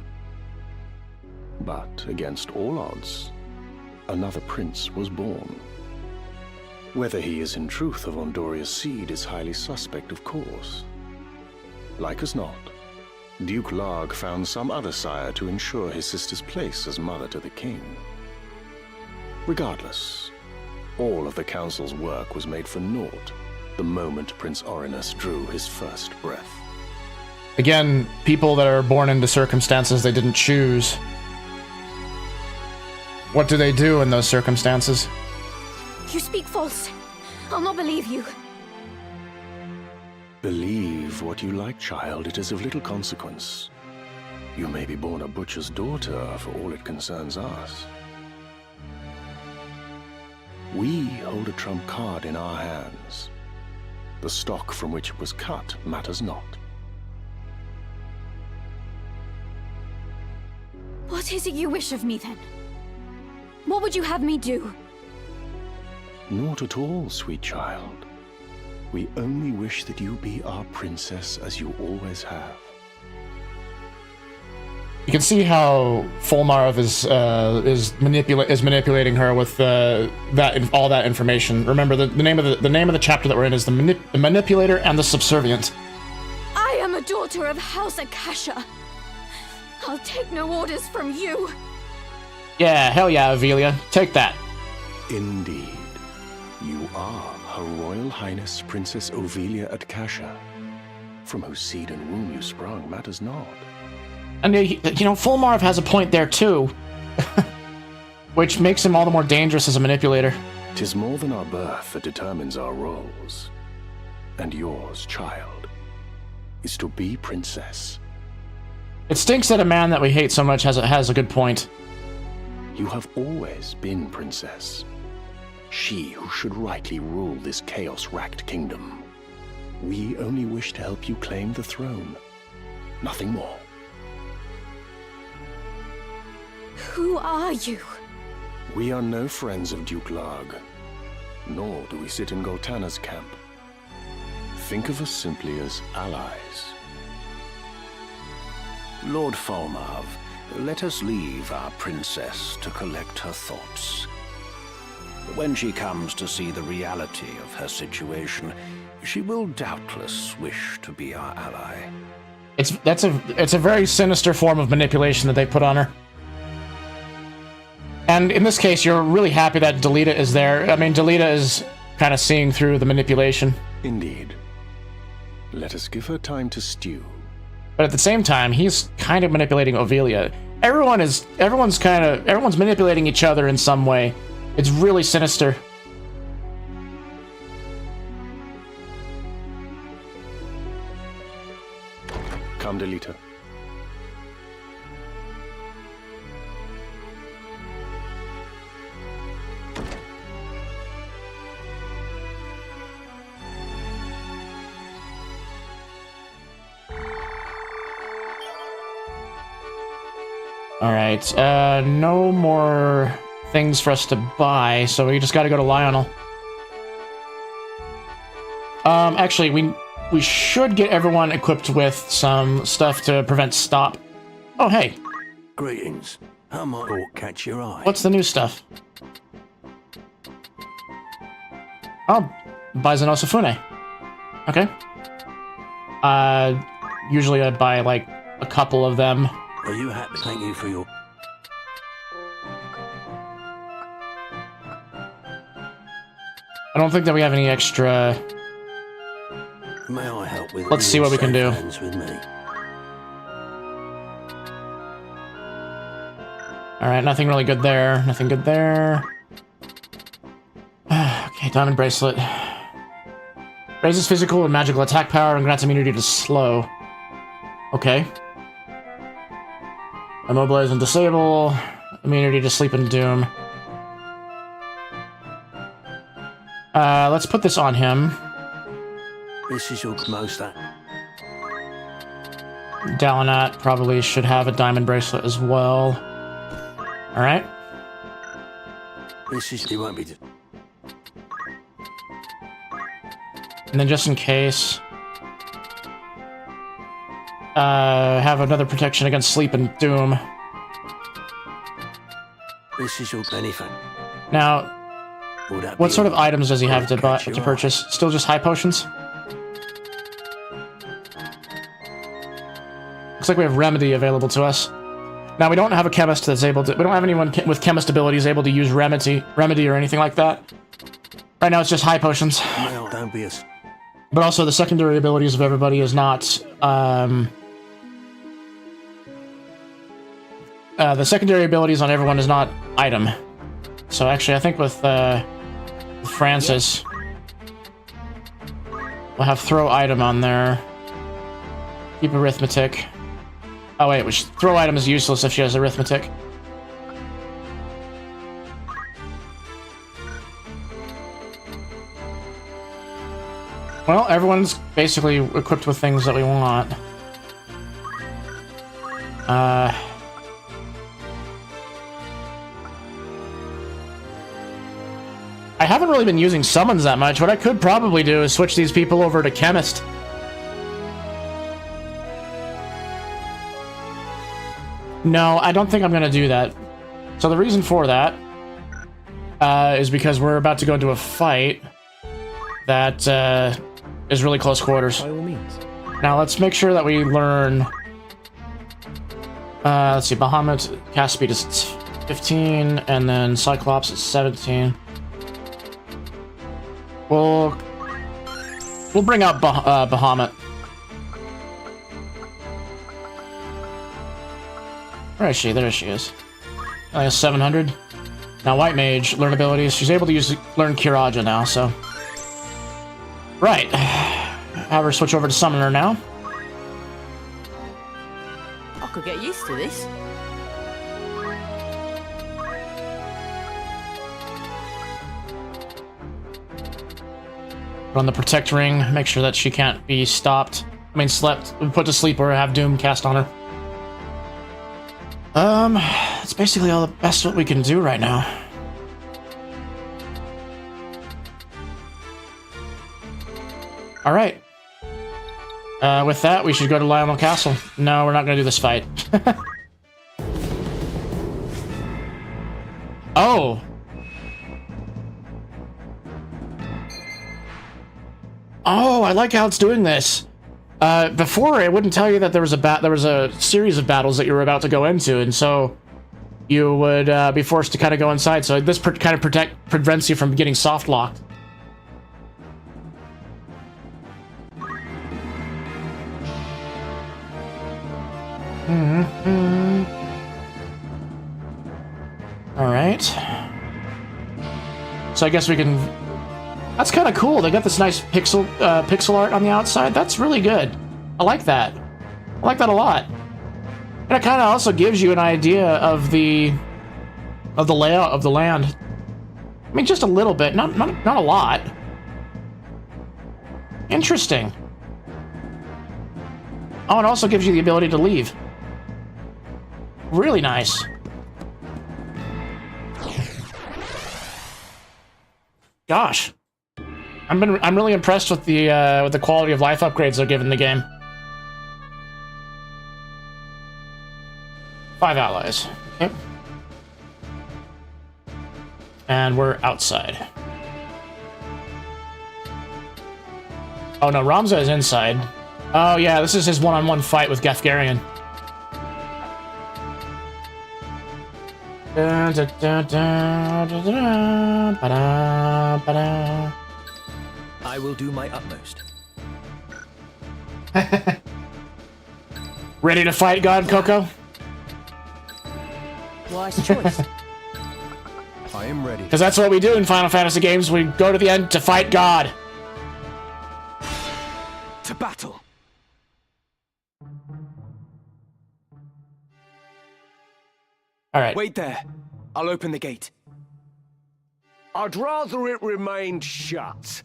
But, against all odds, another prince was born. Whether he is in truth of Ondoria's seed is highly suspect, of course. Like as not, Duke Larg found some other sire to ensure his sister's place as mother to the king. Regardless, all of the council's work was made for naught the moment Prince Orinus drew his first breath. Again, people that are born into circumstances they didn't choose. What do they do in those circumstances? You speak false. I'll not believe you. Believe what you like, child. It is of little consequence. You may be born a butcher's daughter, for all it concerns us. We hold a trump card in our hands. The stock from which it was cut matters not. What is it you wish of me, then? What would you have me do? Naught at all, sweet child. We only wish that you be our princess as you always have. You can see how Fulmarv is manipulating her with all that information. Remember, the name of the chapter that we're in is the manipulator and the subservient. I am a daughter of House Akasha. I'll take no orders from you. Yeah, hell yeah, Ophelia. Take that. Indeed. You are Her Royal Highness Princess Ophelia Akasha. From whose seed and womb you sprung matters not. And, Fulmarv has a point there, too. Which makes him all the more dangerous as a manipulator. 'Tis more than our birth that determines our roles. And yours, child, is to be princess. It stinks that a man that we hate so much has a good point. You have always been princess. She who should rightly rule this chaos-racked kingdom. We only wish to help you claim the throne. Nothing more. Who are you? We are no friends of Duke Larg, nor do we sit in Goltana's camp. Think of us simply as allies. Lord Fulmarv, let us leave our princess to collect her thoughts. When she comes to see the reality of her situation, she will doubtless wish to be our ally. It's a very sinister form of manipulation that they put on her. And in this case, you're really happy that Delita is there. I mean, Delita is kind of seeing through the manipulation. Indeed. Let us give her time to stew. But at the same time, he's kind of manipulating Ophelia. Everyone's manipulating each other in some way. It's really sinister. Come, Delita. Alright, no more things for us to buy, so we just gotta go to Lionel. Actually, we should get everyone equipped with some stuff to prevent stop. Oh, hey. Greetings. How might aught catch your eye? What's the new stuff? Oh, Bizonosafune. Okay. Usually I buy, like, a couple of them. Are you happy? Thank you for your... I don't think that we have any extra. May I help with? Let's see what we can do. With me. All right, nothing really good there. Nothing good there. Okay, diamond bracelet. Raises physical and magical attack power and grants immunity to slow. Okay. Immobilize and disable. Immunity to sleep and doom. Let's put this on him. This is your most. Dalinat probably should have a diamond bracelet as well. All right. This is. He won't be. And then just in case, have another protection against sleep and doom. This is your anything. Now, what sort of items does he have to purchase? Still just high potions? Looks like we have remedy available to us. Now we don't have a chemist that's able to. We don't have anyone with chemist abilities able to use remedy or anything like that. Right now it's just high potions. No, don't be as. But also the secondary abilities of everybody is not. The secondary abilities on everyone is not item. So actually, I think with Francis, we'll have throw item on there. Keep arithmetic. Oh wait, which throw item is useless if she has arithmetic. Well, everyone's basically equipped with things that we want. I haven't really been using summons that much. What I could probably do is switch these people over to chemist. No, I don't think I'm going to do that. So the reason for that is because we're about to go into a fight that is really close quarters. By all means. Now let's make sure that we learn. Let's see, Bahamut cast speed is 15, and then Cyclops is 17. We'll bring out Bahamut. Where is she? There she is. Only has 700. Now White Mage, learn abilities. She's able to learn Kiraja now, so. Right. Have her switch over to Summoner now. I could get used to this. Run the Protect Ring, make sure that she can't be stopped. I mean, put to sleep or have Doom cast on her. That's basically all the best what we can do right now. All right. With that, we should go to Lionel Castle. No, we're not going to do this fight. Oh. Oh, I like how it's doing this. Before, it wouldn't tell you that there was a series of battles that you were about to go into, and so you would be forced to kind of go inside. So this kind of prevents you from getting soft locked. All right. So I guess we can. That's kind of cool. They got this nice pixel art on the outside. That's really good. I like that. I like that a lot. And it kind of also gives you an idea of the layout of the land. I mean, just a little bit, not a lot. Interesting. Oh, it also gives you the ability to leave. Really nice. Gosh. I'm really impressed with the quality of life upgrades they're giving the game. 5 allies. Okay. And we're outside. Oh no, Ramza is inside. Oh yeah, this is his one-on-one fight with Gafgarian. I will do my utmost. Ready to fight, God, Coco? Wise choice. I am ready. Because that's what we do in Final Fantasy games. We go to the end to fight God. To battle. All right. Wait there. I'll open the gate. I'd rather it remained shut.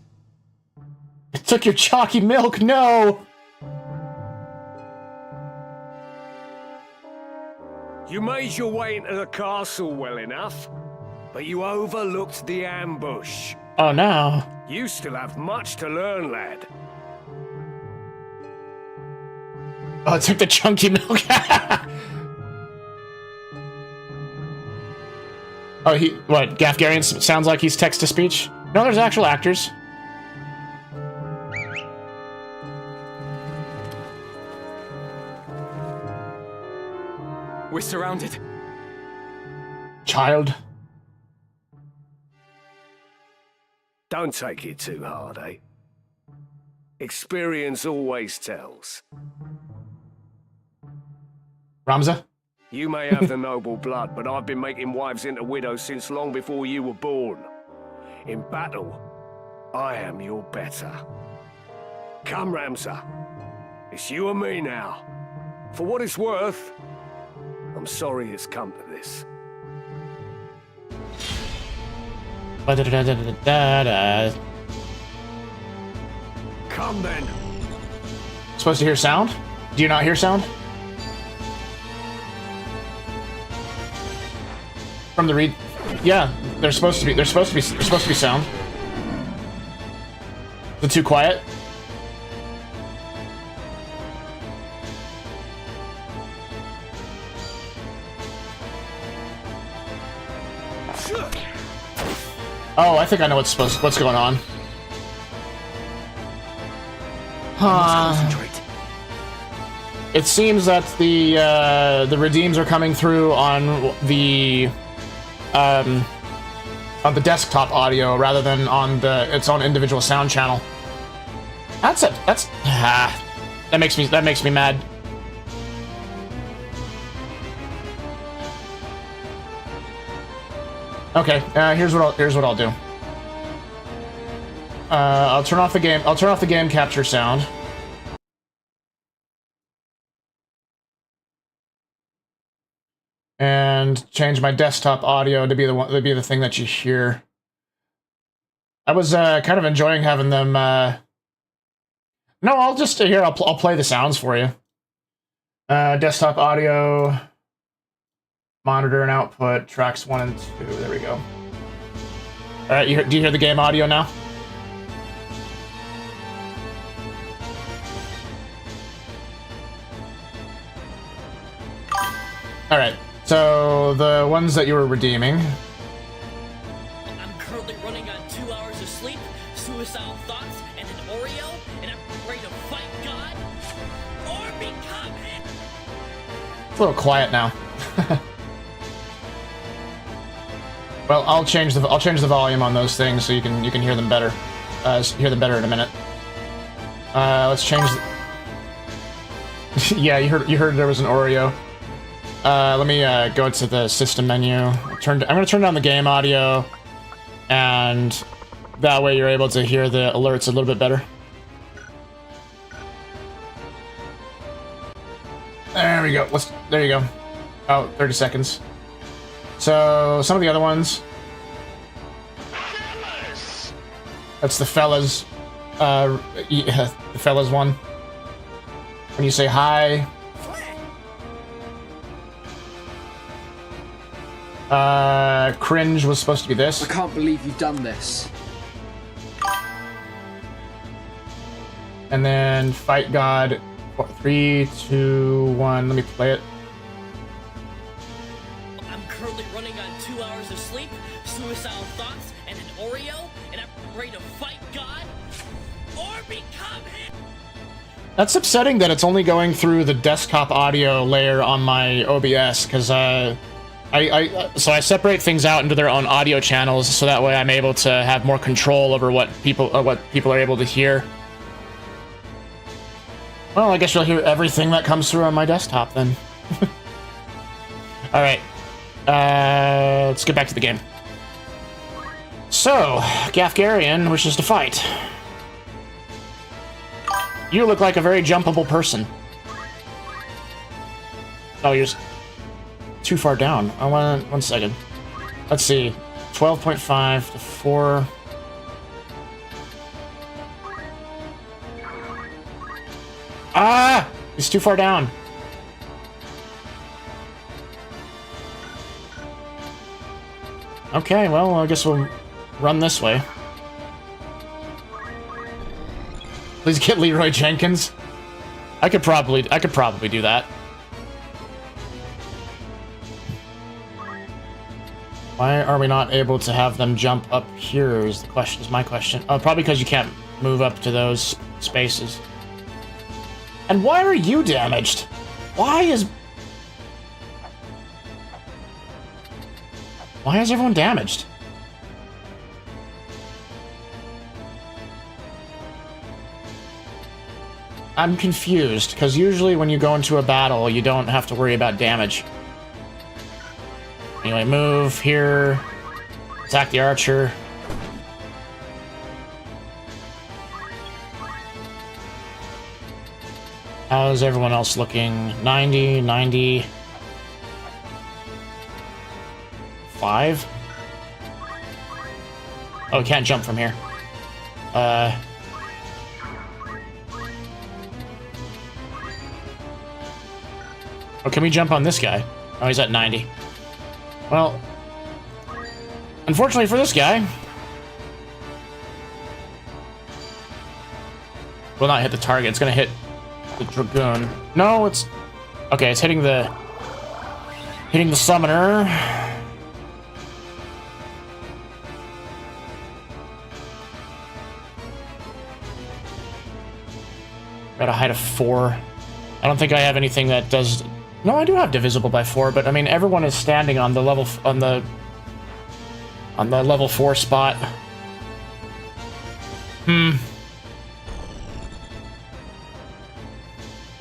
It took your chalky milk, no! You made your way into the castle well enough, but you overlooked the ambush. Oh no. You still have much to learn, lad. Oh, it took the chunky milk. Oh, what, Gafgarian sounds like he's text-to-speech? No, there's actual actors. We're surrounded. Child. Don't take it too hard, eh? Experience always tells. Ramza? You may have the noble blood, but I've been making wives into widows since long before you were born. In battle, I am your better. Come, Ramza. It's you and me now. For what it's worth, I'm sorry it's come to this. Come then. Supposed to hear sound? Do you not hear sound? From the read? Yeah, there's supposed to be sound. Is it too quiet? Oh, I think I know what's going on. It seems that the redeems are coming through on the desktop audio rather than on its own individual sound channel. That makes me mad. Okay, here's what I'll do. I'll turn off the game capture sound. And change my desktop audio to be the thing that you hear. I was kind of enjoying having them. No, I'll just here. I'll play the sounds for you. Desktop audio, monitor and output, tracks 1 and 2. There we go. All right, do you hear the game audio now? All right. So, the ones that you were redeeming. I'm currently running on 2 hours of sleep, suicidal thoughts, and an Oreo, and I'm ready to fight God or become him. It's a little quiet now. Well, I'll change the volume on those things so you can hear them better. Hear them better in a minute. Let's change. Yeah, you heard there was an Oreo. Let me go to the system menu. I'm going to turn down the game audio, and that way you're able to hear the alerts a little bit better. There we go. There you go. Oh, 30 seconds. So, some of the other ones. That's the fellas. Yeah, the fellas one. When you say hi. Cringe was supposed to be this. I can't believe you've done this. And then Fight God. 3, 2, 1. Let me play it. I'm currently running on 2 hours of sleep, suicidal thoughts, and an Oreo, and I'm ready to fight God or become him. That's upsetting that it's only going through the desktop audio layer on my OBS, because So I separate things out into their own audio channels, so that way I'm able to have more control over what people are able to hear. Well, I guess you'll hear everything that comes through on my desktop then. All right, let's get back to the game. So, Gafgarian wishes to fight. You look like a very jumpable person. Oh, you're too far down. One second. Let's see. 12.5 to 4. Ah! He's too far down. Okay, well, I guess we'll run this way. Please get Leroy Jenkins. I could probably do that. Why are we not able to have them jump up here is the question, is my question. Oh, probably because you can't move up to those spaces. And why are you damaged? Why is everyone damaged? I'm confused, because usually when you go into a battle, you don't have to worry about damage. Anyway, move here. Attack the archer. How's everyone else looking? 90, 90. 5? Oh, can't jump from here. Oh, can we jump on this guy? Oh, he's at 90. Well, unfortunately for this guy, will not hit the target. It's gonna hit the dragoon. No, it's okay. It's hitting the summoner. At a height of 4. I don't think I have anything that does. No, I do have divisible by 4, but I mean everyone is standing on the level on the level 4 spot.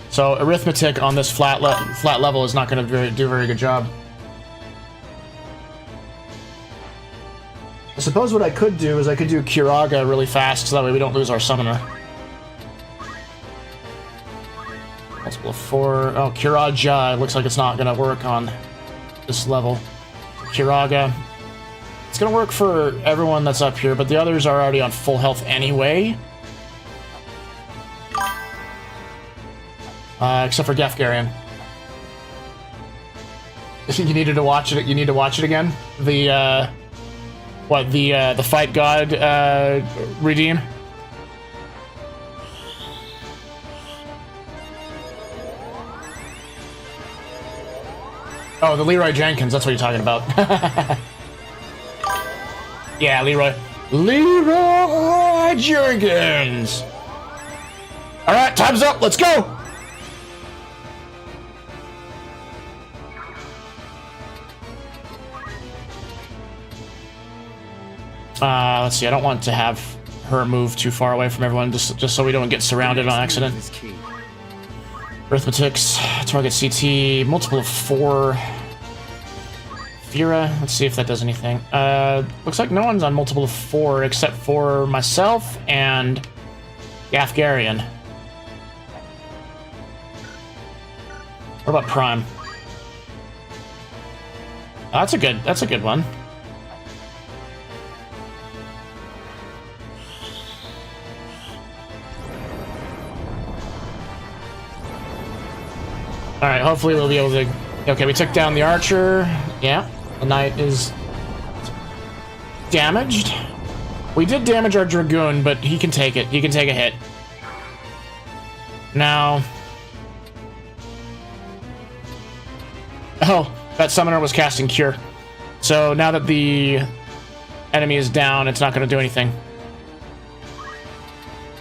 So arithmetic on this flat level is not going to do a very good job. I suppose what I could do is I could do Kiraga really fast, so that way we don't lose our summoner. Multiple of 4. Oh, Kiraja. Looks like it's not going to work on this level. Kiraga. It's going to work for everyone that's up here, but the others are already on full health anyway. Except for Gafgarian. You needed to watch it. You need to watch it again. The fight god redeem. Oh, the Leroy Jenkins, that's what you're talking about. Yeah, Leroy Jenkins! Alright, time's up, let's go! Let's see, I don't want to have her move too far away from everyone, just so we don't get surrounded on accident. Arithmetics, target CT, multiple of 4. Vera, let's see if that does anything. Looks like no one's on multiple of 4 except for myself and Gafgarian. What about Prime? That's a good one. Alright, hopefully we'll be able to... Okay, we took down the archer. Yeah, the knight is damaged. We did damage our dragoon, but he can take it. He can take a hit. Now... Oh, that summoner was casting Cure. So now that the enemy is down, it's not going to do anything.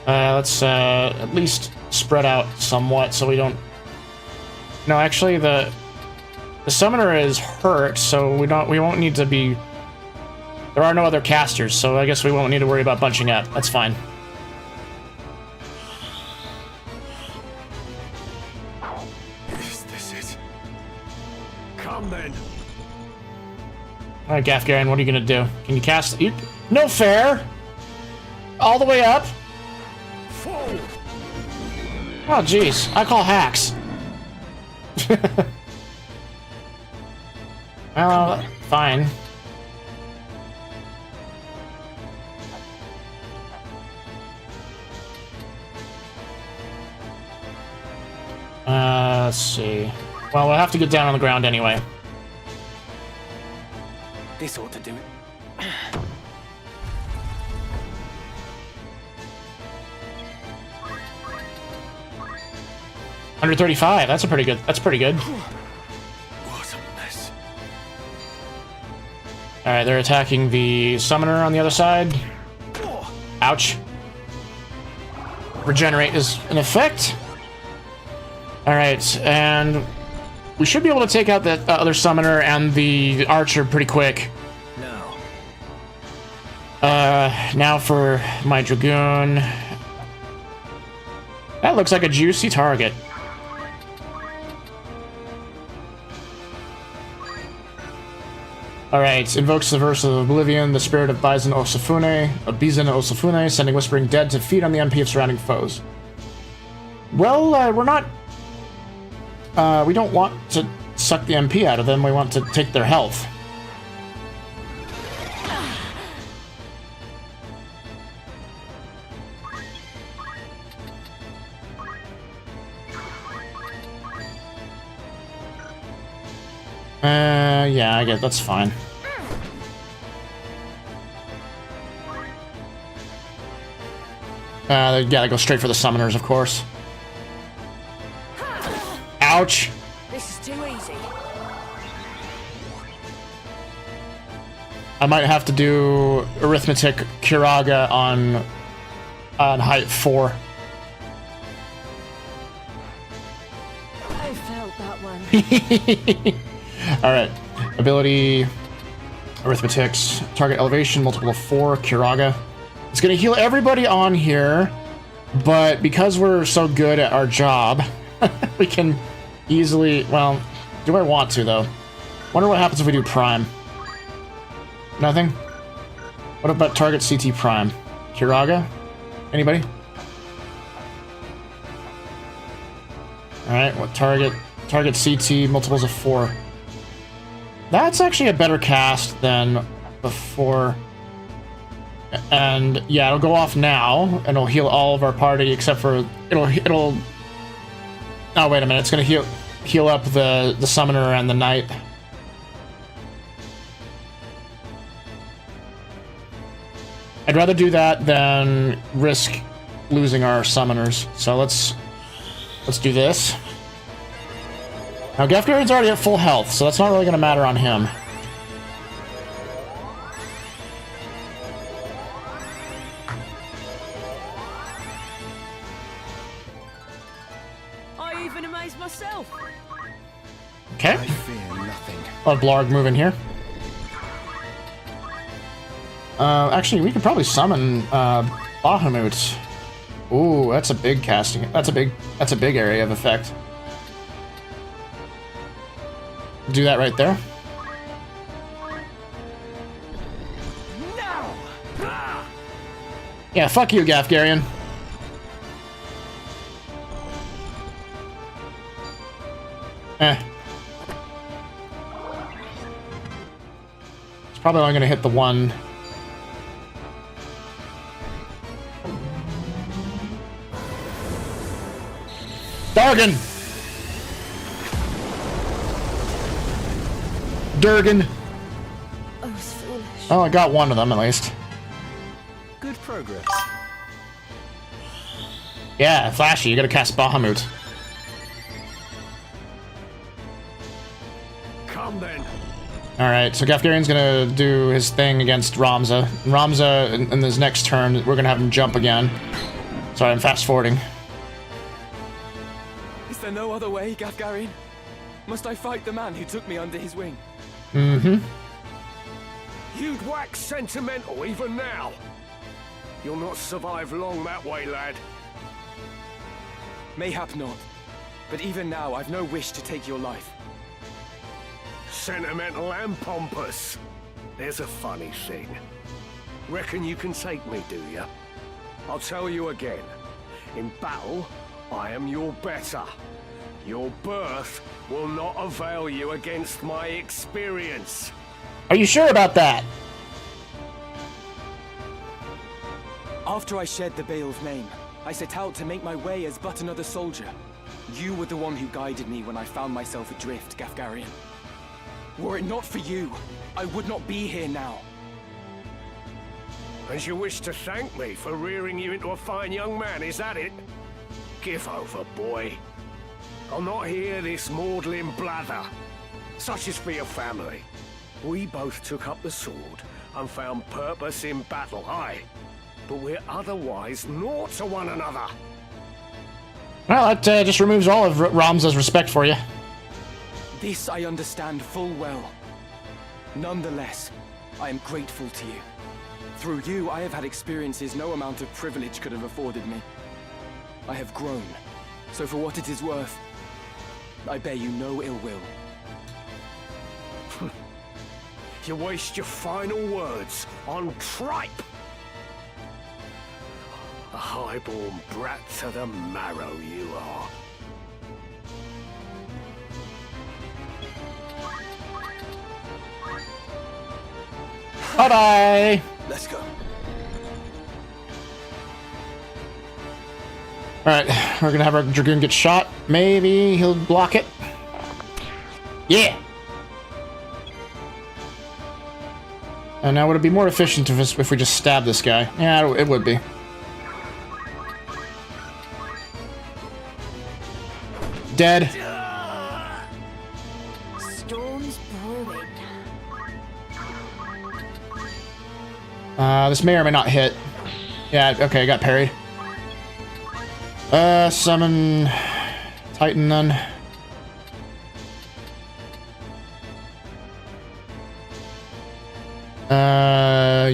Let's at least spread out somewhat so we don't... No, actually, the The summoner is hurt, so we won't need to be... There are no other casters, so I guess we won't need to worry about bunching up. That's fine. Is this it? Come then. Alright, Gafgarian, what are you gonna do? Can you cast... No fair! All the way up? Fall. Oh, jeez. I call hacks. Well, fine. Let's see. Well, we'll have to get down on the ground anyway. This ought to do it. 135. That's pretty good. That's pretty good. What a mess. All right, they're attacking the summoner on the other side. Ouch. Regenerate is in effect. All right, and we should be able to take out the other summoner and the archer pretty quick. No. Now for my dragoon. That looks like a juicy target. Alright, invokes the verse of Oblivion, the spirit of Bizon Osafune, sending Whispering Dead to feed on the MP of surrounding foes. Well, we're not... we don't want to suck the MP out of them, we want to take their health. Yeah, I get that's fine. They gotta go straight for the summoners, of course. Ouch! This is too easy. I might have to do arithmetic Kiraga on height 4. I felt that one. Alright. Ability, arithmetics, target elevation, multiple of 4, Kiraga. It's gonna heal everybody on here, but because we're so good at our job, we can easily, well, do I want to though? Wonder what happens if we do Prime. Nothing? What about target CT Prime? Kiraga? Anybody? Alright, what target? Target CT, multiples of 4. That's actually a better cast than before. And yeah, it'll go off now, and it'll heal all of our party except for it'll. Oh wait a minute, it's gonna heal up the summoner and the knight. I'd rather do that than risk losing our summoners. So let's do this. Now, Gefgarin's already at full health, so that's not really going to matter on him. I even amazed myself. Okay. I fear nothing. I'll have Blarg move in here. Actually, we could probably summon Bahamut. Ooh, that's a big casting. That's a big area of effect. Do that right there. No! Yeah, fuck you, Gafgarian. It's probably only gonna hit the one. Dargan! Durgan. I was foolish. Oh, I got one of them at least. Good progress. Yeah, Flashy, you gotta cast Bahamut. Come then. Alright, so Gafgarian's gonna do his thing against Ramza. Ramza, in his next turn, we're gonna have him jump again. Sorry, I'm fast forwarding. Is there no other way, Gafgarian? Must I fight the man who took me under his wing? Mm-hmm. You'd wax sentimental even now. You'll not survive long that way, lad. Mayhap not. But even now, I've no wish to take your life. Sentimental and pompous. There's a funny thing. Reckon you can take me, do ya? I'll tell you again. In battle, I am your better. Your birth will not avail you against my experience. Are you sure about that? After I shed the Bale's name, I set out to make my way as but another soldier. You were the one who guided me when I found myself adrift, Gafgarian. Were it not for you, I would not be here now. And you wish to thank me for rearing you into a fine young man, is that it? Give over, boy. I'll not hear this maudlin blather. Such is for your family. We both took up the sword and found purpose in battle, aye. But we're otherwise naught to one another. Well, that just removes all of Ramza's respect for you. This I understand full well. Nonetheless, I am grateful to you. Through you, I have had experiences no amount of privilege could have afforded me. I have grown, so for what it is worth, I bear you no ill will. You waste your final words on tripe! A highborn brat to the marrow you are. Bye-bye! Let's go. Alright, we're gonna have our Dragoon get shot. Maybe he'll block it. Yeah! And now would it be more efficient if we just stab this guy? Yeah, it would be. Dead. Storm's brewing. This may or may not hit. Yeah, okay, got parried. Summon Titan then.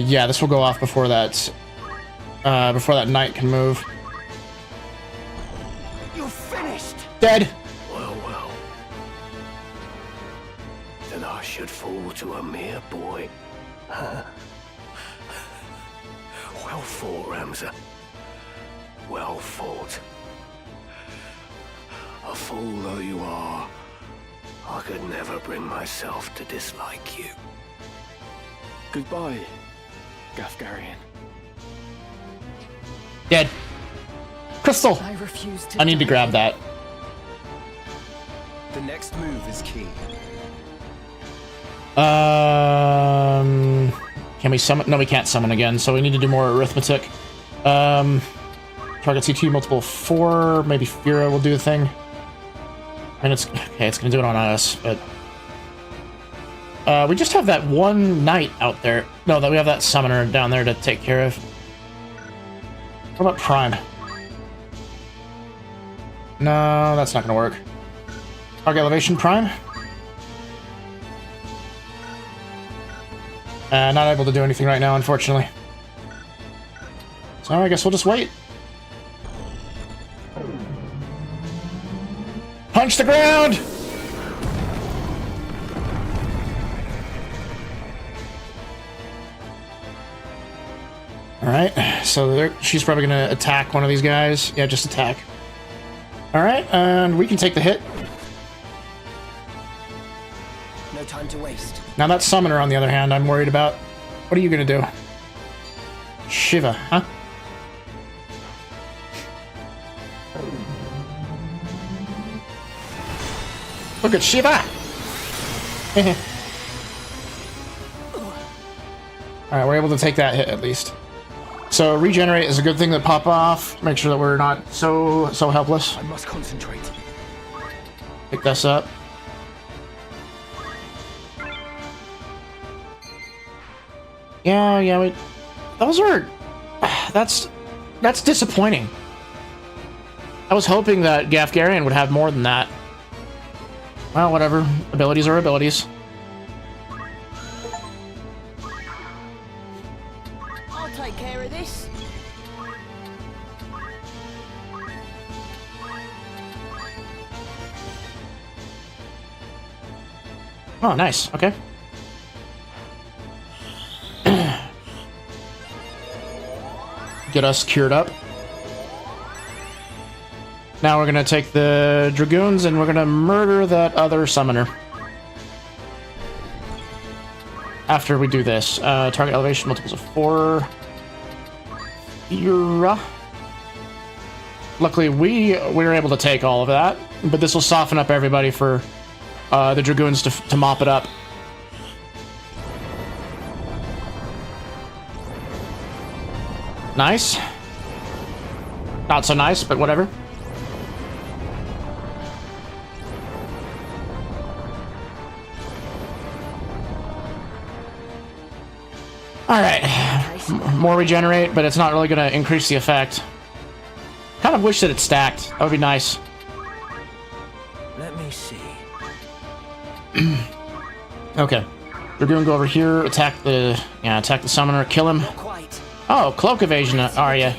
Yeah, this will go off before that knight can move. You're finished! Dead! Well, well. Then I should fall to a mere boy. Well fought, Ramza. Well fought. A fool though you are, I could never bring myself to dislike you. Goodbye, Gafgarian. Dead. Crystal! I refuse to. I need to grab that. The next move is key. Can we summon? No, we can't summon again, so we need to do more arithmetic. Target CT multiple 4, maybe Fira will do the thing. And it's okay, it's gonna do it on us, but we just have that one knight out there. No, that we have that summoner down there to take care of. What about Prime? No, that's not gonna work. Target elevation Prime. Not able to do anything right now, unfortunately. So I guess we'll just wait. Punch the ground! Alright, so she's probably going to attack one of these guys. Yeah, just attack. Alright, and we can take the hit. No time to waste. Now that summoner, on the other hand, I'm worried about. What are you going to do? Shiva, huh? Look at Shiva! Alright, we're able to take that hit at least. So regenerate is a good thing to pop off. Make sure that we're not so helpless. I must concentrate. Pick this up. Yeah, wait. Those are... That's disappointing. I was hoping that Gafgarian would have more than that. Well, whatever. Abilities are abilities. I'll take care of this. Oh, nice. Okay. Get us cured up. Now we're gonna take the Dragoons and we're gonna murder that other summoner. After we do this, target elevation multiples of 4. Luckily, we were able to take all of that, but this will soften up everybody for the Dragoons to mop it up. Nice. Not so nice, but whatever. Alright. More regenerate, but it's not really going to increase the effect. Kind of wish that it stacked. That would be nice. Let me see. Okay. Dragoon, go over here, attack the summoner, kill him. Oh, cloak evasion, are ya?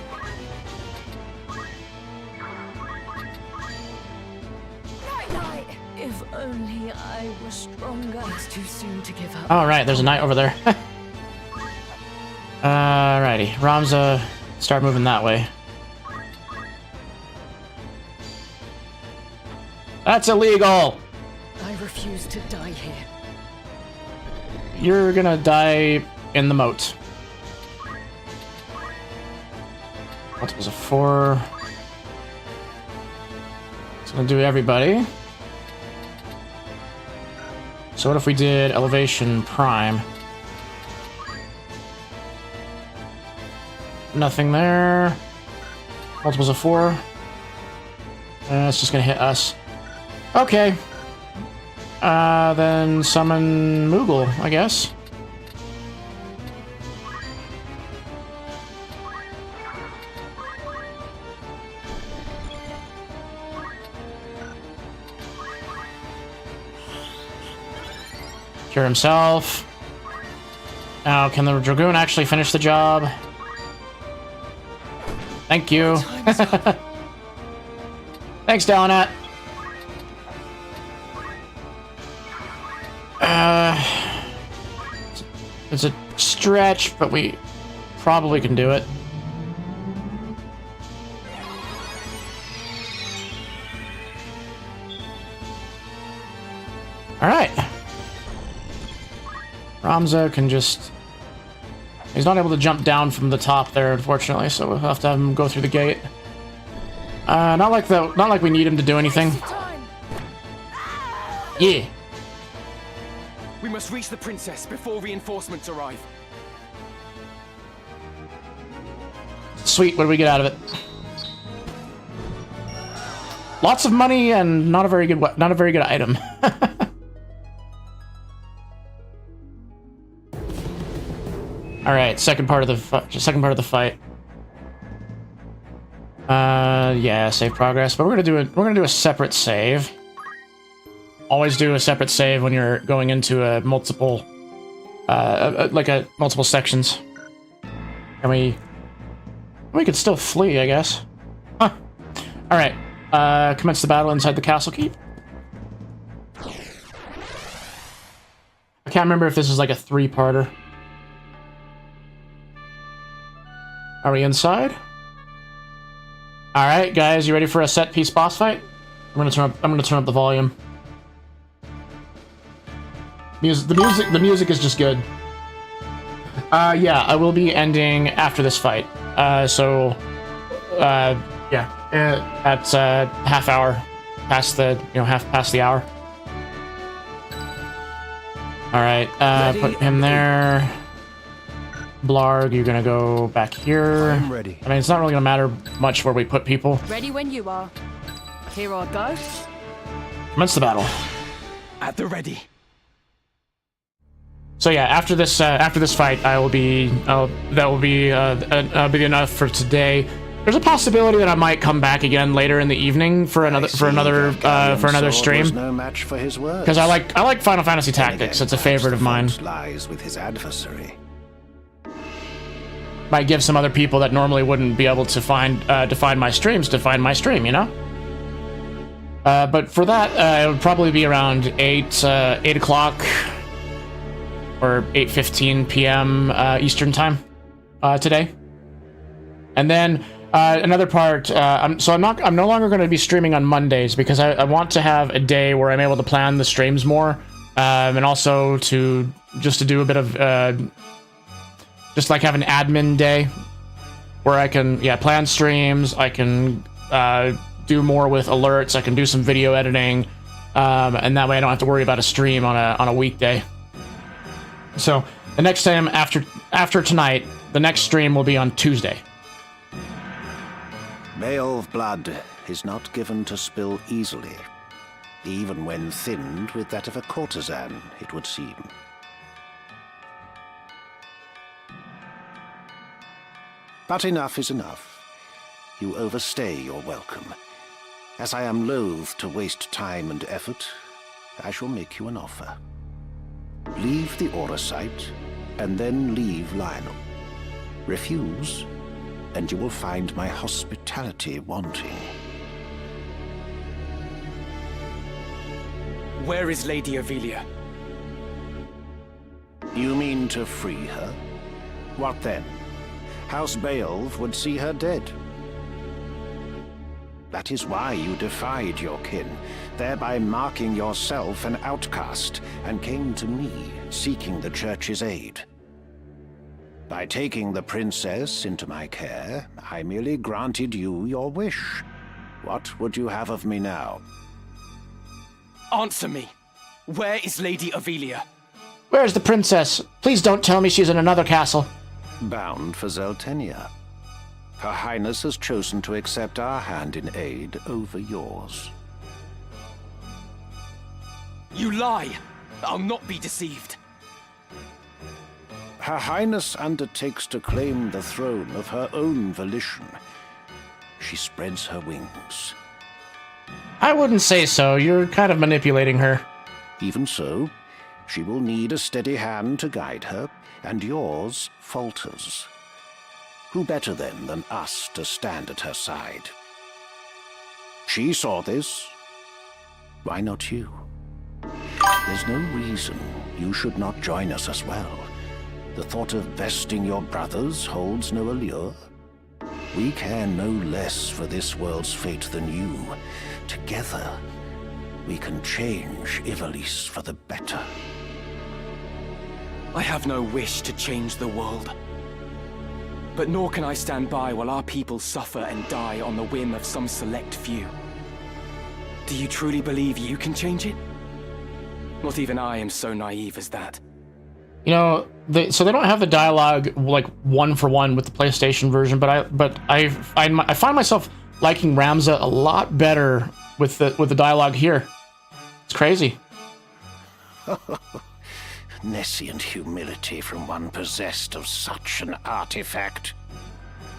If only I was stronger. It's too soon to give up. Alright, there's a knight over there. Alrighty, Ramza, start moving that way. That's illegal! I refuse to die here. You're gonna die in the moat. Multiples of 4. It's gonna do everybody. So what if we did elevation prime? Nothing there. Multiples of 4. It's just gonna hit us. Okay. Then summon Moogle, I guess. Cure himself. Now, can the Dragoon actually finish the job? Thank you. Thanks, Dalinat. It's a stretch, but we probably can do it. Alright. Ramza can just... He's not able to jump down from the top there, unfortunately, so we'll have to have him go through the gate. Not like we need him to do anything. Yeah. We must reach the princess before reinforcements arrive. Sweet, what do we get out of it? Lots of money and not a very good item. All right, second part of the fight. Yeah, save progress, but we're gonna do a separate save. Always do a separate save when you're going into a multiple sections. And we could still flee, I guess. Huh. All right. Commence the battle inside the castle keep. I can't remember if this is like a 3-parter. Are we inside? All right, guys, you ready for a set-piece boss fight? I'm gonna turn up the volume. The music is just good. Yeah, I will be ending after this fight. Yeah, at half hour past the half past the hour. All right, put him there. Blarg, you're gonna go back here. I'm ready. I mean, it's not really gonna matter much where we put people. Ready when you are. Here I go. Commence the battle. At the ready. So yeah, after this fight, that will be enough for today. There's a possibility that I might come back again later in the evening for another stream. No match for his words. Because I like Final Fantasy Tactics. It's a favorite of mine. Lies with his adversary. Might give some other people that normally wouldn't be able to find my streams to find my stream, you know. But for that, it would probably be around 8 o'clock or 8:15 p.m. Eastern time today. And then another part. I'm no longer going to be streaming on Mondays because I want to have a day where I'm able to plan the streams more, and also to do a bit of just like have an admin day where I can plan streams. I can do more with alerts. I can do some video editing, and that way I don't have to worry about a stream on a weekday. So the next time after tonight, the next stream will be on Tuesday. Male blood is not given to spill easily, even when thinned with that of a courtesan, it would seem. But enough is enough. You overstay your welcome. As I am loath to waste time and effort, I shall make you an offer. Leave the Aura site, and then leave Lionel. Refuse, and you will find my hospitality wanting. Where is Lady Avelia? You mean to free her? What then? House Beowulf would see her dead. That is why you defied your kin, thereby marking yourself an outcast, and came to me, seeking the Church's aid. By taking the princess into my care, I merely granted you your wish. What would you have of me now? Answer me. Where is Lady Avelia? Where's the princess? Please don't tell me she's in another castle. Bound for Zeltenia. Her Highness has chosen to accept our hand in aid over yours. You lie! I'll not be deceived. Her Highness undertakes to claim the throne of her own volition. She spreads her wings. I wouldn't say so. You're kind of manipulating her. Even so, she will need a steady hand to guide her, and yours falters. Who better then than us to stand at her side? She saw this. Why not you? There's no reason you should not join us as well. The thought of besting your brothers holds no allure. We care no less for this world's fate than you. Together, we can change Ivalice for the better. I have no wish to change the world. But nor can I stand by while our people suffer and die on the whim of some select few. Do you truly believe you can change it? Not even I am so naive as that. You know, so they don't have the dialogue like one for one with the PlayStation version, but I find myself liking Ramza a lot better with the dialogue here. It's crazy. Nescient humility from one possessed of such an artifact.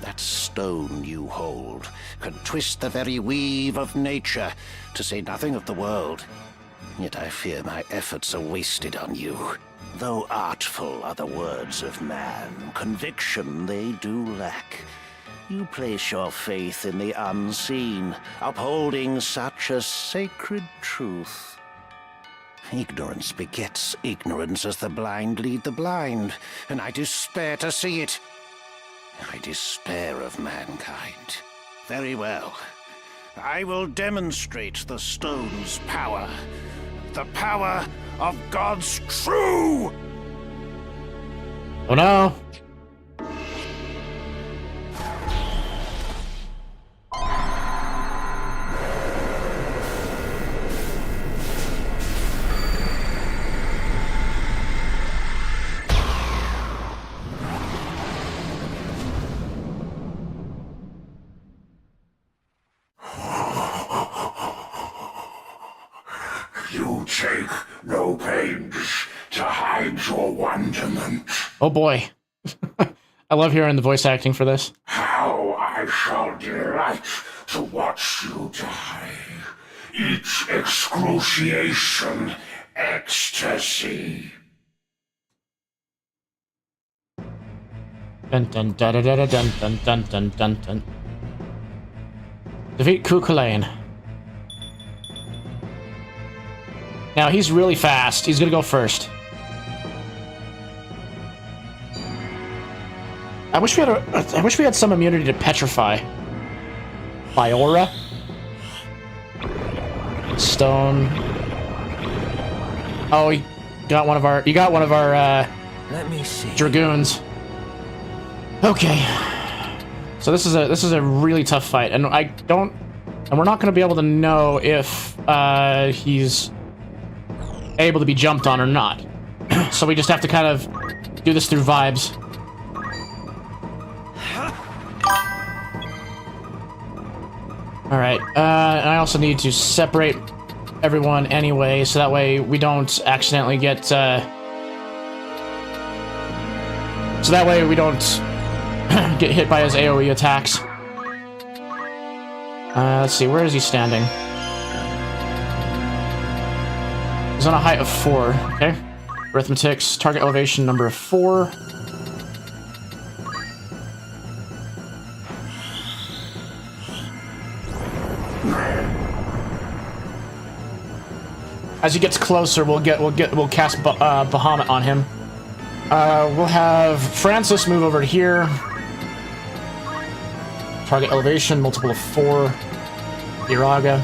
That stone you hold can twist the very weave of nature, to say nothing of the world. Yet I fear my efforts are wasted on you. Though artful are the words of man, conviction they do lack. You place your faith in the unseen, upholding such a sacred truth. Ignorance begets ignorance as the blind lead the blind, and I despair to see it. I despair of mankind. Very well. I will demonstrate the stone's power. The power of God's true! Oh no! You take no pains to hide your wonderment. Oh boy. I love hearing the voice acting for this. How I shall delight to watch you die. Each excruciation, ecstasy. Dun dun dun dun dun dun dun dun dun dun. Defeat Cuchulainn. Now he's really fast. He's gonna go first. I wish we had some immunity to petrify. Ajora. Stone. Oh, you got one of our Let me see. dragoons. Okay. So this is a really tough fight, and we're not going to be able to know if he's able to be jumped on or not. So we just have to kind of do this through vibes. All right. And I also need to separate everyone anyway, so that way we don't accidentally get. So that way we don't get hit by his AoE attacks. Let's see, where is he standing? He's on a height of 4, okay. Arithmetics, target elevation number 4. As he gets closer, we'll cast Bahamut on him. We'll have Francis move over to here. Target elevation, multiple of 4. Iraga.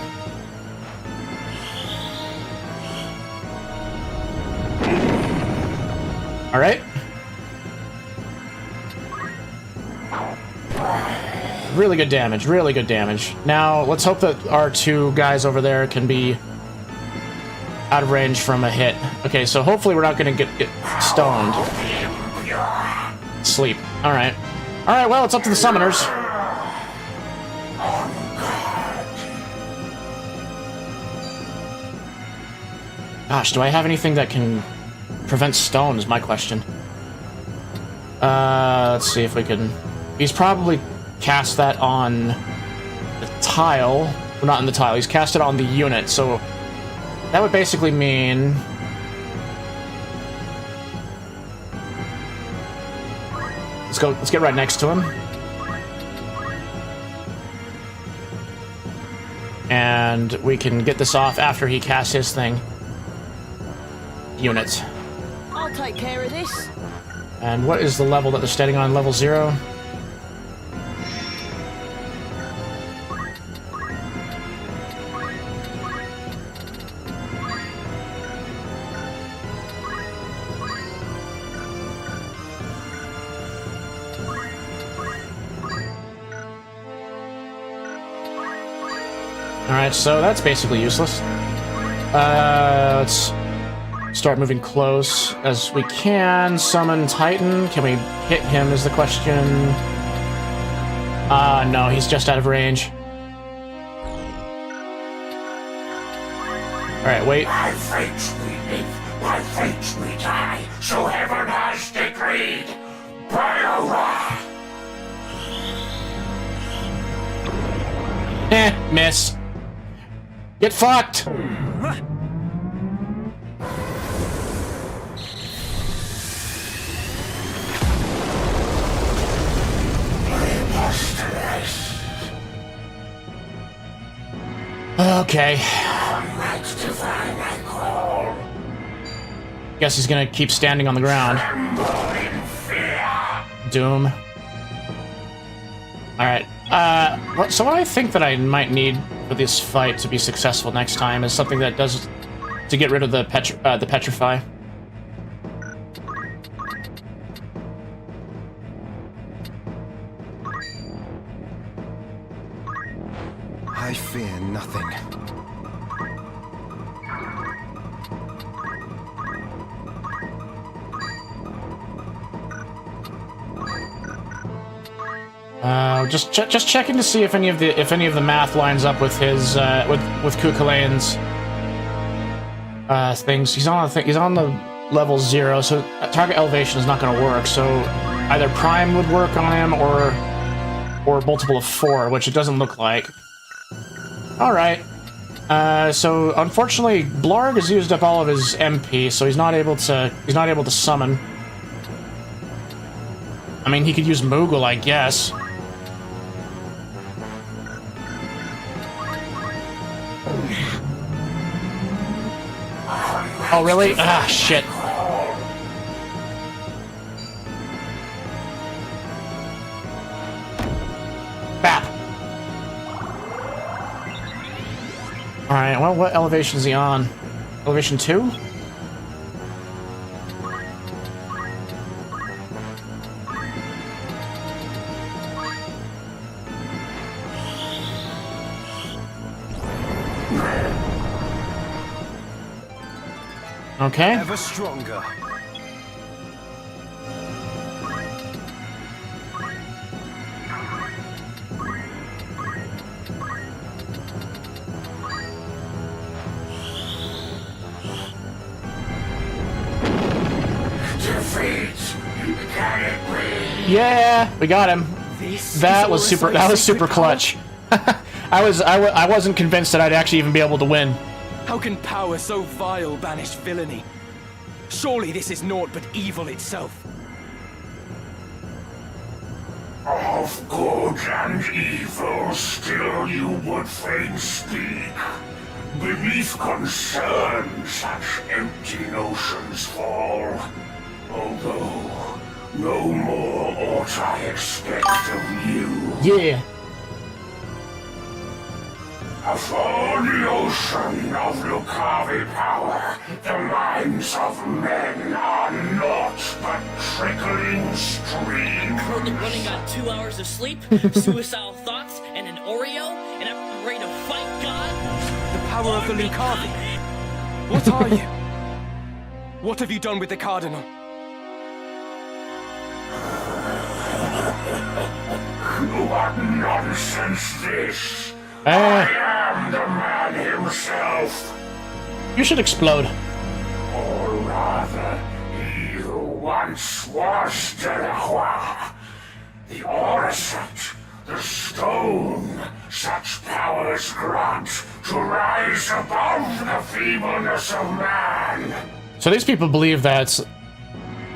Alright. Really good damage, really good damage. Now, let's hope that our 2 guys over there can be out of range from a hit. Okay, so hopefully we're not going to get stoned. Sleep. Alright. Alright, well, it's up to the summoners. Gosh, do I have anything that can prevent stone is my question. Let's see if we can... He's probably cast that on the tile. Well, not on the tile, he's cast it on the unit, so... That would basically mean... Let's get right next to him. And we can get this off after he casts his thing. Units. I'll take care of this. And what is the level that they're standing on? Level 0? Alright, so that's basically useless. Let's start moving close as we can. Summon Titan. Can we hit him is the question. No, he's just out of range. Alright, wait. By fate we live, by fate we die, so heaven has decreed. Ajora! Miss. Get fucked! Okay. Guess he's gonna keep standing on the ground. Doom. Alright. So what I think that I might need for this fight to be successful next time is something that does to get rid of the petrify. I fear nothing. Just checking to see if any of the math lines up with his with Cuchulainn's things. He's on the level 0, so target elevation is not going to work. So either Prime would work on him, or or multiple of 4, which it doesn't look like. Alright. So unfortunately, Blarg has used up all of his MP, so he's not able to summon. I mean, he could use Moogle, I guess. Oh, really? Ah, shit. Bap. Alright, well, what elevation is he on? Elevation 2? Okay. Ever stronger. Yeah, we got him. That was super clutch. I wasn't convinced that I'd actually even be able to win. How can power so vile banish villainy? Surely this is naught but evil itself. Of good and evil still you would fain speak. Beneath concern such empty notions fall. Although no more ought I expect of you. Yeah. Afore the ocean of Lucavi power, the minds of men are naught but trickling streams. Currently running on 2 hours of sleep, suicidal thoughts, and an Oreo, and I'm ready to fight God. The power of the Lucavi. What are you? What have you done with the Cardinal? What nonsense this? I am the man himself. You should explode. Or rather, he who once was Delacroix. The Orosat, the stone, such powers grant to rise above the feebleness of man. So these people believe that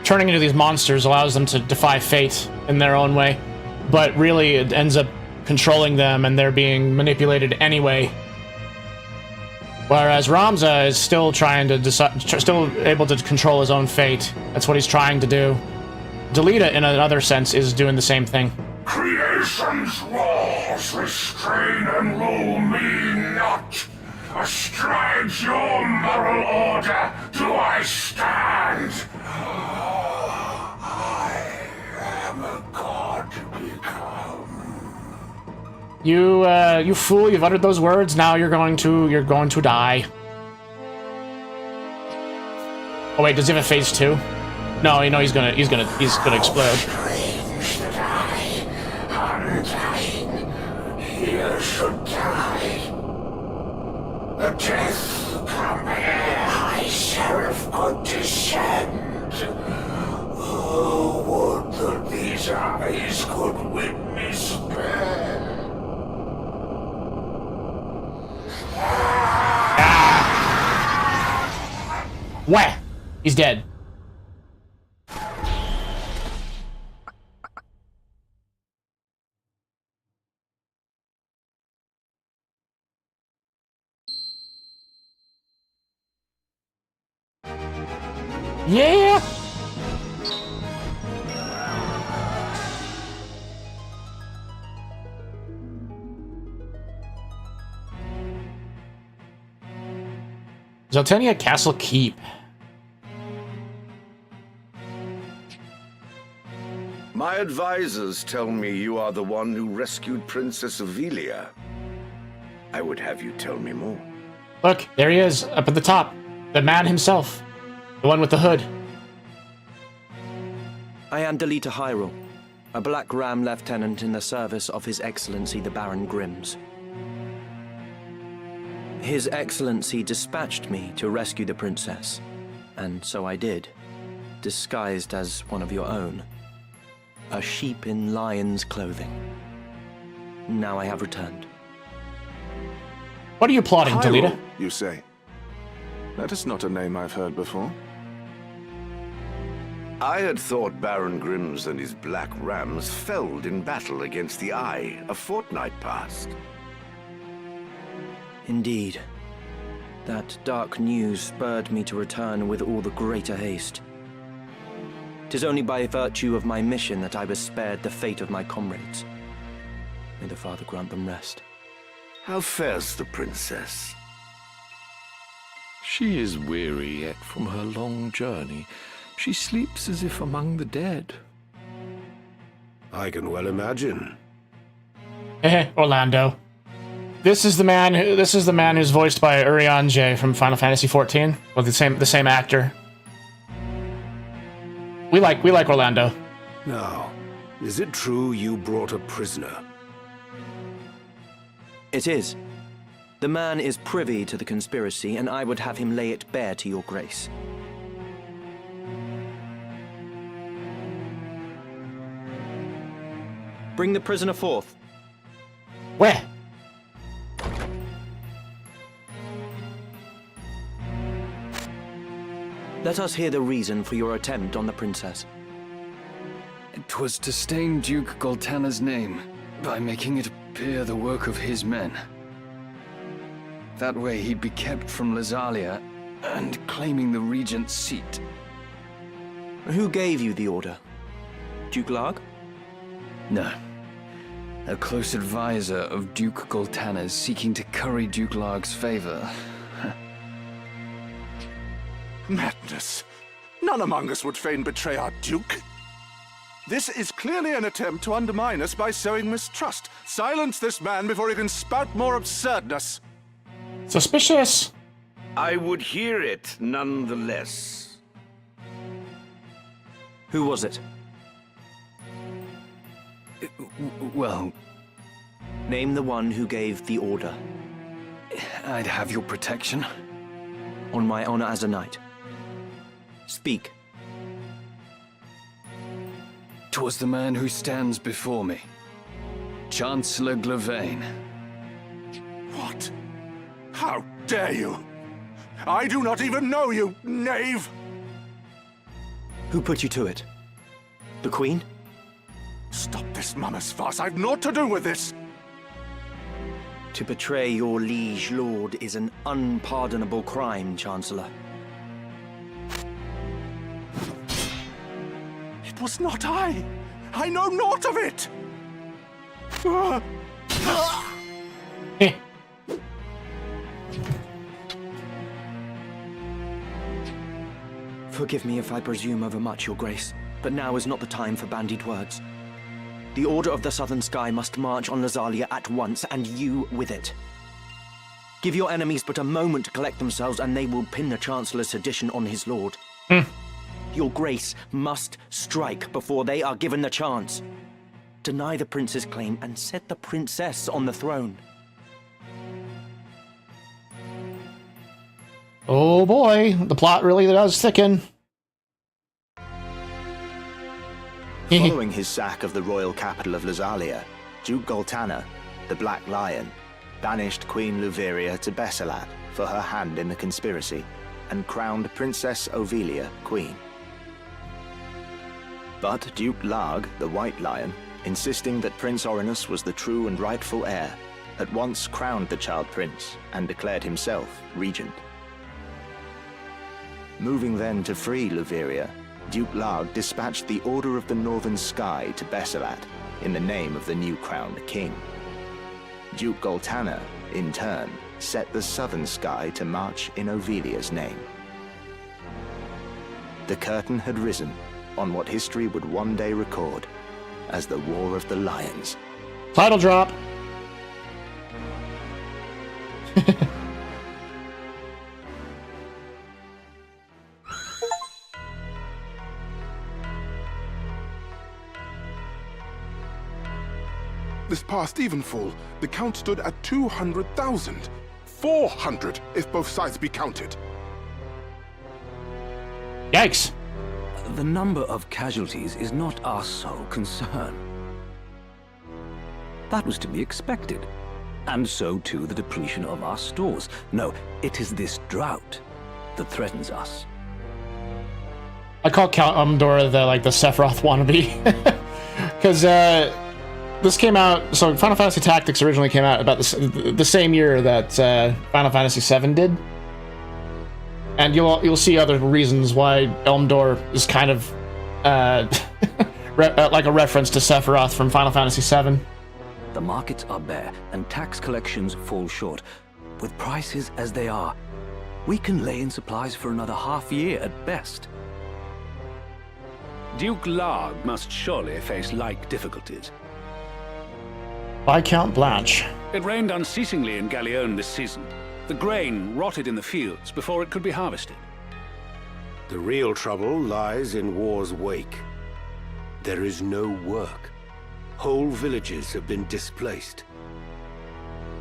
turning into these monsters allows them to defy fate in their own way, but really it ends up controlling them and they're being manipulated anyway. Whereas Ramza is still trying to still able to control his own fate. That's what he's trying to do. Delita, in another sense, is doing the same thing. Creation's laws restrain and rule me not. Astride your moral order do I stand. I am a god become. You fool! You've uttered those words. Now you're going to die. Oh wait, does he have a phase 2? No, you know he's gonna explode. Strange that I, undying, here should die. A death come ere high seraph could descend. Oh, would that these eyes could witness death. Wah! He's dead. Yeah! Zeltenia Castle Keep. My advisors tell me you are the one who rescued Princess Avelia. I would have you tell me more. Look, there he is, up at the top. The man himself. The one with the hood. I am Delita Hyrule, a Black Ram lieutenant in the service of His Excellency the Baron Grimms. His Excellency dispatched me to rescue the princess, and so I did, disguised as one of your own. A sheep in lion's clothing. Now I have returned. What are you plotting, Toledo? Hyrule, you say? That is not a name I've heard before. I had thought Baron Grimms and his Black Rams felled in battle against the Eye a fortnight past. Indeed. That dark news spurred me to return with all the greater haste. 'Tis only by virtue of my mission that I was spared the fate of my comrades. May the Father grant them rest. How fares the princess? She is weary yet from her long journey. She sleeps as if among the dead. I can well imagine. Orlando. This is the man who's voiced by Urianger from Final Fantasy XIV. Well, the same actor. We like Orlando. Now, is it true you brought a prisoner? It is. The man is privy to the conspiracy, and I would have him lay it bare to your grace. Bring the prisoner forth. Where? Let us hear the reason for your attempt on the princess. It was to stain Duke Goltana's name by making it appear the work of his men. That way he'd be kept from Lazalia and claiming the regent's seat. Who gave you the order? Duke Larg? No. A close advisor of Duke Goltana's seeking to curry Duke Larg's favor. Madness. None among us would fain betray our Duke. This is clearly an attempt to undermine us by sowing mistrust. Silence this man before he can spout more absurdness. Suspicious. I would hear it nonetheless. Who was it? Well... Name the one who gave the order. I'd have your protection. On my honor as a knight. Speak. 'Twas the man who stands before me. Chancellor Glavain. What? How dare you? I do not even know you, knave! Who put you to it? The Queen? Stop this mummer's farce. I've naught to do with this. To betray your liege lord is an unpardonable crime, Chancellor. It was not I. I know naught of it. Forgive me if I presume overmuch, Your Grace, but now is not the time for bandied words. The Order of the Southern Sky must march on Lazalia at once, and you with it. Give your enemies but a moment to collect themselves, and they will pin the Chancellor's sedition on his lord. Your Grace must strike before they are given the chance. Deny the prince's claim and set the princess on the throne. Oh boy, the plot really does thicken. Following his sack of the royal capital of Lazalia, Duke Goltana, the Black Lion, banished Queen Luveria to Besselat for her hand in the conspiracy, and crowned Princess Ovelia queen. But Duke Larg, the White Lion, insisting that Prince Orinus was the true and rightful heir, at once crowned the child prince and declared himself regent. Moving then to free Luveria, Duke Larg dispatched the Order of the Northern Sky to Besselat in the name of the new crowned king. Duke Goltana, in turn, set the Southern Sky to march in Ovelia's name. The curtain had risen on what history would one day record as the War of the Lions. Title drop. This past evenfall, the count stood at 200,000. 400 if both sides be counted. Yikes. The number of casualties is not our sole concern. That was to be expected. And so too the depletion of our stores. No, it is this drought that threatens us. I call Count Umdor the Sephiroth wannabe. Because this came out, so Final Fantasy Tactics originally came out about the same year that Final Fantasy VII did. And you'll see other reasons why Elmdor is kind of like a reference to Sephiroth from Final Fantasy VII. The markets are bare, and tax collections fall short. With prices as they are, we can lay in supplies for another half year at best. Duke Larg must surely face like difficulties. Viscount Blanche. It rained unceasingly in Galleon this season. The grain rotted in the fields before it could be harvested. The real trouble lies in war's wake. There is no work. Whole villages have been displaced.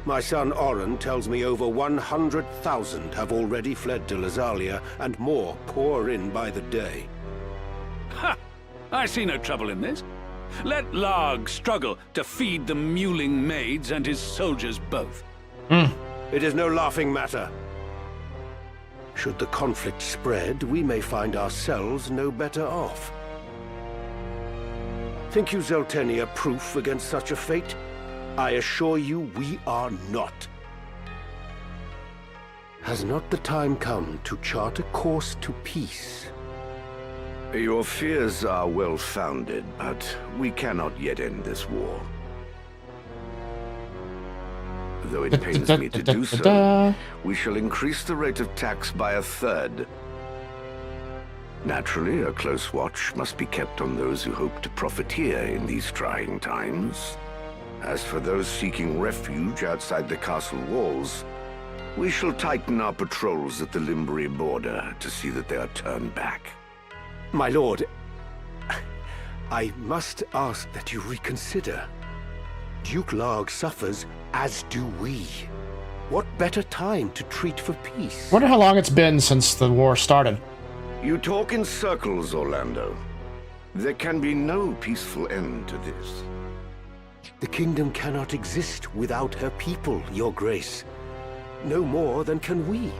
My son Oren tells me over 100,000 have already fled to Lazalia, and more pour in by the day. Ha! I see no trouble in this. Let Larg struggle to feed the mewling maids and his soldiers both. It is no laughing matter. Should the conflict spread, we may find ourselves no better off. Think you Zeltenia proof against such a fate? I assure you we are not. Has not the time come to chart a course to peace? Your fears are well-founded, but we cannot yet end this war. Though it pains me to do so, we shall increase the rate of tax by 1/3. Naturally, a close watch must be kept on those who hope to profiteer in these trying times. As for those seeking refuge outside the castle walls, we shall tighten our patrols at the Limbri border to see that they are turned back. My lord, I must ask that you reconsider. Duke Larg suffers, as do we. What better time to treat for peace? Wonder how long it's been since the war started. You talk in circles, Orlando. There can be no peaceful end to this. The kingdom cannot exist without her people, Your Grace. No more than can we.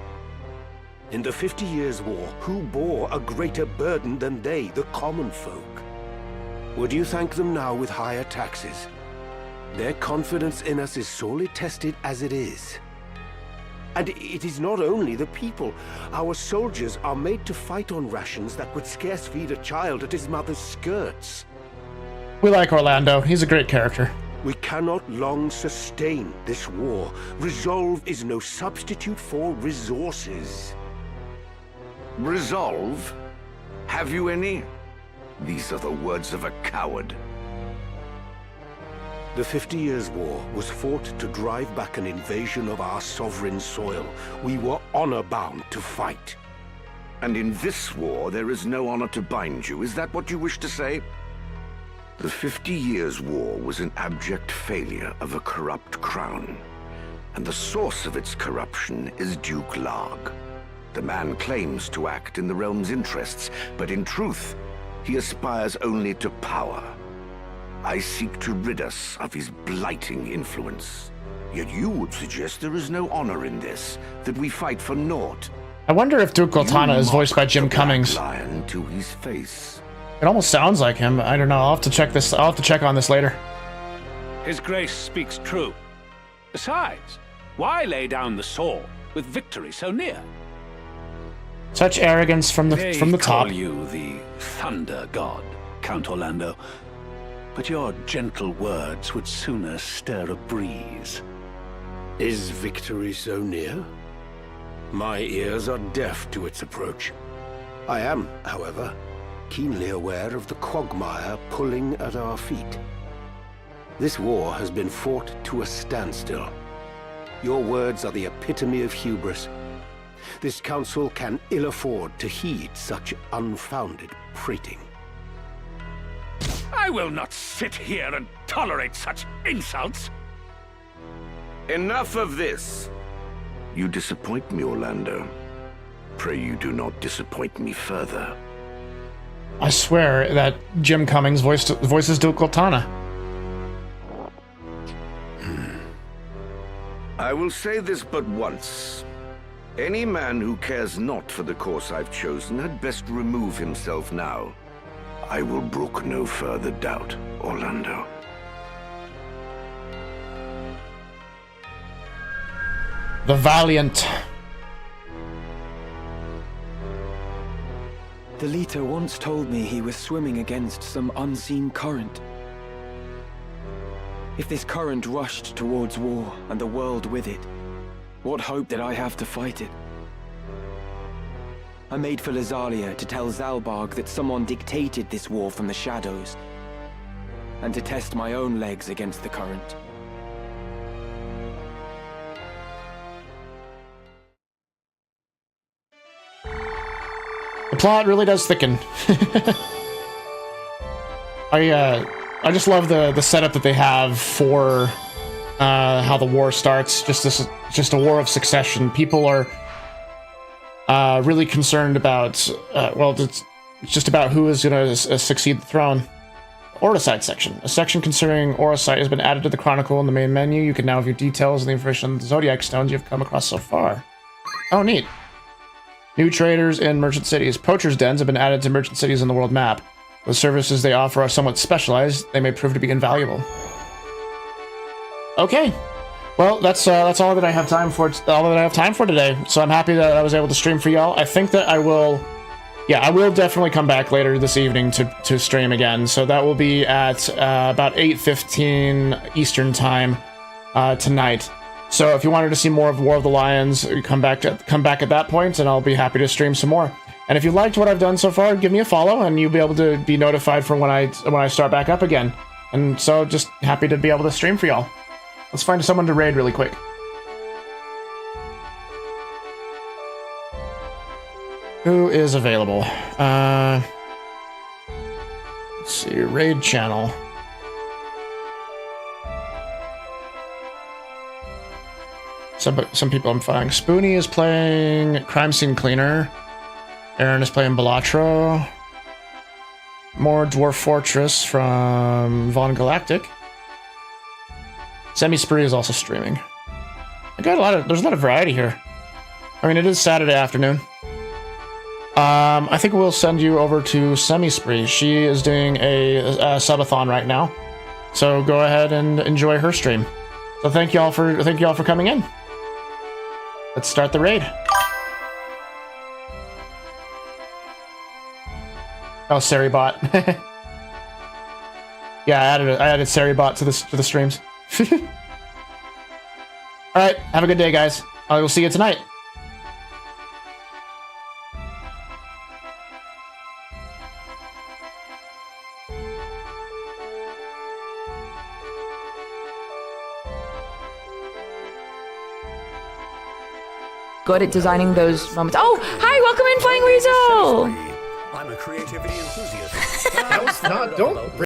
In the 50 Years' War, who bore a greater burden than they, the common folk? Would you thank them now with higher taxes? Their confidence in us is sorely tested as it is. And it is not only the people. Our soldiers are made to fight on rations that would scarce feed a child at his mother's skirts. We like Orlando. He's a great character. We cannot long sustain this war. Resolve is no substitute for resources. Resolve? Have you any? These are the words of a coward. The 50 Years' War was fought to drive back an invasion of our sovereign soil. We were honor-bound to fight. And in this war, there is no honor to bind you. Is that what you wish to say? The 50 Years' War was an abject failure of a corrupt crown. And the source of its corruption is Duke Larg. The man claims to act in the realm's interests, but in truth, he aspires only to power. I seek to rid us of his blighting influence. Yet you would suggest there is no honor in this, that we fight for naught. I wonder if Duke Goltana is voiced by Jim Cummings. Lion to his face. It almost sounds like him. I don't know. I'll have to check this. I'll have to check on this later. His grace speaks true. Besides, why lay down the sword with victory so near? Such arrogance from the top. They call you the Thunder God, Count Orlando. But your gentle words would sooner stir a breeze. Is victory so near? My ears are deaf to its approach. I am, however, keenly aware of the quagmire pulling at our feet. This war has been fought to a standstill. Your words are the epitome of hubris. This council can ill afford to heed such unfounded prating. I will not sit here and tolerate such insults. Enough of this. You disappoint me, Orlando. Pray you do not disappoint me further. I swear that Jim Cummings voices Duke Goltana. I will say this but once. Any man who cares not for the course I've chosen had best remove himself now. I will brook no further doubt, Orlando. The Valiant. The leader once told me he was swimming against some unseen current. If this current rushed towards war, and the world with it, what hope did I have to fight it? I made for Lazalia to tell Zalbarg that someone dictated this war from the shadows, and to test my own legs against the current. The plot really does thicken. I just love the setup that they have for how the war starts. Just a war of succession. People are really concerned about well, it's just about who is going to succeed the throne. Oricide section. A section concerning Oricide has been added to the Chronicle in the main menu. You can now view details and the information on the Zodiac stones you've come across so far. Oh, neat. New traders in merchant cities. Poachers' dens have been added to merchant cities on the world map. The services they offer are somewhat specialized. They may prove to be invaluable. Okay, well that's all that I have time for. All that I have time for today. So I'm happy that I was able to stream for y'all. I think that I will definitely come back later this evening to stream again. So that will be at about 8:15 Eastern time tonight. So if you wanted to see more of War of the Lions, come back at that point, and I'll be happy to stream some more. And if you liked what I've done so far, give me a follow, and you'll be able to be notified for when I start back up again. And so just happy to be able to stream for y'all. Let's find someone to raid really quick. Who is available? Let's see, raid channel. Some people I'm finding. Spoonie is playing Crime Scene Cleaner. Aaron is playing Balatro. More Dwarf Fortress from Von Galactic. Semi Spree is also streaming. There's a lot of variety here. I mean, it is Saturday afternoon. I think we'll send you over to Semi Spree. She is doing a subathon right now, so go ahead and enjoy her stream. So thank y'all for coming in. Let's start the raid. Oh, Seribot. Yeah, I added Seribot to the streams. All right, have a good day, guys. I will see you tonight. Good at designing those moments. Oh, hi, welcome in, Flying Weasel! I'm a creativity enthusiast. That was not, don't